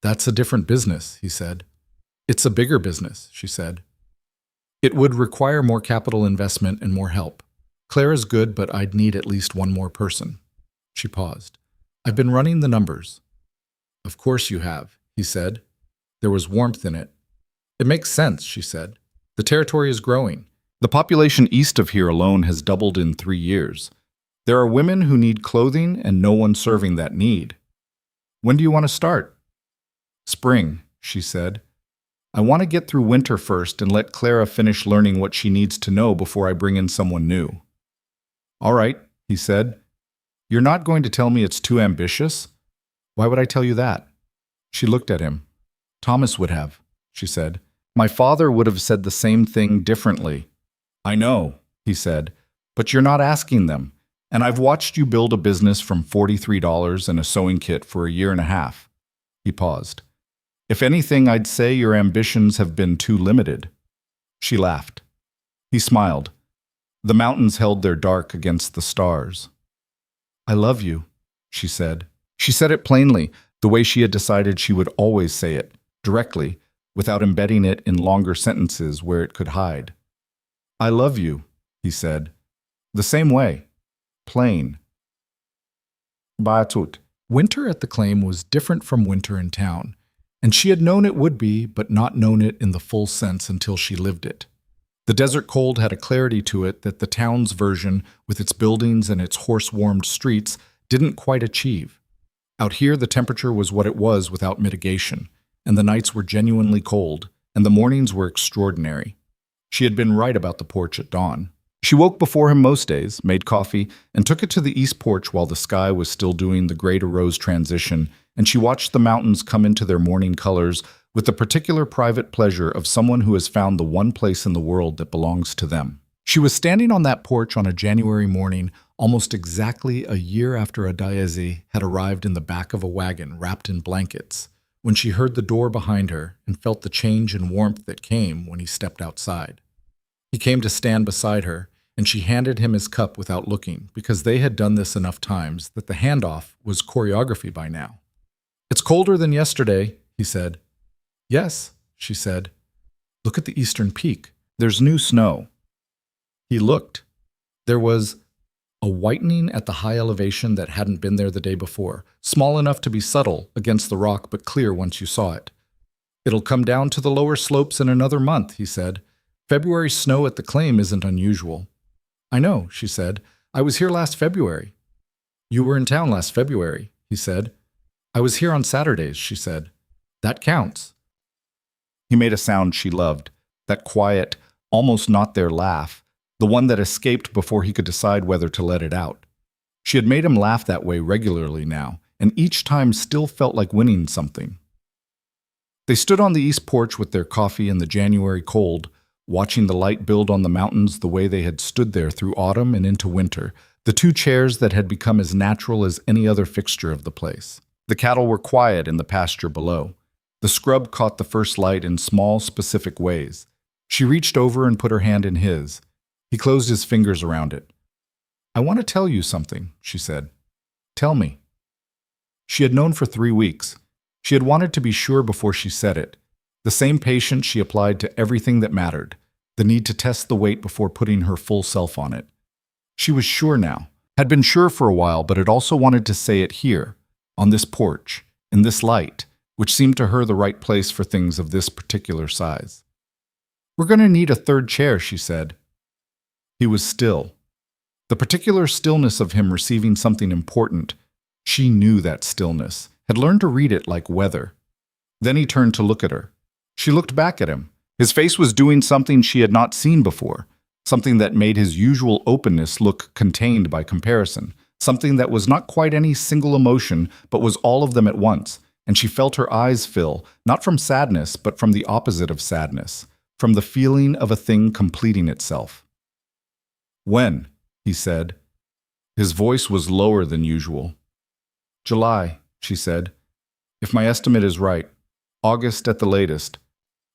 "That's a different business," he said. "It's a bigger business," she said. "It would require more capital investment and more help. Clara's good, but I'd need at least one more person." She paused. "I've been running the numbers." "Of course you have," he said. There was warmth in it. "It makes sense," she said. "The territory is growing. The population east of here alone has doubled in 3 years. There are women who need clothing and no one serving that need. When do you want to start?" "Spring," she said. "I want to get through winter first and let Clara finish learning what she needs to know before I bring in someone new." "All right," he said. "You're not going to tell me it's too ambitious?" "Why would I tell you that?" She looked at him. "Thomas would have," she said. "My father would have said the same thing differently." "I know," he said, "but you're not asking them. And I've watched you build a business from $43 and a sewing kit for a year and a half." He paused. "If anything, I'd say your ambitions have been too limited." She laughed. He smiled. The mountains held their dark against the stars. "I love you," she said. She said it plainly, the way she had decided she would always say it, directly, without embedding it in longer sentences where it could hide. "I love you," he said. "The same way. Plain." Baatut. Winter at the claim was different from winter in town, and she had known it would be, but not known it in the full sense until she lived it. The desert cold had a clarity to it that the town's version, with its buildings and its horse-warmed streets, didn't quite achieve. Out here the temperature was what it was without mitigation, and the nights were genuinely cold, and the mornings were extraordinary. She had been right about the porch at dawn. She woke before him most days, made coffee, and took it to the east porch while the sky was still doing the gray to rose transition, and she watched the mountains come into their morning colors with the particular private pleasure of someone who has found the one place in the world that belongs to them. She was standing on that porch on a January morning, almost exactly a year after Adaeze had arrived in the back of a wagon wrapped in blankets, when she heard the door behind her and felt the change in warmth that came when he stepped outside. He came to stand beside her, and she handed him his cup without looking, because they had done this enough times that the handoff was choreography by now. "It's colder than yesterday," he said. "Yes," she said. "Look at the eastern peak. There's new snow." He looked. There was a whitening at the high elevation that hadn't been there the day before, small enough to be subtle against the rock but clear once you saw it. "It'll come down to the lower slopes in another month," he said. "February snow at the claim isn't unusual." "I know," she said. "I was here last February." "You were in town last February," he said. "I was here on Saturdays," she said. "That counts." He made a sound she loved, that quiet, almost not there laugh, the one that escaped before he could decide whether to let it out. She had made him laugh that way regularly now, and each time still felt like winning something. They stood on the east porch with their coffee in the January cold, watching the light build on the mountains the way they had stood there through autumn and into winter, the two chairs that had become as natural as any other fixture of the place. The cattle were quiet in the pasture below. The scrub caught the first light in small, specific ways. She reached over and put her hand in his. He closed his fingers around it. "I want to tell you something," she said. "Tell me." She had known for 3 weeks. She had wanted to be sure before she said it. The same patience she applied to everything that mattered, the need to test the weight before putting her full self on it. She was sure now, had been sure for a while, but had also wanted to say it here, on this porch, in this light, which seemed to her the right place for things of this particular size. "We're going to need a third chair," she said. He was still. The particular stillness of him receiving something important, she knew that stillness, had learned to read it like weather. Then he turned to look at her. She looked back at him. His face was doing something she had not seen before, something that made his usual openness look contained by comparison, something that was not quite any single emotion, but was all of them at once, and she felt her eyes fill, not from sadness, but from the opposite of sadness, from the feeling of a thing completing itself. "When?" he said. His voice was lower than usual. "July," she said. "If my estimate is right, August at the latest."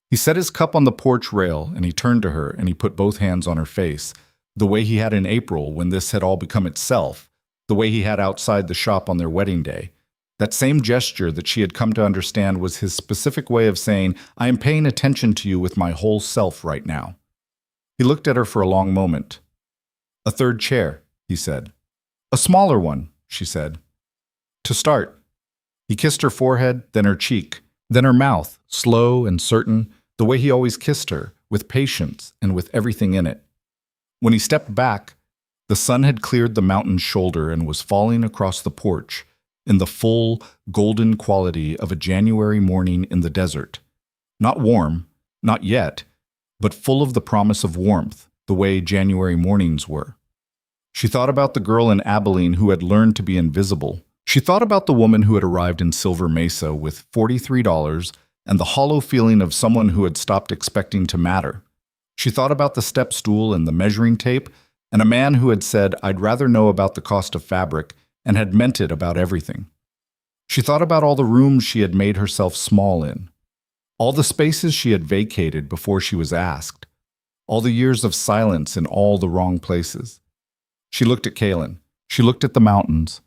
He set his cup on the porch rail, and he turned to her, and he put both hands on her face, the way he had in April when this had all become itself, the way he had outside the shop on their wedding day. That same gesture that she had come to understand was his specific way of saying, "I am paying attention to you with my whole self right now." He looked at her for a long moment. "A third chair," he said. "A smaller one," she said. "To start." He kissed her forehead, then her cheek, then her mouth, slow and certain, the way he always kissed her, with patience and with everything in it. When he stepped back, the sun had cleared the mountain's shoulder and was falling across the porch in the full, golden quality of a January morning in the desert. Not warm, not yet, but full of the promise of warmth, the way January mornings were. She thought about the girl in Abilene who had learned to be invisible. She thought about the woman who had arrived in Silver Mesa with $43 and the hollow feeling of someone who had stopped expecting to matter. She thought about the step stool and the measuring tape, and a man who had said, "I'd rather know about the cost of fabric," and had meant it about everything. She thought about all the rooms she had made herself small in, all the spaces she had vacated before she was asked, all the years of silence in all the wrong places. She looked at Kalen. She looked at the mountains.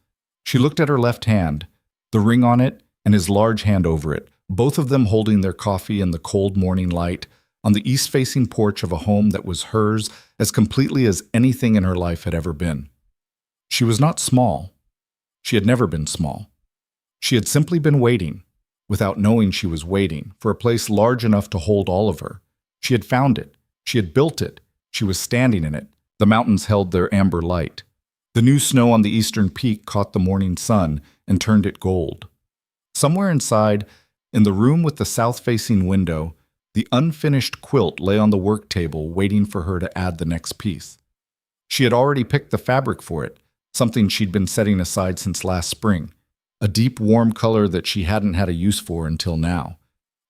She looked at her left hand, the ring on it, and his large hand over it, both of them holding their coffee in the cold morning light on the east-facing porch of a home that was hers as completely as anything in her life had ever been. She was not small. She had never been small. She had simply been waiting, without knowing she was waiting, for a place large enough to hold all of her. She had found it. She had built it. She was standing in it. The mountains held their amber light. The new snow on the eastern peak caught the morning sun and turned it gold. Somewhere inside, in the room with the south-facing window, the unfinished quilt lay on the work table waiting for her to add the next piece. She had already picked the fabric for it, something she'd been setting aside since last spring, a deep warm color that she hadn't had a use for until now.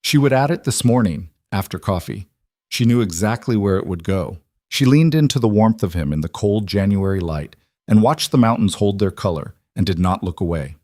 She would add it this morning, after coffee. She knew exactly where it would go. She leaned into the warmth of him in the cold January light and watched the mountains hold their color and did not look away.